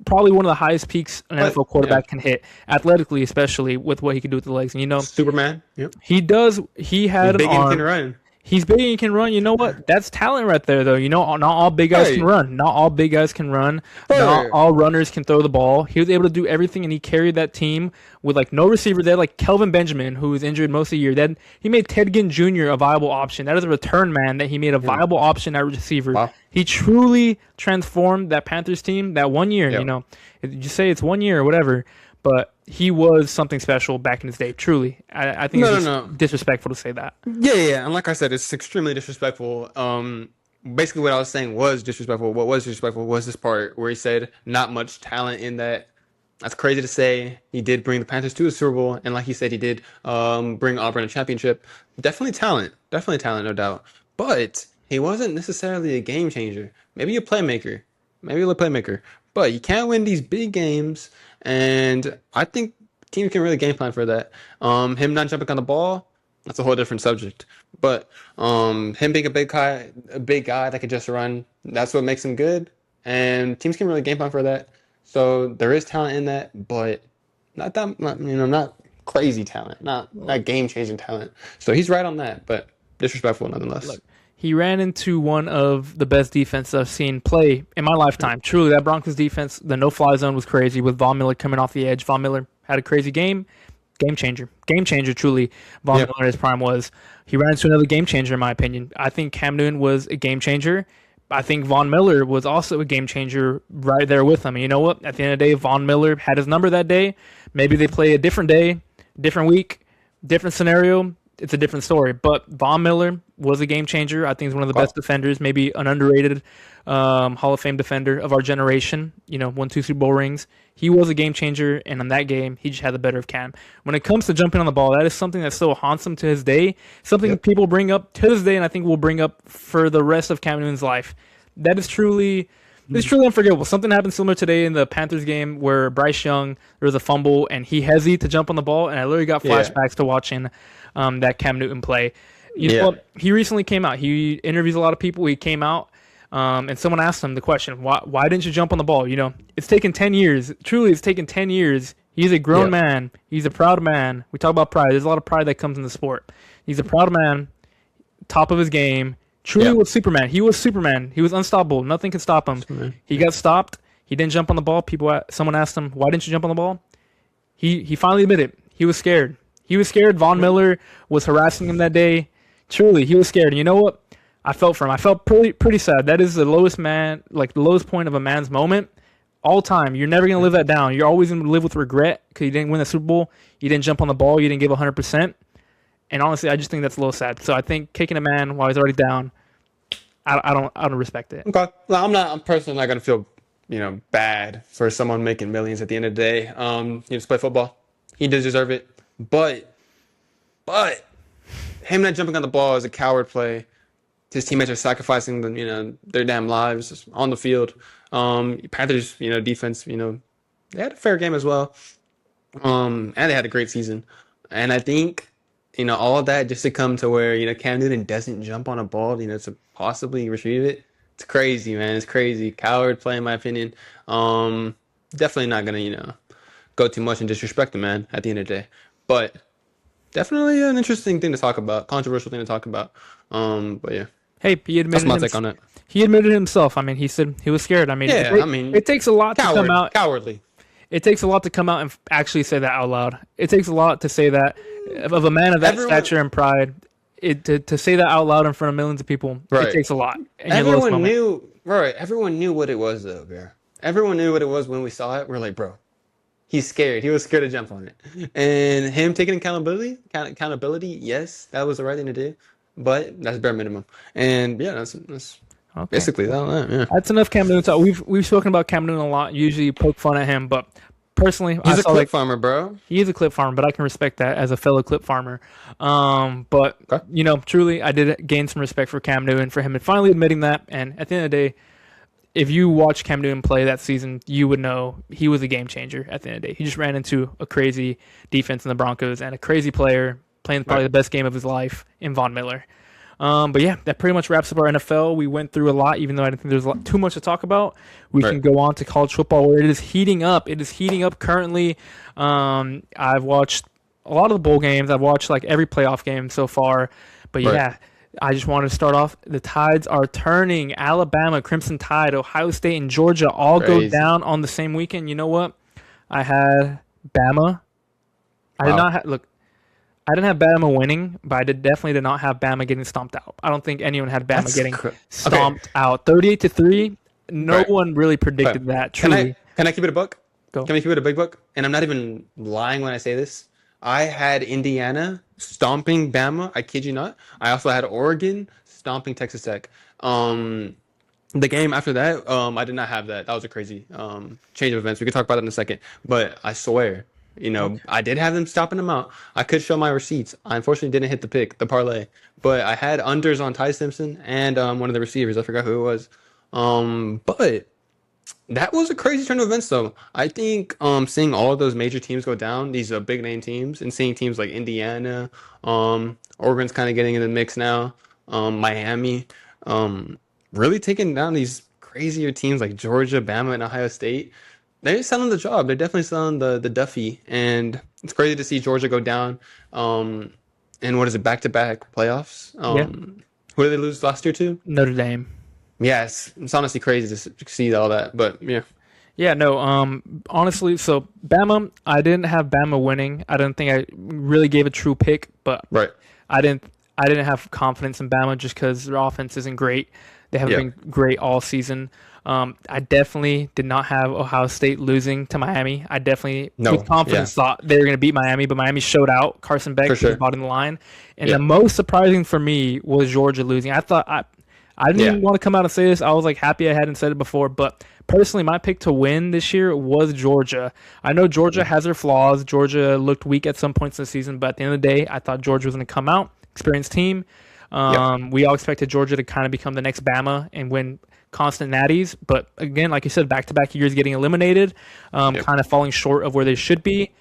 probably one of the highest peaks an NFL quarterback can hit, athletically, especially with what he can do with the legs. And Superman. Yep. he does. He had an Big and arm. can run. He's big and he can run. You know what? That's talent right there, though. Not all big guys can Right. run. Not all big guys can run. Not Right. all runners can throw the ball. He was able to do everything, and he carried that team with like no receiver. They had like Kelvin Benjamin, who was injured most of the year. Then he made Ted Ginn Jr. a viable option. That is a return man that he made a viable option at receiver. Wow. He truly transformed that Panthers team that 1 year. Yep. You say it's 1 year or whatever, but he was something special back in his day. Truly, I think it's No. disrespectful to say that. Yeah. And like I said, it's extremely disrespectful. Basically what I was saying was disrespectful. What was disrespectful was this part where he said not much talent in that. That's crazy to say. He did bring the Panthers to a Super Bowl, and like he said, he did bring Auburn a championship. Definitely talent, no doubt. But he wasn't necessarily a game changer. Maybe a playmaker, But you can't win these big games, and I think teams can really game plan for that. Him not jumping on the ball, That's a whole different subject. But him being a big guy that could just run, that's what makes him good. And teams can really game plan for that. So there is talent in that, but not crazy talent, not game changing talent. So he's right on that, but disrespectful nonetheless. Look, he ran into one of the best defenses I've seen play in my lifetime. Truly, that Broncos defense, the no-fly zone was crazy with Von Miller coming off the edge. Von Miller had a crazy game. Game changer, truly. Von Yep. Miller in his prime was. He ran into another game changer, in my opinion. I think Cam Newton was a game changer. I think Von Miller was also a game changer right there with him. And you know what? At the end of the day, Von Miller had his number that day. Maybe they play a different day, different week, different scenario. It's a different story. But Von Miller was a game changer. I think he's one of the best defenders, maybe an underrated Hall of Fame defender of our generation. You know, won 2 Super Bowl rings. He was a game changer, and in that game, he just had the better of Cam. When it comes to jumping on the ball, that is something that still haunts him to his day. Something people bring up to this day, and I think will bring up for the rest of Cam Newton's life. That is truly. It's truly unforgivable. Something happened similar today in the Panthers game where Bryce Young, there was a fumble, and he hesitated to jump on the ball, and I literally got flashbacks to watching that Cam Newton play. You know what? He recently came out. He interviews a lot of people. He came out, and someone asked him the question, why didn't you jump on the ball? You know, it's taken 10 years. Truly, it's taken 10 years. He's a grown man. He's a proud man. We talk about pride. There's a lot of pride that comes in the sport. He's a proud man, top of his game. Truly was Superman. He was Superman. He was unstoppable. Nothing could stop him. Superman. He got stopped. He didn't jump on the ball. Someone asked him, why didn't you jump on the ball? He finally admitted he was scared. He was scared. Von Miller was harassing him that day. Truly, he was scared. And you know what? I felt for him. I felt pretty sad. That is the lowest the lowest point of a man's moment all time. You're never going to live that down. You're always going to live with regret because you didn't win the Super Bowl. You didn't jump on the ball. You didn't give 100%. And honestly, I just think that's a little sad. So I think kicking a man while he's already down, I don't respect it. Okay. Well, I'm personally not gonna feel, bad for someone making millions at the end of the day. He just play football. He does deserve it. But him not jumping on the ball is a coward play. His teammates are sacrificing their damn lives on the field. Panthers, defense, they had a fair game as well. And they had a great season. And I think, all of that just to come to where, Cam Newton doesn't jump on a ball, to possibly retrieve it. It's crazy, man. It's crazy. Coward play, in my opinion. Definitely not gonna, go too much and disrespect the man at the end of the day. But definitely an interesting thing to talk about, controversial thing to talk about. But yeah. Hey, That's my take on it. He admitted himself. I mean, he said he was scared. I mean, it takes a lot to come out. Cowardly. It takes a lot to come out and actually say that out loud. It takes a lot to say that of a man of that stature and pride. To say that out loud in front of millions of people, it takes a lot. Everyone knew, right? Everyone knew what it was, though, Bear. Everyone knew what it was when we saw it. We're like, bro, he's scared. He was scared to jump on it, and him taking accountability. Yes, that was the right thing to do, but that's bare minimum. And yeah, that's basically that. Yeah, that's enough Cam Newton talk. We've spoken about Cam Newton a lot. Usually poke fun at him, but personally, he's a clip farmer, bro. He is a clip farmer, but I can respect that as a fellow clip farmer. But truly, I did gain some respect for Cam Newton for him and finally admitting that. And at the end of the day, if you watch Cam Newton play that season, you would know he was a game changer. At the end of the day, he just ran into a crazy defense in the Broncos and a crazy player playing probably the best game of his life in Von Miller. But yeah, that pretty much wraps up our NFL. We went through a lot, even though I didn't think there's too much to talk about. We can go on to college football, where it is heating up. It is heating up currently. I've watched a lot of the bowl games. I've watched like every playoff game so far. But yeah, I just wanted to start off. The tides are turning. Alabama, Crimson Tide, Ohio State, and Georgia all go down on the same weekend. You know what? I had Bama. I did not look. I didn't have Bama winning, but I definitely did not have Bama getting stomped out. I don't think anyone had Bama getting stomped out. 38-3. No one really predicted that. Truly. Can I keep it a buck? Go. Can we keep it a big buck? And I'm not even lying when I say this. I had Indiana stomping Bama. I kid you not. I also had Oregon stomping Texas Tech. The game after that, I did not have that. That was a crazy change of events. We could talk about it in a second. But I swear, I did have them stopping them out. I could show my receipts. I unfortunately didn't hit the parlay. But I had unders on Ty Simpson and one of the receivers. I forgot who it was. But That was a crazy turn of events, though. I think seeing all of those major teams go down, these big name teams, and seeing teams like Indiana, Oregon's kind of getting in the mix now, Miami, um, really taking down these crazier teams like Georgia, Bama, and Ohio State. They're selling the job. They're definitely selling the Duffy, and it's crazy to see Georgia go down. Um, and what is it, back-to-back playoffs? Yeah, Who did they lose last year to? Notre Dame. Yes, it's honestly crazy to see all that, but yeah, Yeah, no, honestly, so Bama, I didn't have Bama winning. I don't think I really gave a true pick, but right. I didn't I didn't have confidence in Bama just because their offense isn't great. They haven't Yeah. been great all season. I definitely did not have Ohio State losing to Miami. I definitely, with No. Yeah. confidence, thought they were going to beat Miami, but Miami showed out. Carson Beck For was sure. bottom of the line, and the Yeah. most surprising for me was Georgia losing. I didn't Yeah. even want to come out and say this. I was like happy I hadn't said it before, but personally, my pick to win this year was Georgia. I know Georgia has their flaws. Georgia looked weak at some points in the season, but at the end of the day, I thought Georgia was going to come out, experienced team. Yep. We all expected Georgia to kind of become the next Bama and win constant natties, but again, like you said, back-to-back years getting eliminated, Yep. kind of falling short of where they should be.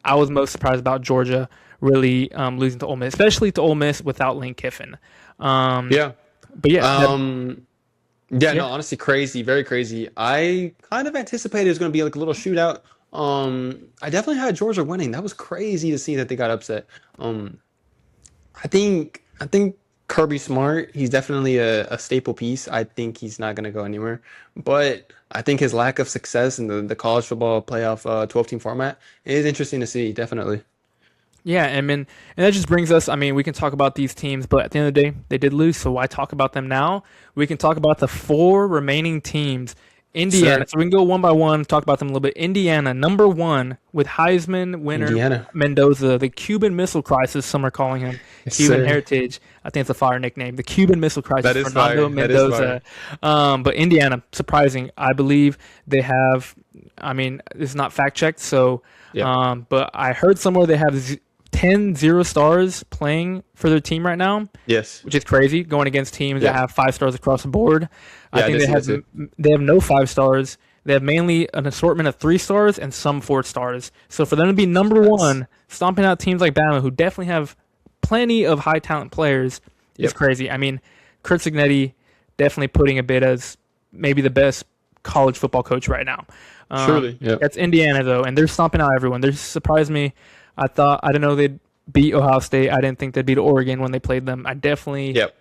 I was most surprised about Georgia really losing to Ole Miss, especially to Ole Miss without Lane Kiffin. Um, Yeah. but yeah, Yeah, yeah. no, honestly, crazy, very crazy. I kind of anticipated it was going to be like a little shootout. I definitely had Georgia winning. That was crazy to see that they got upset. Um, I think Kirby Smart, he's definitely a staple piece. I think he's not going to go anywhere. But I think his lack of success in the college football playoff 12 team format is interesting to see, definitely. Yeah, I mean, and that just brings us. I mean, we can talk about these teams, but at the end of the day, they did lose. So why talk about them now? We can talk about the four remaining teams. Indiana. Sir, So we can go one by one, talk about them a little bit. Indiana, number one, with Heisman winner Indiana. Mendoza, the Cuban Missile Crisis. Some are calling him Yes, Cuban sir. Heritage. I think it's a fire nickname. The Cuban Missile Crisis. That is Fernando fire. That is fire. Mendoza. But Indiana, surprising. I believe they have. I mean, it's not fact checked, so Yeah. but I heard somewhere they have 10 zero stars playing for their team right now, Yes. which is crazy going against teams that Yeah. have 5 stars across the board. I Yeah, I think did they see have that too. they have no 5 stars. They have mainly an assortment of 3 stars and some 4 stars. So for them to be number That's one, stomping out teams like Bama, who definitely have plenty of high talent players, is yep. crazy. I mean, Kurt Signetti definitely putting a bit as maybe the best college football coach right now. Surely. Yep. That's Indiana though, and they're stomping out everyone. They surprised me. I didn't know they'd beat Ohio State. I didn't think they'd beat Oregon when they played them. I definitely Yep.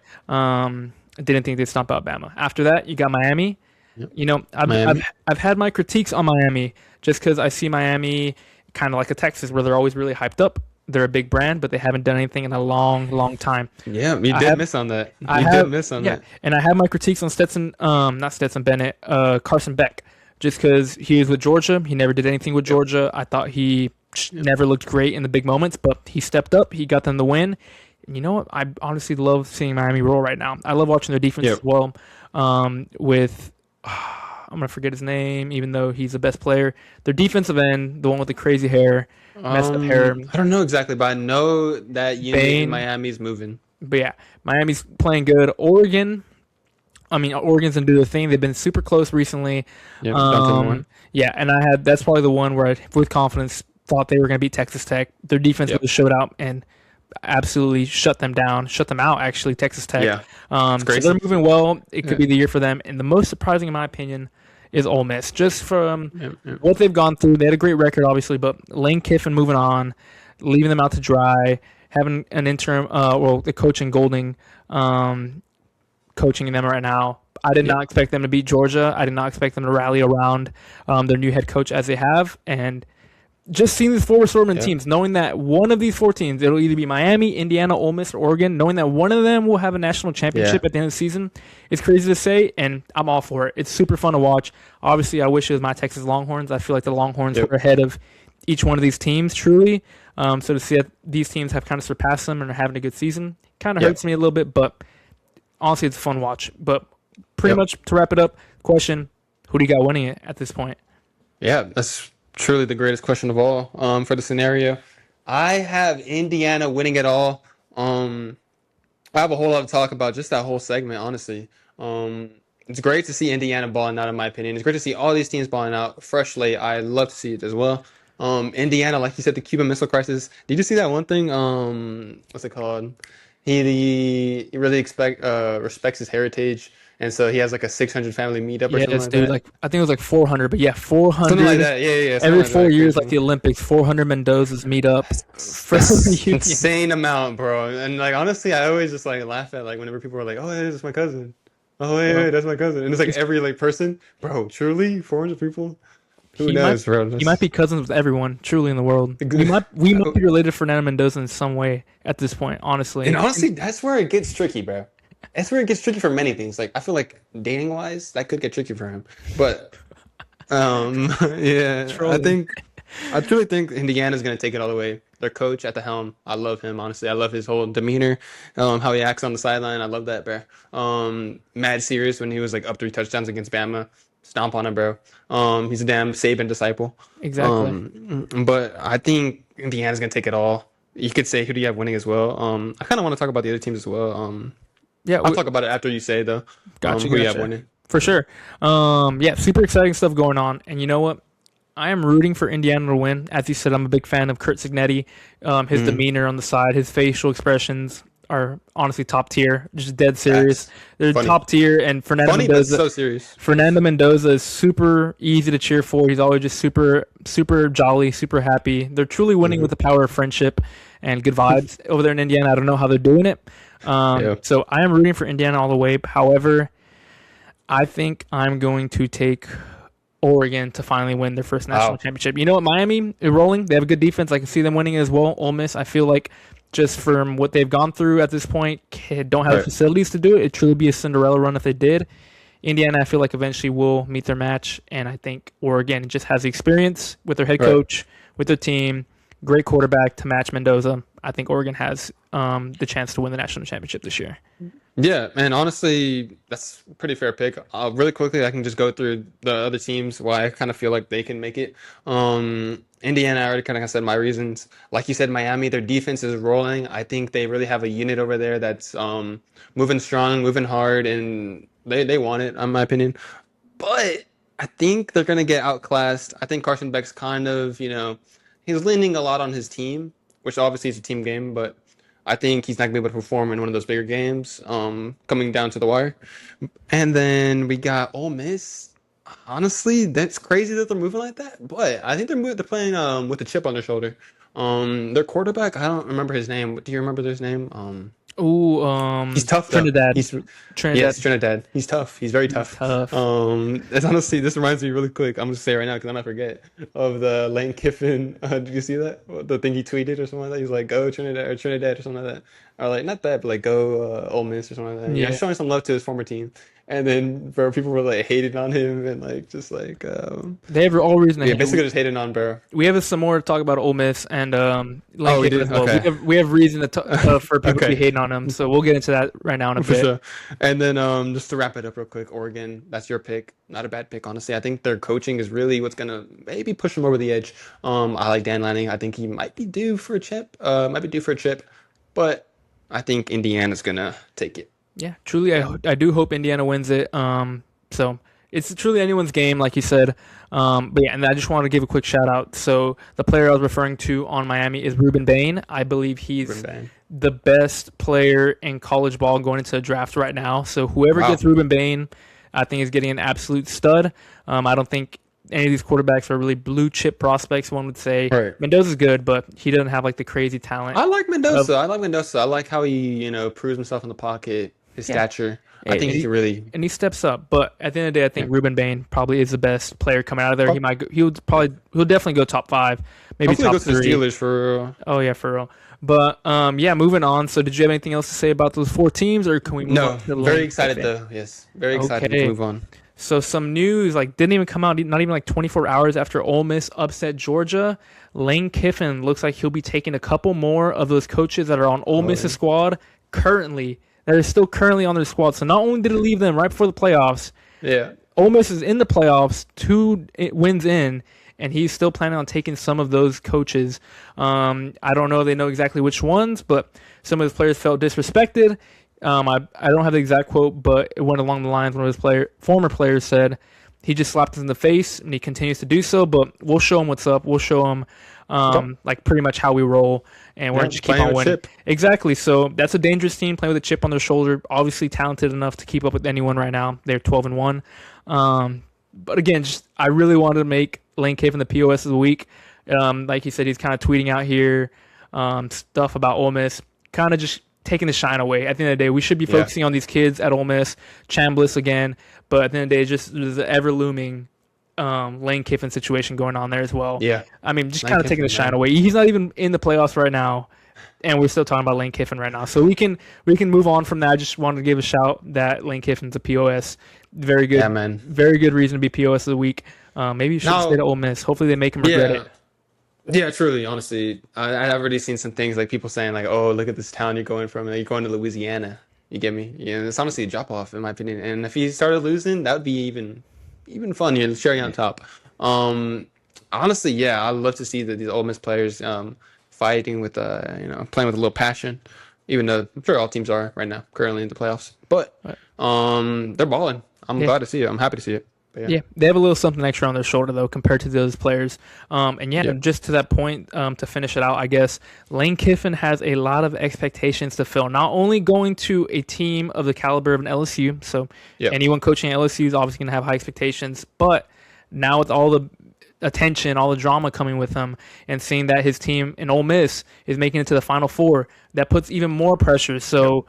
didn't think they'd stomp out Bama. After that, you got Miami. Yep. You know, Miami. I've had my critiques on Miami just because I see Miami kind of like a Texas where they're always really hyped up. They're a big brand, but they haven't done anything in a long, long time. Yeah, you I did have miss on that. I You did have, miss on yeah, that. and I have my critiques on not Stetson Bennett, Carson Beck, just because he was with Georgia. He never did anything with Yep. Georgia. I thought he Yep. never looked great in the big moments, but he stepped up. He got them the win. And you know what? I honestly love seeing Miami roll right now. I love watching their defense Yep. as well. With I'm gonna forget his name, even though he's the best player. Their defensive end, the one with the crazy hair, messed up hair, I don't know exactly, but I know that unit in Bane. Miami is moving. But yeah, Miami's playing good. Oregon's gonna do the thing. They've been super close recently. Yep. Dante Moore. Yeah, and that's probably the one where I, with confidence, thought they were gonna beat Texas Tech. Their defense Yep. really showed out and absolutely shut them down, shut them out. Actually, Texas Tech. Yeah. It's So crazy. they're moving well. It could Yeah. be the year for them. And the most surprising, in my opinion, is Ole Miss. Just from Yep. Yep. what they've gone through, they had a great record, obviously, but Lane Kiffin moving on, leaving them out to dry, having an interim, the coach in Golding, coaching them right now. I did Yep. not expect them to beat Georgia. I did not expect them to rally around their new head coach as they have. And just seeing these four assortment Yeah. teams, knowing that one of these four teams, it'll either be Miami, Indiana, Ole Miss, or Oregon, knowing that one of them will have a national championship Yeah. at the end of the season, it's crazy to say, and I'm all for it. It's super fun to watch. Obviously, I wish it was my Texas Longhorns. I feel like the Longhorns Yep. were ahead of each one of these teams, truly. So to see that these teams have kind of surpassed them and are having a good season kind of Yep. hurts me a little bit, but honestly, it's a fun watch. But pretty Yep. much to wrap it up, question, who do you got winning it at this point? Yeah, that's truly the greatest question of all for the scenario. I have Indiana winning it all. I have a whole lot to talk about just that whole segment, honestly. It's great to see Indiana balling out, in my opinion. It's great to see all these teams balling out. Fresh slate. I love to see it as well. Indiana, like you said, the Cuban Missile Crisis. Did you see that one thing? What's it called? He really respects his heritage, and so he has like a 600 family meetup or something Yes, like dude. that. Like I think it was like 400, but yeah, Something like 400 that. Yeah, something every like four that. years, like Crazy. the Olympics. 400 Mendozas meet up for reunion. Insane amount, bro. And like honestly, I always just like laugh at like whenever people are like, "Oh, hey, that's my cousin." Oh, Bro, wait, that's my cousin. And it's like he's, every like person, bro. Truly, 400 people. Who he might knows, bro? he might That's be cousins with everyone truly in the world. We might be related to Fernando Mendoza in some way at this point, and honestly. honestly, that's where it gets tricky, bro. That's where it gets tricky for many things. Like I feel like dating wise, that could get tricky for him. But yeah, Trolling. I truly think Indiana's gonna take it all the way. Their coach at the helm, I love him. Honestly, I love his whole demeanor, how he acts on the sideline. I love that, bro. Mad serious when he was like up 3 touchdowns against Bama. Stomp on him, bro. He's a damn Saban disciple. Exactly. But I think Indiana's gonna take it all. You could say who do you have winning as well. I kind of want to talk about the other teams as well. Yeah, I'll talk about it after you say though. gotcha, Who you have gotcha. winning? For sure. Yeah, super exciting stuff going on. And you know what? I am rooting for Indiana to win. As you said, I'm a big fan of Kurt Signetti. His demeanor on the side, his facial expressions are honestly top tier. Just dead serious. Facts. They're Funny, top tier. And funny, but so serious. Fernando Mendoza is super easy to cheer for. He's always just super, super jolly, super happy. They're truly winning with the power of friendship and good vibes over there in Indiana. I don't know how they're doing it. Yeah. So I am rooting for Indiana all the way. However, I think I'm going to take Oregon to finally win their first national Wow. championship. You know what? Miami is rolling. They have a good defense. I can see them winning as well. Ole Miss, I feel like just from what they've gone through at this point, don't have the Right. facilities to do it. It'd truly be a Cinderella run if they did. Indiana, I feel like eventually will meet their match, and I think Oregon just has the experience with their head Right. coach, with their team, great quarterback to match Mendoza. I think Oregon has the chance to win the national championship this year. Yeah, man, honestly, that's a pretty fair pick. Really quickly, I can just go through the other teams why I kind of feel like they can make it. Indiana, I already kind of said my reasons. Like you said, Miami, their defense is rolling. I think they really have a unit over there that's moving strong, moving hard, and they want it, in my opinion. But I think they're gonna get outclassed. I think Carson Beck's kind of, he's leaning a lot on his team, which obviously is a team game, but I think he's not gonna be able to perform in one of those bigger games, coming down to the wire. And then we got Ole Miss. Honestly, that's crazy that they're moving like that, but I think they're playing with a chip on their shoulder. Their quarterback, I don't remember his name. Do you remember his name? Ooh, He's tough though. Trinidad. He's Trinidad. Yes, Trinidad. He's tough. He's very tough. Tough. It's honestly, this reminds me really quick. I'm just say it right now because I might forget of the Lane Kiffin. Did you see that? The thing he tweeted or something like that. He's like, "Go Trinidad" or something like that, or like not that, but like go Ole Miss or something like that. Yeah, Yeah. showing some love to his former team. And then bro, people were like hating on him and like just like They have all reason to yeah, hate. basically just hating on bro. We have some more to talk about Ole Miss and Lane Oh, we Kiffin do? as well. Okay. We have reason to for people to be Okay. hating on them, so we'll get into that right now in a For bit. sure. And then just to wrap it up real quick, Oregon, that's your pick. Not a bad pick, honestly. I think their coaching is really what's gonna maybe push them over the edge. I like Dan Lanning. I think he might be due for a chip. But I think Indiana's gonna take it. Yeah, truly, I do hope Indiana wins it. So it's truly anyone's game, like you said. But yeah, and I just wanted to give a quick shout out. So the player I was referring to on Miami is Ruben Bain. I believe he's Bang. the best player in college ball going into the draft right now. So whoever Wow. gets Ruben Bain, I think is getting an absolute stud. I don't think any of these quarterbacks are really blue chip prospects. One would say Right. Mendoza's good, but he doesn't have like the crazy talent. I like Mendoza. I like how he, proves himself in the pocket, his Yeah. stature. I Hey, think he can really And he steps up. But at the end of the day, I think Ruben Bain probably is the best player coming out of there. He'll definitely go top 5, maybe hopefully top go to the 3. Steelers for real. Oh yeah, for real. But yeah, moving on. So did you have anything else to say about those 4 teams, or can we move No, on to the very lane? excited Okay. though. Yes, very excited Okay. to move on. So some news didn't even come out, not even like 24 hours after Ole Miss upset Georgia. Lane Kiffin looks like he'll be taking a couple more of those coaches that are on Ole Miss's squad currently. That are still currently on their squad. So not only did he leave them right before the playoffs, Yeah. Ole Miss is in the playoffs, 2 wins in, and he's still planning on taking some of those coaches. I don't know if they know exactly which ones, but some of his players felt disrespected. I don't have the exact quote, but it went along the lines one of his former players said, he just slapped us in the face and he continues to do so, but we'll show him what's up. We'll show him Okay. like pretty much how we roll, and we're Yeah, gonna just keep playing on with winning. Chip. Exactly. So that's a dangerous team playing with a chip on their shoulder. Obviously talented enough to keep up with anyone right now. They're 12-1. But again, just I really wanted to make Lane Kiffin the POS of the week. Like you said, he's kind of tweeting out here stuff about Ole Miss, kind of just taking the shine away. At the end of the day, we should be Yeah. focusing on these kids at Ole Miss, Chambliss again, but at the end of the day, just there's an ever looming Lane Kiffin situation going on there as well. Yeah. I mean, just Lane kind of taking the Kiffin, shine man. away. He's not even in the playoffs right now, and we're still talking about Lane Kiffin right now. So we can move on from that. I just wanted to give a shout that Lane Kiffin's a POS. Very good, Yeah, man. very good reason to be POS of the week. Maybe you should Now- stay to Ole Miss. Hopefully they make him regret Yeah. it. Yeah, truly, honestly. I've already seen some things like people saying like, "Oh, look at this town you're going from. Like, you're going to Louisiana." You get me? Yeah, it's honestly a drop off in my opinion. And if he started losing, that would be even funnier, cherry on top. Honestly, yeah, I'd love to see these Ole Miss players fighting with playing with a little passion. Even though I'm sure all teams are right now, currently in the playoffs. But they're balling. I'm Yeah. glad to see it. I'm happy to see it. But Yeah, they have a little something extra on their shoulder though compared to those players. And Yeah. just to that point, to finish it out, I guess Lane Kiffin has a lot of expectations to fill. Not only going to a team of the caliber of an LSU, so Yeah. anyone coaching at LSU is obviously going to have high expectations. But now with all the attention, all the drama coming with him, and seeing that his team in Ole Miss is making it to the Final Four, that puts even more pressure. So,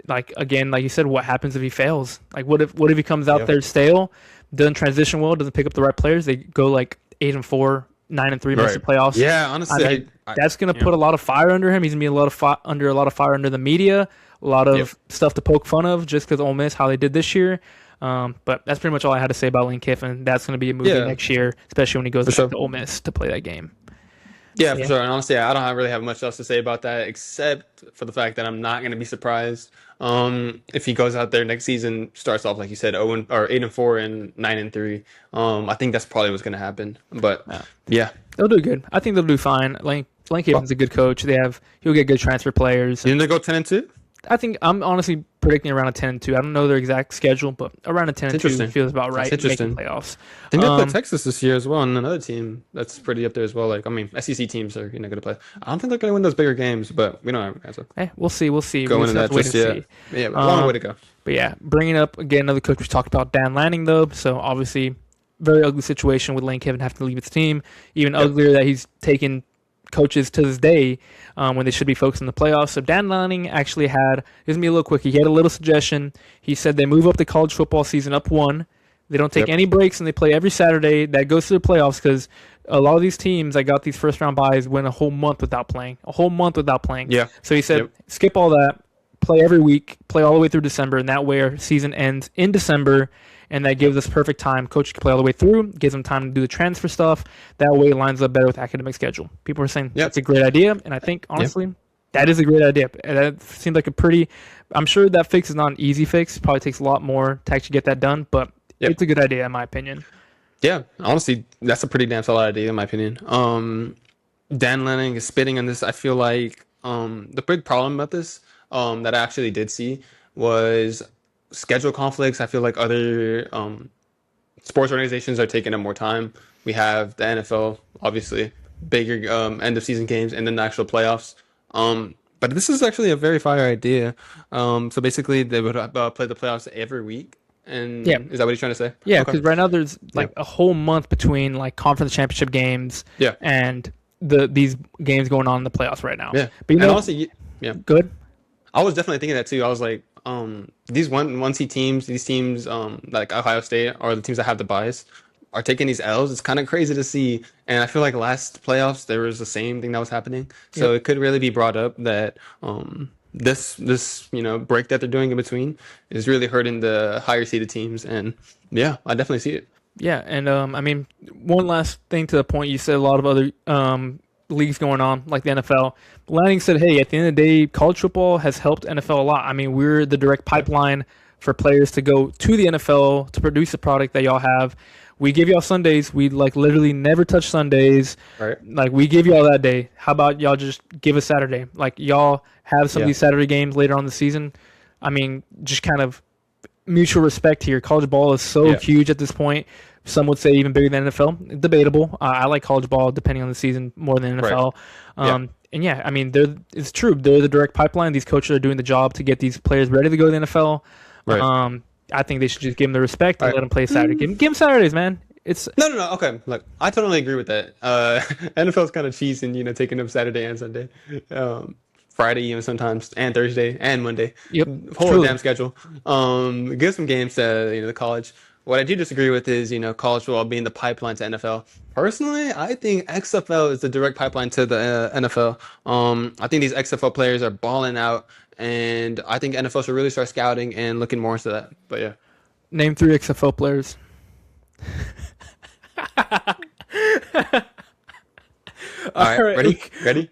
like again, like you said, what happens if he fails? Like, what if he comes out Yeah. there stale, doesn't transition well, doesn't pick up the right players? They go like 8-4, 9-3, miss the Right. playoffs. Yeah, I honestly, mean, that's going to put a lot of fire under him. He's going to be under a lot of fire under the media, a lot of Yep. stuff to poke fun of just because Ole Miss how they did this year. But that's pretty much all I had to say about Lane Kiffin. That's going to be a movie Yeah. next year, especially when he goes For back sure. to Ole Miss to play that game. Yeah, Yeah. for sure. And honestly, I don't really have much else to say about that except for the fact that I'm not going to be surprised if he goes out there next season, starts off like you said, 8-4 and 9-3. I think that's probably what's going to happen. But yeah, They'll do good. I think they'll do fine. Lane Kiffin's a good coach. He'll get good transfer players. didn't they go 10-2? I think I'm honestly predicting around a 10-2. I don't know their exact schedule, but around a 10-2 interesting. feels about right. That's Making interesting. playoffs. I think they Um, play Texas this year as well, and another team that's pretty up there as well. Like, I mean, SEC teams are going to play. I don't think they're going to win those bigger games, but we don't have an answer. We'll see. We'll see. Go We'll into just have that to wait just and yet. see. Yeah, long Um, way to go. But yeah, bringing up again another coach we talked about, Dan Lanning though. So obviously, very ugly situation with Lane Kiffin having to leave his team. Even uglier that he's taken coaches to this day when they should be focused on the playoffs. So Dan Lanning actually had, here's gonna be a little quick. He had a little suggestion. He said they move up the college football season up one. They don't take Yep. any breaks and they play every Saturday. That goes to the playoffs because a lot of these teams that got these first round buys went a whole month without playing. Yeah. So he said, Yep. skip all that, play every week, play all the way through December, and that way our season ends in December, and that gives us perfect time. Coach can play all the way through, gives them time to do the transfer stuff. That way it lines up better with academic schedule. People are saying Yep. that's a great idea, and I think, honestly, that is a great idea. And that seems like I'm sure that fix is not an easy fix. It probably takes a lot more to actually get that done, but Yep. it's a good idea in my opinion. Yeah, honestly, that's a pretty damn solid idea in my opinion. Dan Lanning is spitting on this. I feel like the big problem about this that I actually did see was schedule conflicts. I feel like other sports organizations are taking up more time. We have the NFL, obviously, bigger end of season games and then the actual playoffs. But this is actually a very fire idea. So basically, they would play the playoffs every week. And Yeah. is that what he's trying to say? Yeah, Okay. because right now there's like a whole month between like conference championship games Yeah. and these games going on in the playoffs right now. Yeah. But you And know, honestly, yeah. good. I was definitely thinking that too. I was like, these one seed teams, these teams, like Ohio State or the teams that have the bias, are taking these L's. It's kind of crazy to see, and I feel like last playoffs there was the same thing that was happening. So it could really be brought up that this break that they're doing in between is really hurting the higher seeded teams, and yeah, I definitely see it. Yeah, and I mean, one last thing to the point, you said a lot of other leagues going on, like the NFL. Lanning said, hey, at the end of the day, college football has helped NFL a lot. I mean, we're the direct pipeline for players to go to the NFL to produce the product that y'all have. We give y'all Sundays. We like literally never touch Sundays. Right. Like we give y'all that day. How about y'all just give us Saturday? Like y'all have some of Yeah. these Saturday games later on in the season. I mean, just kind of mutual respect here. College ball is so huge at this point. Some would say even bigger than NFL. Debatable. I like college ball depending on the season more than NFL. Right. And yeah, I mean, it's true. They're the direct pipeline. These coaches are doing the job to get these players ready to go to the NFL. Right. I think they should just give them the respect and let them play Saturday. Give them Saturdays, man. It's No. Okay, look, I totally agree with that. NFL's kind of cheesing, taking up Saturday and Sunday, Friday, sometimes, and Thursday and Monday. Yep, Whole truly. damn schedule. Give some games to the college. What I do disagree with is college football being the pipeline to NFL. Personally, I think XFL is the direct pipeline to the NFL. I think these XFL players are balling out, and I think NFL should really start scouting and looking more into that. But yeah. Name 3 XFL players. All right, ready?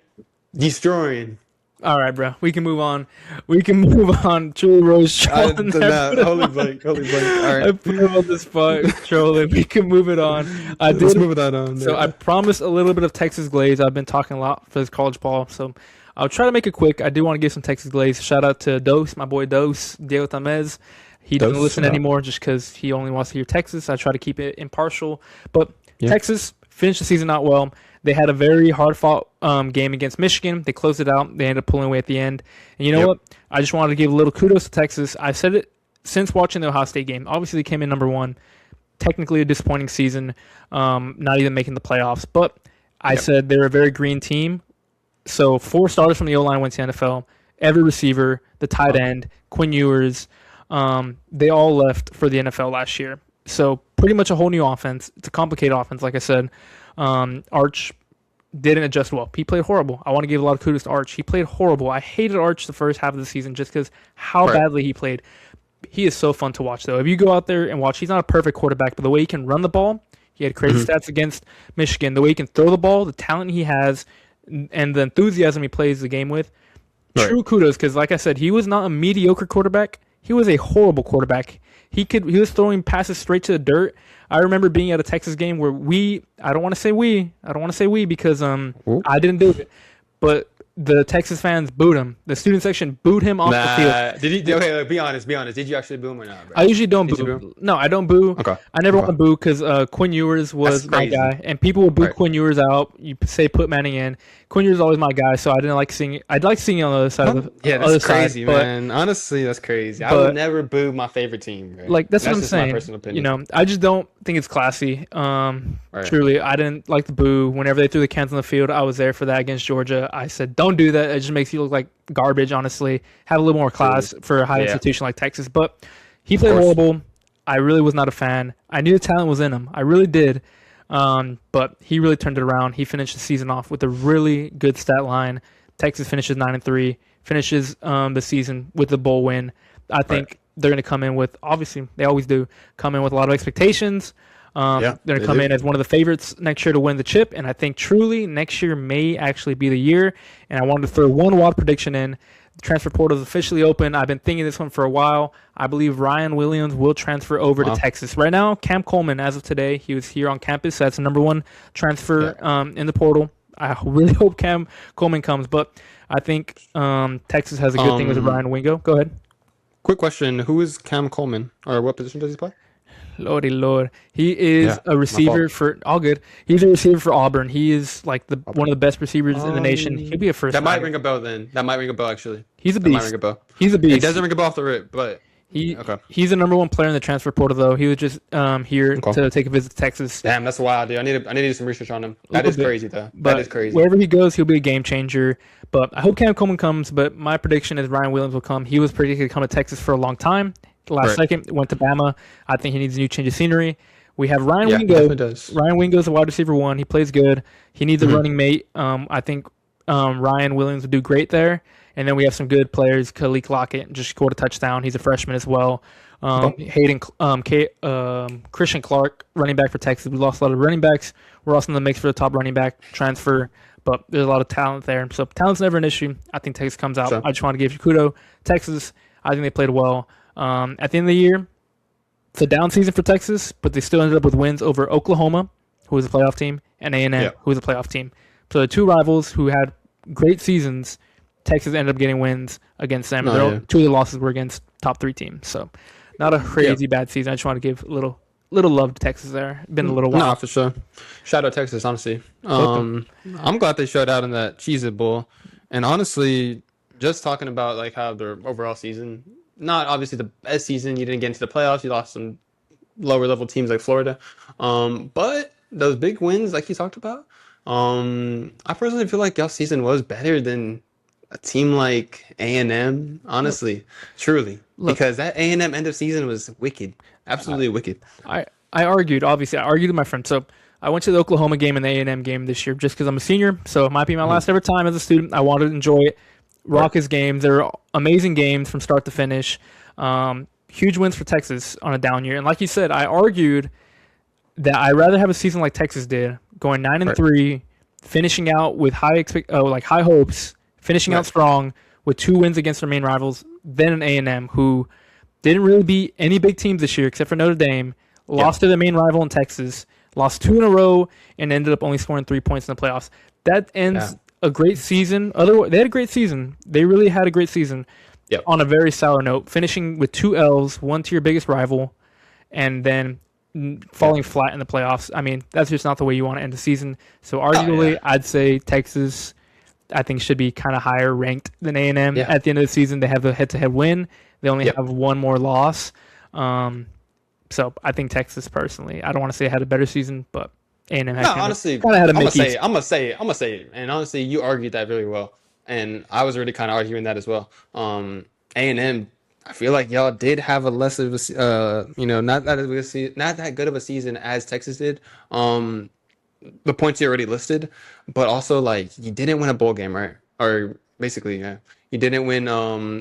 Destroying. All right, bro. We can move on. Truly Rose trolling. Holy blank. All right. I put him on the spot trolling. We can move it on. Let's move that on. So I promised a little bit of Texas glaze. I've been talking a lot for this college ball, so I'll try to make it quick. I do want to give some Texas glaze. Shout out to Dose, my boy Dose, Diego Tamez. He doesn't listen anymore just because he only wants to hear Texas. I try to keep it impartial. But Texas finished the season out well. They had a very hard-fought game against Michigan. They closed it out. They ended up pulling away at the end. And you know what? I just wanted to give a little kudos to Texas. I've said it since watching the Ohio State game. Obviously, they came in number 1. Technically a disappointing season, not even making the playoffs. But I said they're a very green team. So 4 starters from the O-line went to the NFL. Every receiver, the tight end, Quinn Ewers, they all left for the NFL last year. So pretty much a whole new offense. It's a complicated offense, like I said. Arch didn't adjust well. He played horrible. I want to give a lot of kudos to Arch. He played horrible. I hated Arch the first half of the season just because how badly he played. He is so fun to watch, though. If you go out there and watch, he's not a perfect quarterback, but the way he can run the ball, he had crazy stats against Michigan. The way he can throw the ball, the talent he has, and the enthusiasm he plays the game with, true kudos. Because, like I said, he was not a mediocre quarterback. He was a horrible quarterback. He was throwing passes straight to the dirt. I remember being at a Texas game where I don't want to say we because I didn't do it, but the Texas fans booed him. The student section booed him off the field. Did he? Okay, be honest. Did you actually boo him or not, bro? I usually don't boo. No, I don't boo. Okay. I never want to boo because Quinn Ewers was my guy, and people will boo Quinn Ewers out. You say put Manning in. Quinn Ewers is always my guy, so I didn't like seeing. I'd like seeing it on the other side of the that's crazy, man. Honestly, that's crazy. I would never boo my favorite team, bro. Like that's what I'm just saying. My personal opinion. I just don't think it's classy. Truly, I didn't like the boo. Whenever they threw the cans on the field, I was there for that against Georgia. I said, don't do that. It just makes you look like garbage, honestly. Have a little more class for a high institution like Texas. But he played horrible. I really was not a fan. I knew the talent was in him. I really did. But he really turned it around. He finished the season off with a really good stat line. Texas finishes 9-3, finishes the season with the bowl win. I think they're going to come in with, obviously, they always do, come in with a lot of expectations. They're going to come in as one of the favorites next year to win the chip, and I think truly next year may actually be the year. And I wanted to throw one wild prediction in. The transfer portal is officially open. I've been thinking this one for a while. I believe Ryan Williams will transfer over to Texas. Right now, Cam Coleman, as of today, he was here on campus. That's the number 1 transfer in the portal. I really hope Cam Coleman comes, but I think Texas has a good thing with Ryan Wingo. Go ahead. Quick question. Who is Cam Coleman, or what position does he play? Lordy Lord. He is a receiver for all good. He's a receiver for Auburn. He is like one of the best receivers in the nation. He'll be a first. That might ring a bell then. That might ring a bell actually. He's a beast. That might ring a bell. He's a beast. It doesn't ring a bell off the rip, but he's the number 1 player in the transfer portal though. He was just here to take a visit to Texas. Damn, that's wild, dude. I need to do some research on him. That is crazy though. That is crazy. Wherever he goes, he'll be a game changer. But I hope Cam Coleman comes, but my prediction is Ryan Williams will come. He was predicted to come to Texas for a long time. Last second, went to Bama. I think he needs a new change of scenery. We have Ryan Wingo. Ryan Wingo is a wide receiver 1. He plays good. He needs a running mate. I think Ryan Williams would do great there. And then we have some good players. Khalil Lockett just scored a touchdown. He's a freshman as well. Christian Clark, running back for Texas. We lost a lot of running backs. We're also in the mix for the top running back transfer. But there's a lot of talent there. So talent's never an issue. I think Texas comes out. I just want to give you kudos. Texas, I think they played well. At the end of the year, it's a down season for Texas, but they still ended up with wins over Oklahoma, who was a playoff team, and A&M, who was a playoff team. So the 2 rivals who had great seasons Texas ended up getting wins against them. No, yeah. Two of the losses were against top 3 teams. So not a crazy bad season. I just want to give a little love to Texas there. Been a little while. No, for sure. Shout out Texas, honestly. Welcome. I'm glad they showed out in that Cheez-It Bowl. And honestly, just talking about like how their overall season, not obviously the best season. You didn't get into the playoffs. You lost some lower level teams like Florida. But those big wins, like you talked about, I personally feel like y'all season was better than a team like A&M, honestly, truly. Because that A&M end of season was wicked. Absolutely wicked. I argued, obviously. I argued with my friend. So I went to the Oklahoma game and the A&M game this year just because I'm a senior. So it might be my last ever time as a student. I wanted to enjoy it. Raucous games. They're amazing games from start to finish. Huge wins for Texas on a down year. And like you said, I argued that I'd rather have a season like Texas did, going 9-3, finishing out with high hopes, finishing out strong with 2 wins against their main rivals, than an A&M who didn't really beat any big teams this year except for Notre Dame, lost to their main rival in Texas, lost 2 in a row, and ended up only scoring 3 points in the playoffs. That ends a great season. They had a great season. They really had a great season. On a very sour note, finishing with 2 L's, one to your biggest rival, and then falling flat in the playoffs. I mean, that's just not the way you want to end the season. So arguably, I'd say Texas, I think, should be kind of higher ranked than A&M. At the end of the season, they have a head-to-head win. They only have 1 more loss. So I think Texas, personally, I don't want to say had a better season, but A&M had honestly, kind of had a I'm gonna say it. And honestly, you argued that really well. And I was really kind of arguing that as well. A&M, I feel like y'all did have a less of a, not that good of a season as Texas did. The points you already listed, but also like you didn't win a bowl game, right? Or basically, you didn't win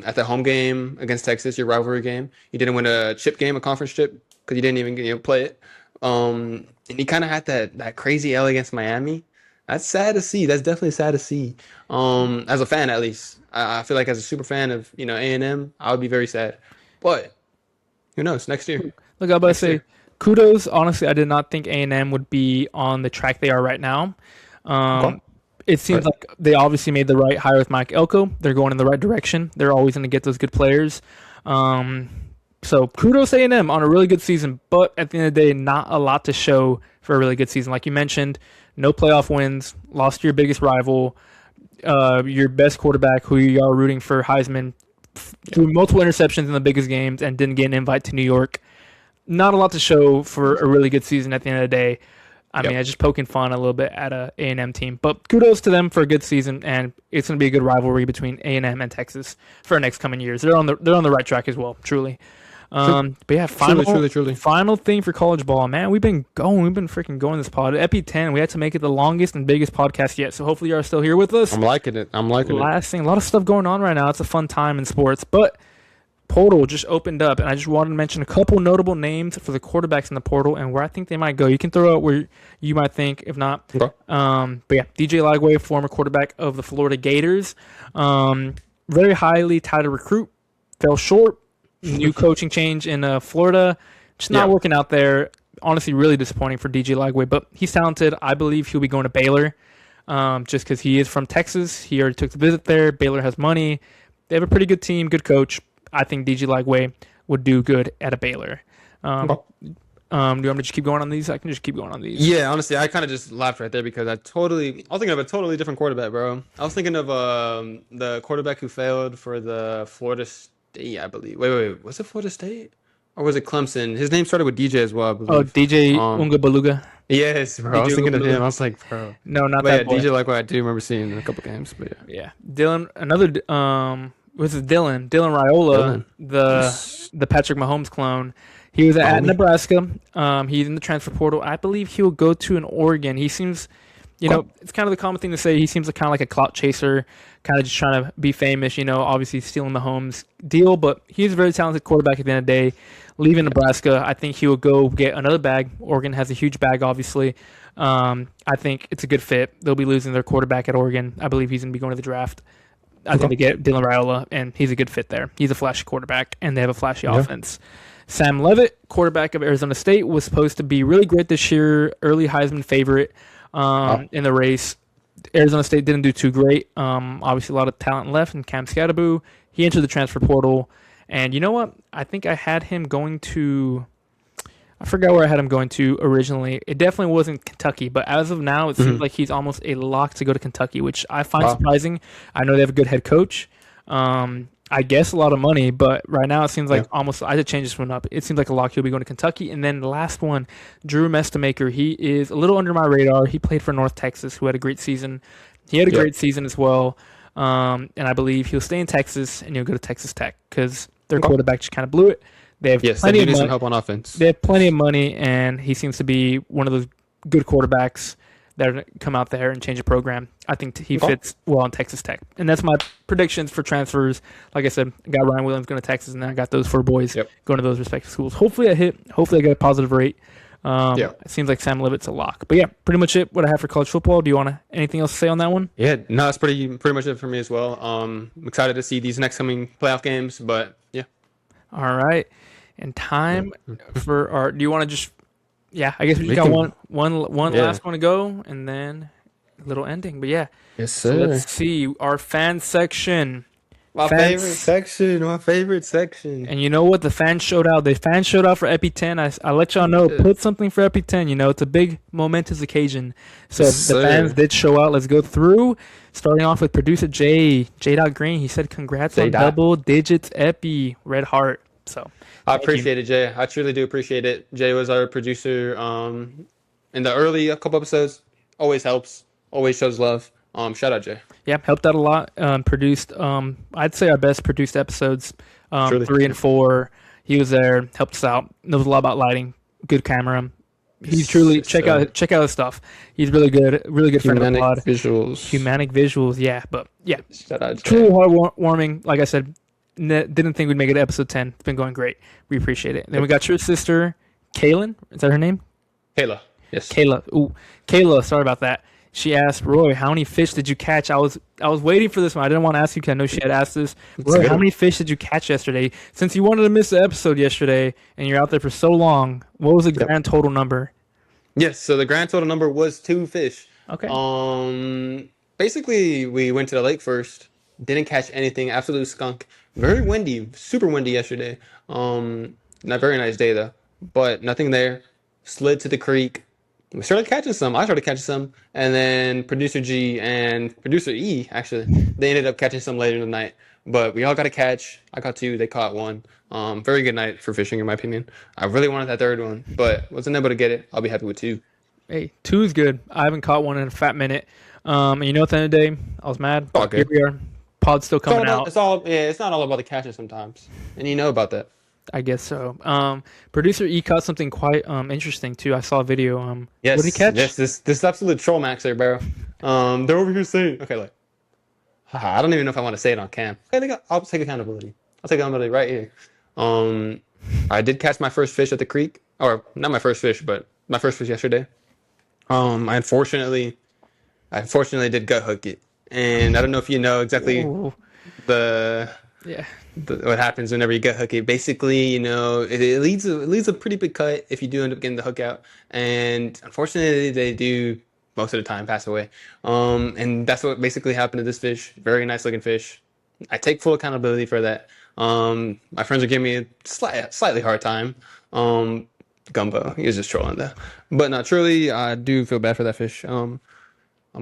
at the home game against Texas, your rivalry game. You didn't win a chip game, a conference chip, because you didn't even play it. And you kind of had that crazy L against Miami. That's sad to see. That's definitely sad to see. As a fan, at least, I feel like as a super fan of A&M, I would be very sad. But who knows? Next year. Look, I'm about to say, kudos. Honestly, I did not think A&M would be on the track they are right now. It seems like they obviously made the right hire with Mike Elko. They're going in the right direction. They're always going to get those good players. So kudos to A&M on a really good season, but at the end of the day, not a lot to show for a really good season. Like you mentioned, no playoff wins, lost to your biggest rival, your best quarterback who you are rooting for Heisman, threw multiple interceptions in the biggest games and didn't get an invite to New York. Not a lot to show for a really good season at the end of the day. I mean, I just poking fun a little bit at a A&M team, but kudos to them for a good season, and it's going to be a good rivalry between A&M and Texas for the next coming years. They're on the right track as well, truly. But yeah, truly. Final thing for college ball, man. We've been freaking going this pod. Epi 10, we had to make it the longest and biggest podcast yet. So hopefully you are still here with us. I'm liking it. Last thing, a lot of stuff going on right now. It's a fun time in sports, but portal just opened up, and I just wanted to mention a couple notable names for the quarterbacks in the portal and where I think they might go. You can throw out where you might think, if not. Okay. But yeah, DJ Lagway, former quarterback of the Florida Gators, very highly touted recruit, fell short. New coaching change in Florida, just not working out there. Honestly, really disappointing for DJ Lagway, but he's talented. I believe he'll be going to Baylor, just because he is from Texas. He already took the visit there. Baylor has money. They have a pretty good team, good coach. I think DJ Lagway would do good at a Baylor. Do you want me to just keep going on these? I can just keep going on these. Yeah, honestly, I kind of just laughed right there because I was thinking of a totally different quarterback, bro. I was thinking of the quarterback who failed for the Florida State, I believe. Wait. Was it Florida State? Or was it Clemson? His name started with DJ as well, I believe. Oh, DJ Unga Baluga. Yes, bro. I was thinking of him. I was like, bro. No, not that boy. DJ Lagway, I do remember seeing in a couple games, but yeah. Dylan, Dylan Raiola, the Patrick Mahomes clone. He was at Nebraska. He's in the transfer portal. I believe he'll go to an Oregon. He seems, it's kind of the common thing to say. He seems kind of like a clout chaser, kind of just trying to be famous, obviously stealing Mahomes' deal. But he's a very talented quarterback at the end of the day. Leaving Nebraska, I think he will go get another bag. Oregon has a huge bag, obviously. I think it's a good fit. They'll be losing their quarterback at Oregon. I believe he's going to be going to the draft. I think they get Dylan Raiola, and he's a good fit there. He's a flashy quarterback, and they have a flashy offense. Sam Leavitt, quarterback of Arizona State, was supposed to be really great this year, early Heisman favorite in the race. Arizona State didn't do too great. Obviously, a lot of talent left, and Cam Scadaboo, he entered the transfer portal. And you know what? I think I had him going to. I forgot where I had him going to originally. It definitely wasn't Kentucky, but as of now, it seems like he's almost a lock to go to Kentucky, which I find surprising. I know they have a good head coach. I guess a lot of money, but right now it seems like almost. I had to change this one up. It seems like a lock. He'll be going to Kentucky, and then the last one, Drew Mestamaker. He is a little under my radar. He played for North Texas, who had a great season. He had a great season as well, and I believe he'll stay in Texas and he'll go to Texas Tech because their quarterback just kind of blew it. They have plenty of money. Some help on offense. They have plenty of money, and he seems to be one of those good quarterbacks that come out there and change the program. I think he fits well in Texas Tech. And that's my predictions for transfers. Like I said, I got Ryan Williams going to Texas, and then I got those 4 boys going to those respective schools. Hopefully I hit. Hopefully I get a positive rate. It seems like Sam Levitt's a lock. But yeah, pretty much it. What I have for college football. Do you want anything else to say on that one? Yeah, no, that's pretty much it for me as well. I'm excited to see these next coming playoff games, but yeah. All right. And time for our. Do you want to just? Yeah, I guess we got one last one to go, and then a little ending. But yeah, yes, sir. So let's see our fan section. My favorite section. And you know what? The fans showed out. The fans showed out for Epi 10. I let y'all know. Put something for Epi 10. You know, it's a big momentous occasion. So the fans did show out. Let's go through. Starting off with producer J. Green. He said, "Congrats on double digits Epi. Red heart." So I appreciate it, Jay. I truly do appreciate it. Jay was our producer in the early couple episodes. Always helps. Always shows love. Shout out, Jay. Yeah, helped out a lot. Produced, I'd say our best produced episodes, 3 and 4. He was there, helped us out. Knows a lot about lighting. Good camera. He's truly check out his stuff. He's really good friend of the pod. Humanic visuals, yeah. But yeah, shout out, Jay. Truly heartwarming. Like I said, didn't think we'd make it to episode 10. It's been going great. We appreciate it. Then we got your sister, Kaylin. Is that her name? Kayla. Yes. Kayla. Ooh, Kayla. Sorry about that. She asked, Roy, how many fish did you catch? I was waiting for this one. I didn't want to ask you because I know she had asked this. Roy, how many fish did you catch yesterday? Since you wanted to miss the episode yesterday and you're out there for so long, what was the grand total number? Yes, so the grand total number was 2 fish. Okay. Basically, we went to the lake first. Didn't catch anything. Absolute skunk. Very windy. Super windy yesterday. Not a very nice day, though. But nothing there. Slid to the creek. We started catching some. I started catching some. And then producer G and producer E, actually, they ended up catching some later in the night. But we all got a catch. I caught 2. They caught 1. Very good night for fishing, in my opinion. I really wanted that 3rd one, but wasn't able to get it. I'll be happy with 2. Hey, 2 is good. I haven't caught one in a fat minute. And you know, at the end of the day, I was mad. All good. Here we are. Pod's still coming out. It's not all about the catches sometimes. And you know about that. I guess so. Producer E caught something quite interesting too. I saw a video. Yes, what did he catch? Yes, this absolute troll maxer, bro. They're over here saying, okay, like, I don't even know if I want to say it on cam. Okay, I'll take accountability. I'll take accountability right here. I did catch my first fish at the creek, or not my first fish, but my first fish yesterday. I unfortunately did gut hook it, and I don't know if you know exactly what happens whenever you gut hook it. Basically, you know, it leads a pretty big cut if you do end up getting the hook out, and unfortunately, they do most of the time pass away. And that's what basically happened to this fish. Very nice looking fish. I take full accountability for that. My friends are giving me a slightly hard time. Gumbo, he was just trolling though. But no, truly, I do feel bad for that fish. I'm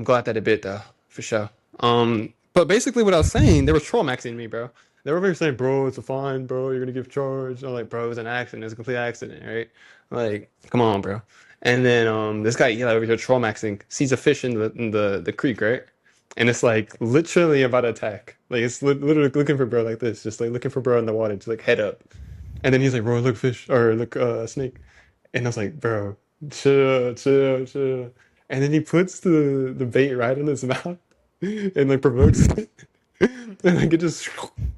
glad that it bit though, for sure. But basically what I was saying, they were troll maxing me, bro. They were over here saying, bro, it's a fine, bro, you're gonna give charge. I'm like, bro, it was an accident, it's a complete accident, right? Like, come on, bro. And then this guy over here troll maxing sees a fish in the creek, right? And it's like literally about to attack. Like it's literally looking for bro like this, just like looking for bro in the water, to like head up. And then he's like, bro, look fish, or look snake. And I was like, bro, chill. And then he puts the bait right in his mouth and like provokes it. And like it just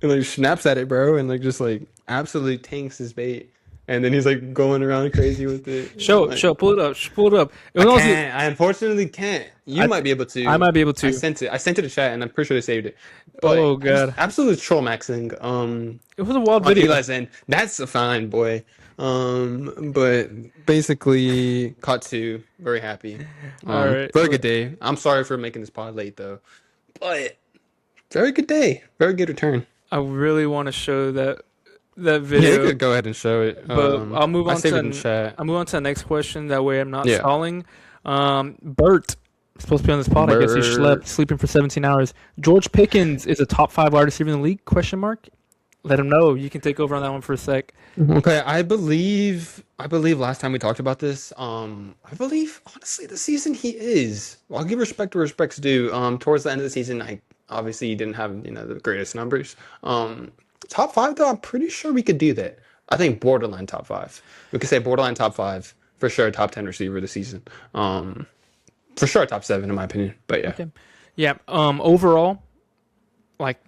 and like snaps at it, bro, and like just like absolutely tanks his bait. And then he's like going around crazy with it. Show, pull it up. I unfortunately can't. You might be able to. I might be able to. I sent it to the chat, and I'm pretty sure they saved it. But oh god, absolute troll maxing. It was a wild video. Eli's end. That's a fine boy. But basically caught two. Very happy. All right. Very good day. I'm sorry for making this pod late though, but very good day. Very good return. I really want to show that Yeah, you video, could go ahead and show it. but I'll move I on saved it in to chat. I'll move on to the next question. That way, I'm not Yeah. stalling. Bert supposed to be on this pod. I guess he Bird. slept, sleeping for 17 hours. George Pickens is a top 5 wide receiver in the league? Question mark. Let him know. You can take over on that one for a sec. Okay, I believe last time we talked about this, I believe honestly the season he is. Well, I'll give respect where respect's due. Towards the end of the season, I obviously didn't have, the greatest numbers. Top five though, I'm pretty sure we could do that. I think borderline top five. We could say borderline top five for sure. Top 10 receiver this season. For sure top seven in my opinion. But yeah, Okay. Yeah. Overall, like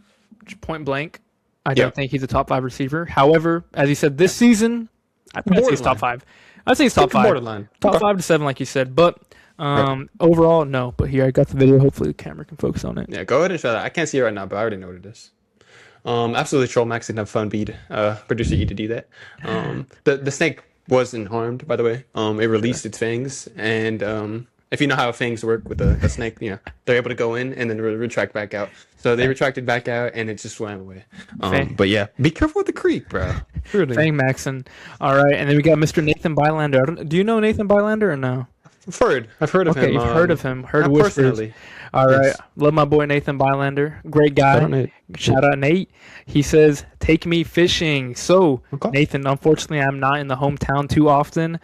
point blank, I yeah, don't think he's a top 5 receiver. However, as you said, this season, I'd say he's top borderline. 5. I'd say he's top 5. Borderline. Top Okay. 5 to 7, like you said. But Right. overall, no. But here, I got the video. Hopefully, the camera can focus on it. Yeah, go ahead and show that. I can't see it right now, but I already know what it is. Absolutely, Troll Max didn't have fun beat producer E to do that. The snake wasn't harmed, by the way. It released its fangs, and if you know how fangs work with a snake, they're able to go in and then retract back out. So they retracted back out, and it just swam away. Fang, But yeah, be careful with the creek, bro. Really, Fang Maxon. All right. And then we got Mr. Nathan Bylander. Do you know Nathan Bylander or no? I've heard of Okay, him. you've heard of him. Heard Not whispers. personally. All right. Yes. Love my boy Nathan Bylander. Great Shout guy. out, Nate. Shout out Nate. He says, "Take me fishing." So Okay. Nathan, unfortunately, I'm not in the hometown too often.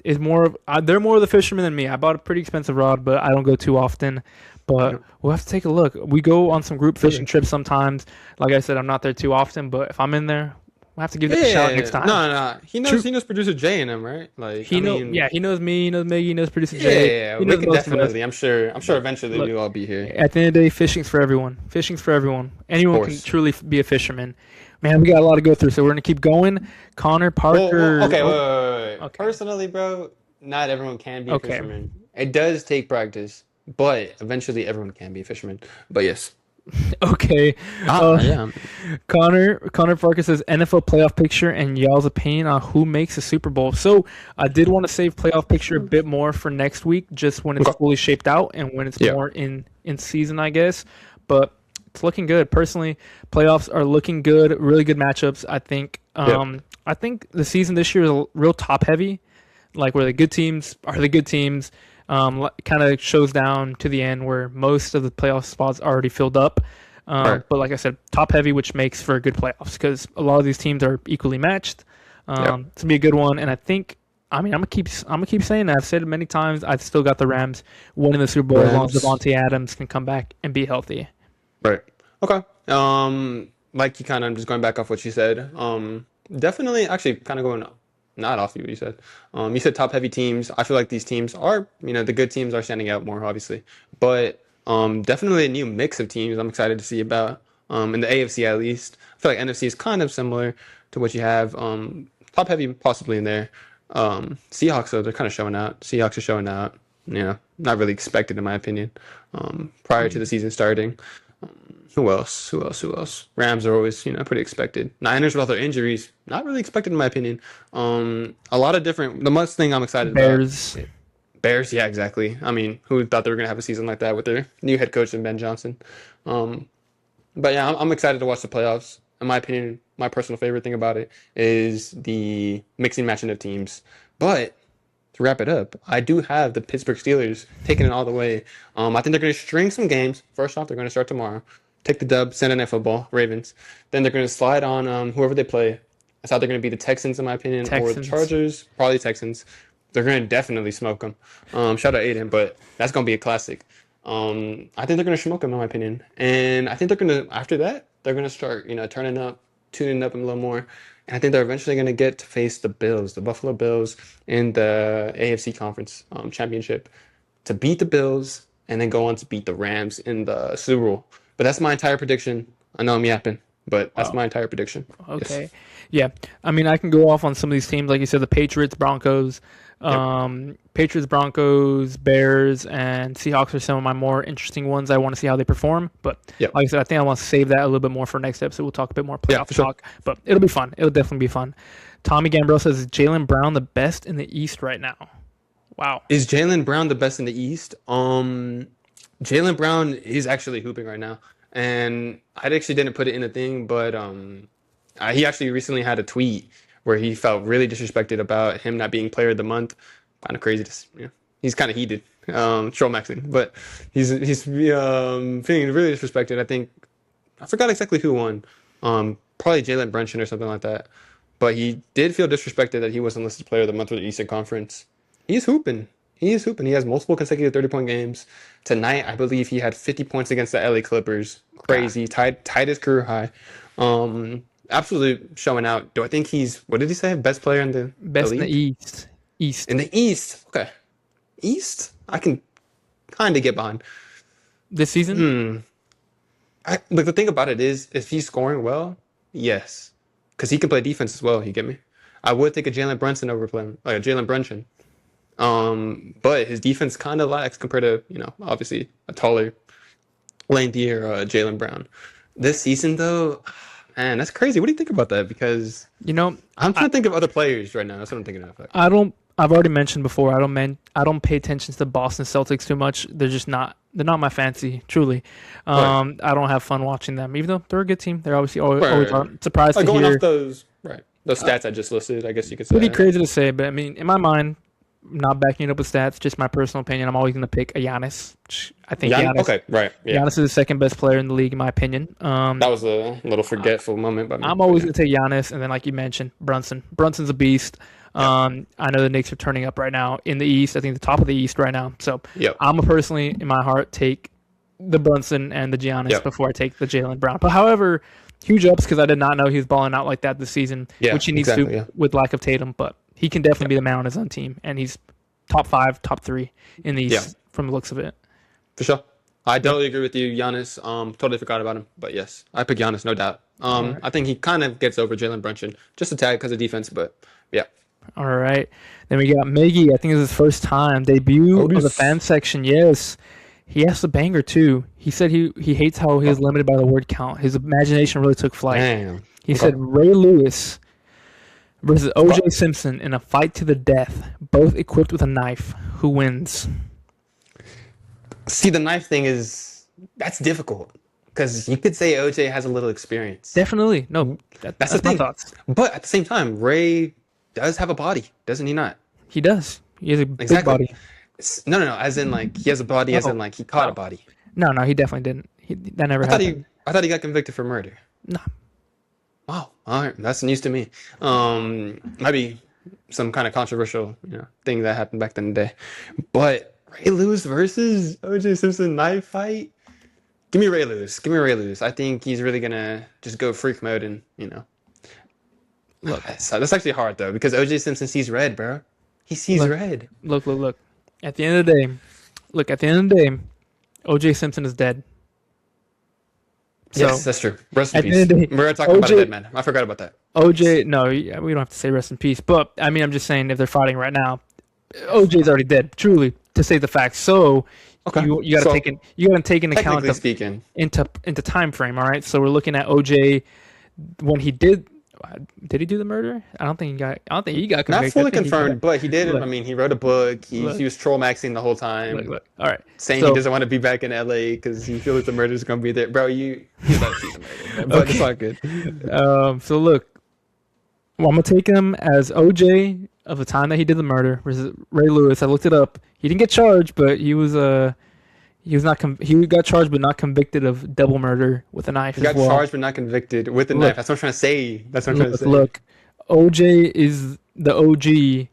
Is more of they're more of the fishermen than me. I bought a pretty expensive rod, but I don't go too often. But Yeah. we'll have to take a look. We go on some group fishing Really? trips sometimes. Like I said, I'm not there too often, but if I'm in there, we'll have to give that a shout next time. No. He knows. True. He knows producer Jay and him, right? Like, He I know, mean, yeah, he knows me, he knows Miggy, he knows producer yeah, Jay. yeah, He we knows can most of us. definitely. I'm sure eventually Look, we'll all be here. At the end of the day, fishing's for everyone. Fishing's for everyone. Anyone can Course. truly be a fisherman. Man, we got a lot to go through, so we're gonna keep going. Connor Parker. Okay, Oh, wait. okay. Personally, bro, not everyone can be a Okay. fisherman. It does take practice, but eventually everyone can be a fisherman. But yes. Okay. Uh, Yeah. Connor Parker says NFL playoff picture and y'all's opinion on who makes the Super Bowl. So I did want to save playoff picture a bit more for next week, just when it's Okay. fully shaped out and when it's Yeah. more in season, I guess. But it's looking good. Personally, playoffs are looking good. Really good matchups. I think. I think the season this year is real top heavy, like where the good teams are the good teams. Kind of shows down to the end where most of the playoff spots are already filled up. Right. But like I said, top heavy, which makes for good playoffs because a lot of these teams are equally matched. It's gonna be a good one, and I think. I mean, I'm gonna keep saying that. I've said it many times. I've still got the Rams winning the Super Bowl as long as Rams. Devontae Adams can come back and be healthy. Right. Okay. Like you kind of just going back off what you said. Definitely, actually, kind of going not off what you said. You said top heavy teams. I feel like these teams are, the good teams are standing out more, obviously, but definitely a new mix of teams. I'm excited to see about in the AFC at least. I feel like NFC is kind of similar to what you have. Top heavy possibly in there. Seahawks though, they're kind of showing out. Seahawks are showing out. Not really expected in my opinion. Prior to the season starting. Who else? Rams are always, pretty expected. Niners with all their injuries, not really expected in my opinion. A lot of different. The most thing I'm excited Bears. about. Bears, yeah, exactly. I mean, who thought they were gonna have a season like that with their new head coach and Ben Johnson? But yeah, I'm excited to watch the playoffs. In my opinion, my personal favorite thing about it is the mixing matching of teams. But to wrap it up, I do have the Pittsburgh Steelers taking it all the way. I think they're going to string some games. First off, they're going to start tomorrow. Take the dub, Sunday Night Football, Ravens. Then they're going to slide on whoever they play. That's how they're going to be the Texans, in my opinion, or the Texans. Chargers, probably Texans. They're going to definitely smoke them. Shout out Aiden, but that's going to be a classic. I think they're going to smoke them, in my opinion. And I think they're going to, after that, they're going to start, turning up, tuning up a little more. And I think they're eventually going to get to face the Bills, the Buffalo Bills, in the AFC Conference Championship, to beat the Bills and then go on to beat the Rams in the Super Bowl. But that's my entire prediction. I know I'm yapping, but that's my entire prediction. Okay. Yes. Yeah. I mean, I can go off on some of these teams, like you said, the Patriots, Broncos. Yep. Patriots, Broncos, Bears, and Seahawks are some of my more interesting ones. I want to see how they perform. But Yep. like I said, I think I want to save that a little bit more for next episode. We'll talk a bit more Yeah, playoff for sure. talk. But it'll be fun. It'll definitely be fun. Tommy Gambrell says, is Jalen Brown the best in the East right now? Wow. Is Jalen Brown the best in the East? Jalen Brown is actually hooping right now, and I actually didn't put it in the thing, but he actually recently had a tweet where he felt really disrespected about him not being Player of the Month. Kind of crazy he's kind of heated, troll maxing, but he's feeling really disrespected. I think I forgot exactly who won. Probably Jalen Brunson or something like that. But he did feel disrespected that he wasn't listed Player of the Month for the Eastern Conference. He's hooping. He is hooping. He has multiple consecutive 30-point games. Tonight, I believe he had 50 points against the LA Clippers. Crazy. Tied his career high. Absolutely showing out. Do I think he's, what did he say? Best player in the Best in league? the East. East. In the East. Okay. East? I can kind of get behind. This season? Like the thing about it is, if he's scoring well, yes. Because he can play defense as well, you get me? I would take a Jalen Brunson over playing, like a Jalen Brunson. But his defense kind of lacks compared to, obviously a taller, lengthier Jalen Brown. This season, though, man, that's crazy. What do you think about that? Because I'm trying to think of other players right now. That's what I'm thinking of. I don't. I've already mentioned before. I don't pay attention to the Boston Celtics too much. They're just not. They're not my fancy. Truly, Right. I don't have fun watching them. Even though they're a good team, they're obviously always, Right, always right. are. Surprised to Going hear. off those stats I just listed, I guess you could say. Pretty crazy to say, but I mean, in my mind, not backing it up with stats, just my personal opinion. I'm always going to pick a Giannis. I think Giannis. Okay, right. Yeah. Giannis is the second best player in the league, in my opinion. That was a little forgetful moment by me. I'm always going to take Giannis, and then like you mentioned, Brunson. Brunson's a beast. I know the Knicks are turning up right now in the East. I think the top of the East right now. So I'm a personally, in my heart, take the Brunson and the Giannis before I take the Jalen Brown. But however, huge ups because I did not know he was balling out like that this season, which he needs to with lack of Tatum. But he can definitely be the man on his own team, and he's top 5, top 3 in the East from the looks of it. For sure. I totally agree with you, Giannis. Totally forgot about him, but yes, I pick Giannis, no doubt. Right. I think he kind of gets over Jalen Brunson, just a tag because of defense, but yeah. All right. Then we got Miggy. I think it's his first time debut of the fan section. Yes. He asked a banger too. He said he hates how he was limited by the word count. His imagination really took flight. Damn. He said Ray Lewis versus O.J. Simpson in a fight to the death, both equipped with a knife. Who wins? See, the knife thing that's difficult because you could say O.J. has a little experience. Definitely. No, that's the thing. My thoughts. But at the same time, Ray does have a body, doesn't he not? He does. He has a big body. No. As in, like, he has a body, as in, like, he caught a body. No, he definitely didn't. That never happened. I thought he got convicted for murder. No. Wow. All right. That's news to me. Might be some kind of controversial, thing that happened back in the day. But Ray Lewis versus O.J. Simpson knife fight? Give me Ray Lewis. I think he's really going to just go freak mode and, Look, that's actually hard though because O.J. Simpson sees red, bro. He sees red. Look. At the end of the day, O.J. Simpson is dead. Yes, that's true. Rest in peace. We're talking about a dead man. I forgot about that. O.J. No, we don't have to say rest in peace. But I mean, I'm just saying if they're fighting right now, O.J.'s already dead. Truly, to say the facts. So you got to take into account into time frame. All right. So we're looking at O.J. when he did. Did he do the murder? I don't think he got convicted. Not fully confirmed, but he did. I mean, he wrote a book. He was troll maxing the whole time. Look. All right, saying he doesn't want to be back in LA because he feels the murder's gonna be there. Bro, you gotta see the murder. But it's all good. So look, I'm gonna take him as OJ of the time that he did the murder versus Ray Lewis. I looked it up. He didn't get charged, but he got charged but not convicted of double murder with a knife. He got charged but not convicted with a knife. That's what I'm trying to say. Look, OJ is the OG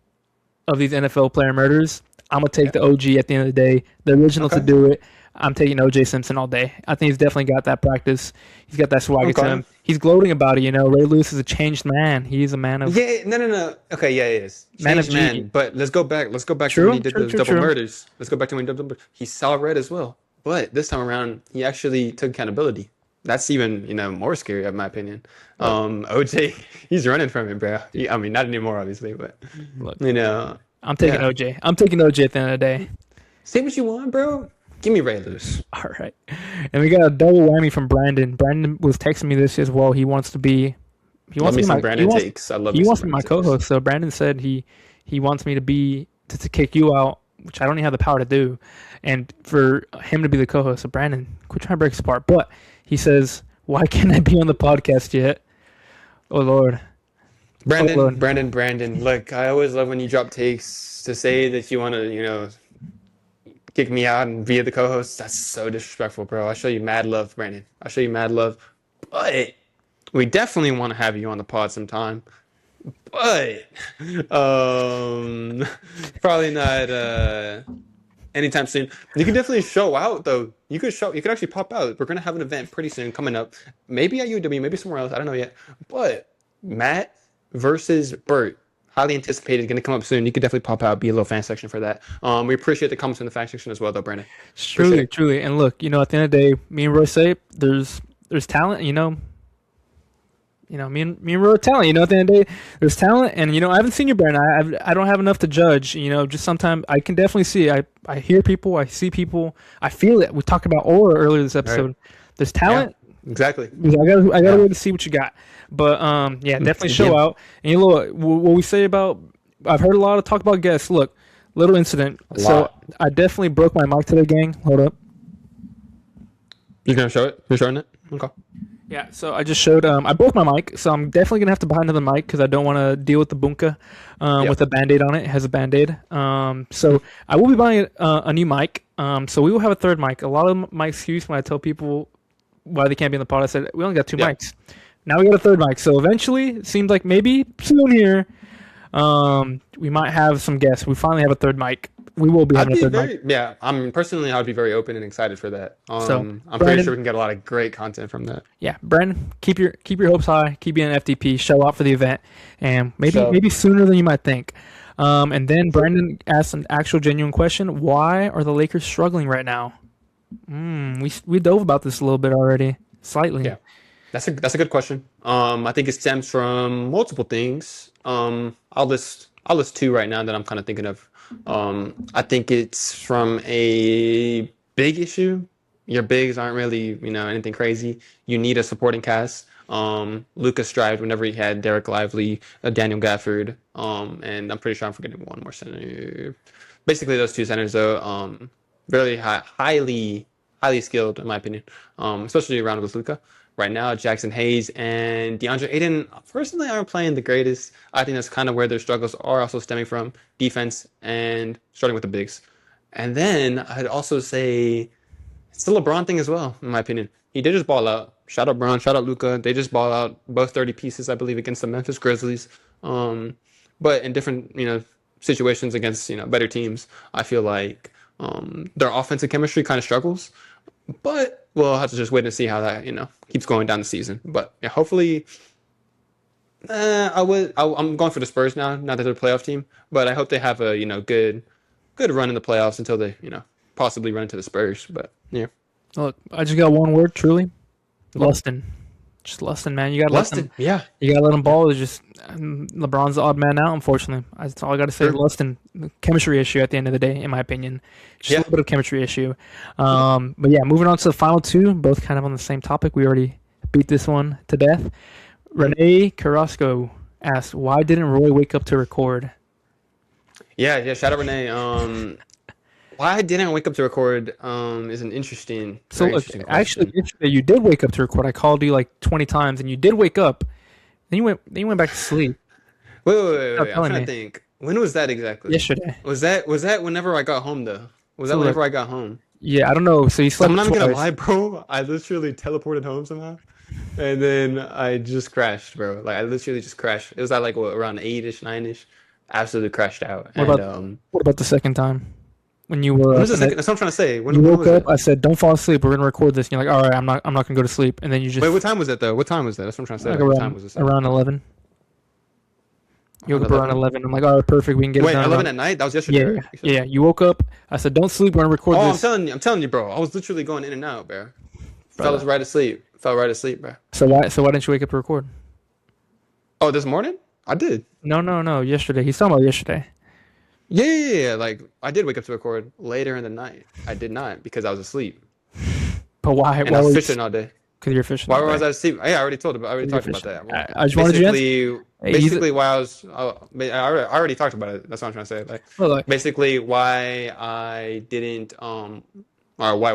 of these NFL player murders. I'm gonna take the OG at the end of the day, the original to do it. I'm taking O.J. Simpson all day. I think he's definitely got that practice. He's got that swagger to him. He's gloating about it. Ray Lewis is a changed man. He's a man of no. Okay, yeah, he is changed man. But let's go back to when he did those double murders. Let's go back to when he did double murders. He saw red as well, but this time around he actually took accountability. That's even more scary in my opinion. O.J. he's running from it, bro. I mean, not anymore, obviously, but I'm taking Yeah. OJ. I'm taking OJ at the end of the day. Say what you want, bro. Give me Ray loose. All right. And we got a double whammy from Brandon. Brandon was texting me this as well. He wants to be he Love wants to me be some my Brandon takes. I love me he some wants to be Brandon my takes. co-host. So Brandon said he wants me to be to kick you out, which I don't even have the power to do, and for him to be the co-host. So Brandon, quit trying to break us apart. But he says, "Why can't I be on the podcast yet?" Oh Lord. Oh Brandon, Lord. Brandon, Brandon. Look, I always love when you drop takes to say that you want to, kick me out and be the co-host. That's so disrespectful, bro. I'll show you mad love, Brandon. I'll show you mad love. But we definitely want to have you on the pod sometime. But um probably not anytime soon. You can definitely show out though. You could actually pop out. We're gonna have an event pretty soon coming up. Maybe at UW, maybe somewhere else. I don't know yet. But Matt versus Bert. Highly anticipated, going to come up soon. You could definitely pop out, be a little fan section for that. We appreciate the comments in the fan section as well, though, Brandon. Appreciate Truly, it. truly. And look, at the end of the day, me and Roy say there's talent, me and Roy are talent. At the end of the day, there's talent, and I haven't seen you, Brandon. I don't have enough to judge. Just sometimes I can definitely see. I hear people, I see people, I feel it. We talked about aura earlier this All right. episode. There's Yeah, talent. exactly. I gotta Yeah. wait to see what you got. But yeah, definitely show out. And look, what we say about I've heard a lot of talk about guests. Look, little incident. A So lot. I definitely broke my mic today, gang. Hold up. You gonna show it? You're showing it? Okay. Yeah, so I just showed. I broke my mic, so I'm definitely gonna have to buy another mic because I don't want to deal with the bunka Yep. with a band-aid on it. It has a band-aid. So I will be buying a new mic. So we will have a third mic. A lot of my excuse when I tell people why they can't be in the pod, I said we only got two Yep. mics. Now we got a third mic. So eventually, it seems like maybe soon here, we might have some guests. We finally have a third mic. We will be having a third mic. Yeah. I'd be very open and excited for that. So, I'm pretty Brandon, sure we can get a lot of great content from that. yeah, Brandon, keep your hopes high. Keep being an FTP. Show up for the event, and maybe So- maybe sooner than you might think. And then Brandon asked an actual genuine question: why are the Lakers struggling right now? We dove about this a little bit already, slightly. Yeah. That's a good question. I think it stems from multiple things. I'll list two right now that I'm kind of thinking of. I think it's from a big issue. Your bigs aren't really, anything crazy. You need a supporting cast. Lucas strived whenever he had Derek Lively, Daniel Gafford, and I'm pretty sure I'm forgetting one more center. Basically, those two centers, though, very highly skilled in my opinion, especially around with Luka. Right now, Jackson Hayes and DeAndre Ayton personally aren't playing the greatest. I think that's kind of where their struggles are also stemming from defense and starting with the bigs. And then I'd also say it's the LeBron thing as well, in my opinion. He did just ball out. Shout out Brown, shout out Luka. They just ball out both 30 pieces, I believe, against the Memphis Grizzlies. But in different, situations against, better teams, I feel like their offensive chemistry kind of struggles. But we'll have to just wait and see how that, keeps going down the season. But yeah, hopefully, I'm going for the Spurs now. Not that they're a playoff team, but I hope they have a, good run in the playoffs until they, possibly run into the Spurs. But yeah, Look, I just got one word, truly, lusting. Just lusting, man. You gotta let them. Lustin, yeah, You gotta let them ball. It's just LeBron's the odd man out, unfortunately. That's all I gotta say. Sure. Lusting, chemistry issue at the end of the day, in my opinion. Just Yeah. a little bit of chemistry issue. But yeah, moving on to the final two, both kind of on the same topic. We already beat this one to death. Renee Carrasco asked, "Why didn't Roy wake up to record?" yeah. Shout out Renee. Why I didn't wake up to record is an interesting, So very look, interesting actually, question. yesterday you did wake up to record. I called you like 20 times, and you did wake up. Then you went back to sleep Wait. Stop I'm telling trying me. to think. When was that exactly? yesterday. Was that whenever I got home though? Was that So whenever look, I got home? yeah, I don't know. So you slept I'm not even gonna twice. lie, bro. I literally teleported home somehow, and then I just crashed, bro. Like I literally just crashed. It was at like around 8ish, 9ish. Absolutely crashed out. What And about What about the second time when you were when up was the and second? That's what I'm trying to say. When you when woke was up? it? I said, "Don't fall asleep. We're gonna record this." And you're like, "All right, I'm not gonna go to sleep." And then you just Wait, what time was that though? What time was that? That's what I'm trying to say. like Like, what time was this? around 11. You woke Around up around 11? 11. I'm like, "All right, perfect. We can get it Wait, done." 11 at night? That was yesterday, Yeah, right? yeah. You woke up. I said, "Don't sleep. We're gonna record Oh, this." I'm telling you, bro. I was literally going in and out, bro. Brother. Fell right asleep, bro. So why didn't you wake up to record? Oh, this morning? I did. No. Yesterday. He's talking about yesterday. Yeah. Like I did wake up to record later in the night. I did not because I was asleep But why? and I Why was were you? fishing all day. Because you're fishing Why all was day. I asleep? Yeah, I already told about. I already Because you're talked about fishing. that. Well, I just wanted you to answer. basically, Hey, basically why I was. I already talked about it. That's what I'm trying to say. Like, well, like, basically, why I didn't or why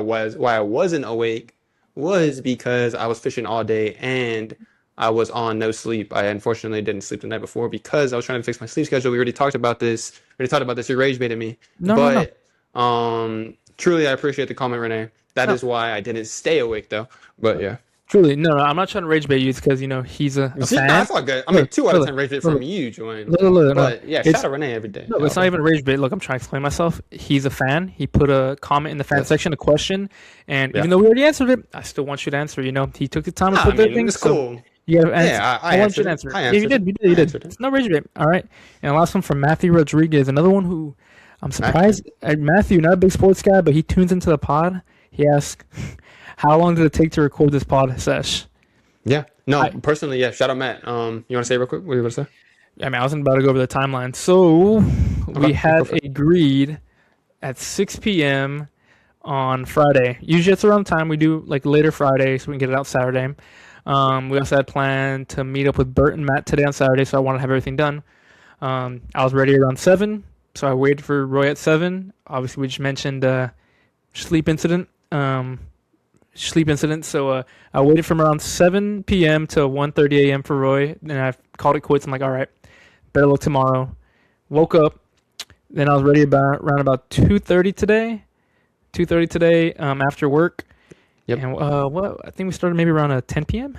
I wasn't awake was because I was fishing all day and I was on no sleep. I unfortunately didn't sleep the night before because I was trying to fix my sleep schedule. We already talked about this. We already talked about this. You rage baited me, no. but truly, I appreciate the comment, Renee. That No, is why I didn't stay awake though. But yeah. truly, no. I'm not trying to rage bait you because he's a See, no, fan. that's all good. I mean, Look, 2 out of look, 10 rate it look, from you, Joanne. no. But yeah, shout It's out Renee every day. no, Yeah, it's not okay. even a rage bait. Look, I'm trying to explain myself. He's a fan. He put a comment in the fan Yes. section, a question, and Yeah. even though we already answered it, I still want you to answer. He took the time to Nah, I put that mean, thing, it's so cool. you got to answer. Yeah, I I want you answered to it. answer it. I Yeah, you answered did. it. You I did. answered it. It's no rage bait. All right. And the last one from Matthew Rodriguez, another one who I'm Matthew. surprised. Matthew, not a big sports guy, but he tunes into the pod. He asks, "How long did it take to record this pod sesh?" Yeah. No, I, personally, yeah. Shout out Matt. You want to say it real quick? What do you want to say? I mean, I was about to go over the timeline. So we Okay, go had for it. agreed at 6 p.m. on Friday. Usually it's around the time we do like later Friday so we can get it out Saturday. We also had planned to meet up with Bert and Matt today on Saturday, so I wanted to have everything done. I was ready around 7, so I waited for Roy at 7. Obviously, we just mentioned sleep incident. So I waited from around 7 p.m. to 1:30 a.m. for Roy, and I called it quits. I'm like, all right, better luck tomorrow. Woke up, then I was ready around about 2:30 today. 2:30 today after work. Yep. And what I think we started maybe around 10 p.m.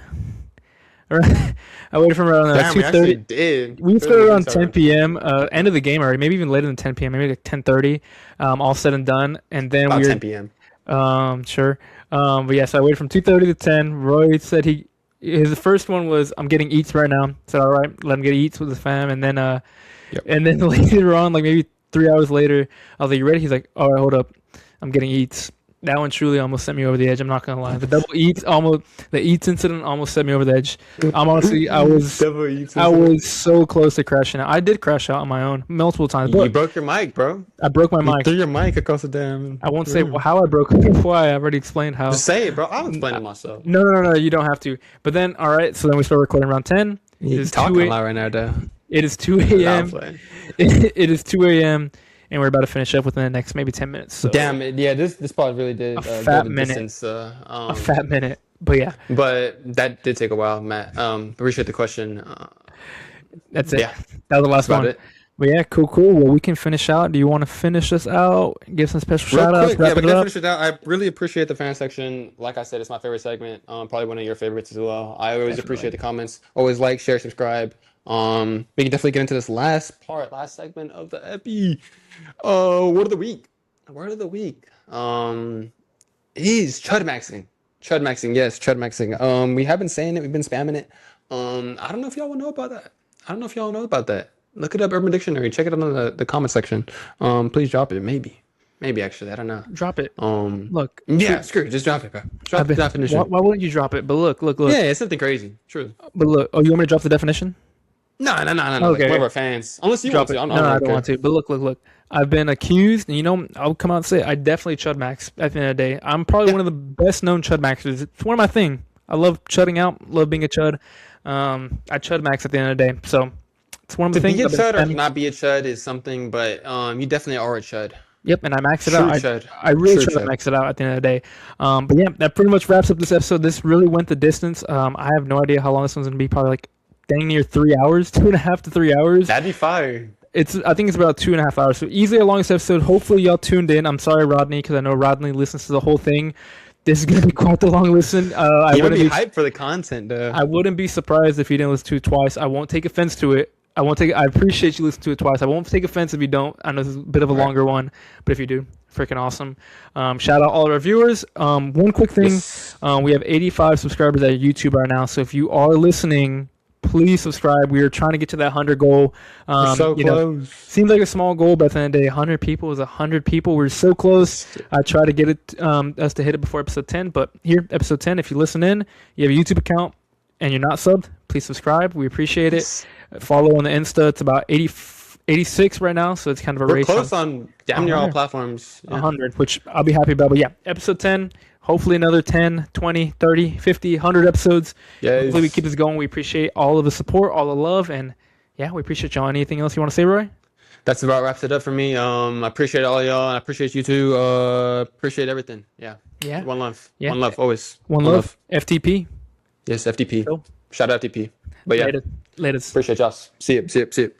Or I waited from around Damn, we actually 2:30. did. We Really, started we did around start 10 around 10. p.m. End of the game already, maybe even later than 10 p.m. Maybe like 10:30. All said and done, and then About we 10 were p.m. sure. But yeah, so I waited from 2:30 to 10. Roy said his first one was I'm getting eats right now. I said all right, let him get eats with his fam, and then Yep. later on, like maybe 3 hours later, I was like, you ready? He's like, all right, hold up, I'm getting eats. That one truly almost sent me over the edge. I'm not gonna lie. The eats incident almost sent me over the edge. I'm honestly, I was so close to crashing out. I did crash out on my own multiple times, You but broke your mic, bro. I broke my You mic. threw your mic across the damn I won't say room. how I broke it. Why I already explained how. Just say it, bro. I'll explain it myself. No. You don't have to. But then, all right. So then we start recording around 10. You're is talking 2 a a- lot right now, though. It is 2 Nah, I'm a.m. playing. It is 2 a.m. and we're about to finish up within the next maybe 10 minutes. So Damn it. Yeah, this pod really did a go fat the minute. distance. A fat minute. But yeah, But that did take a while, Matt. Appreciate the question. that's it. Yeah, That was the last that's about one. it. But yeah, cool. Well, we can finish out. Do you want to finish us out? Give some special Real shout outs, quick, yeah, wrap we it can up? finish it out. I really appreciate the fan section. Like I said, it's my favorite segment. Probably one of your favorites as well. I always appreciate the comments. Always like, share, subscribe. We can definitely get into this last segment of the epi. Word of the week. Word of the week. Is Chud Maxing. Chud Maxing, yes, Chud Maxing. We have been saying it, we've been spamming it. I don't know if y'all will know about that. Look it up, Urban Dictionary. Check it out in the comment section. Please drop it. Maybe actually, I don't know. Drop it. Look. Yeah, screw it. Just drop it, bro. Drop the definition. Why wouldn't you drop it? But look. Yeah, it's something crazy. True. But look. Oh, you want me to drop the definition? No. Okay. Like one of our fans. Unless you Drop want it. to. No, I don't want to. But look. I've been accused, and I'll come out and say it. I definitely chud max at the end of the day. I'm probably one of the best known chud maxers. It's one of my thing. I love chudding out. Love being a chud. I chud max at the end of the day. So it's one of the To things. be a I've been chud or spamming. not be a chud is something, but you definitely are a chud. Yep, and I max it True out. chud. I really True try to chud. max it out at the end of the day. But yeah, that pretty much wraps up this episode. This really went the distance. I have no idea how long this one's gonna be. Probably like dang near 3 hours, 2.5 to 3 hours. That'd be fire. I think it's about 2.5 hours. So easily a longest episode. Hopefully y'all tuned in. I'm sorry, Rodney, because I know Rodney listens to the whole thing. This is gonna be quite the long listen. I You would wouldn't be be hyped for the content, though. I wouldn't be surprised if you didn't listen to it twice. I won't take offense to it. I appreciate you listening to it twice. I won't take offense if you don't. I know this is a bit of a longer one, but if you do, freaking awesome. Shout out all of our viewers. One quick thing. Yes. We have 85 subscribers at YouTube right now. So if you are listening, please subscribe. We are trying to get to that 100 goal. We're so close. Seems like a small goal, but at the end of the day, 100 people is 100 people. We're so close. I try to get us to hit it before episode 10. But here, episode 10, if you listen in, you have a YouTube account, and you're not subbed, please subscribe. We appreciate it. Follow on the Insta. It's about 86 right now, so it's kind of a We're race. close on damn near all 100. platforms. Yeah. 100, which I'll be happy about. But yeah, episode 10, hopefully another 10, 20, 30, 50, 100 episodes. Hopefully we Yes. keep this going. We appreciate all of the support, all the love, and yeah, we appreciate y'all. Anything else you want to say, Roy? That's about wraps it up for me. I appreciate all y'all. I appreciate you too. Appreciate everything. Yeah. Yeah. One love. Yeah. One love. Always. One love. FTP. Yes, FTP. Cool. Shout out FTP. But yeah, Later. Later. appreciate y'all. See you. See you. See you.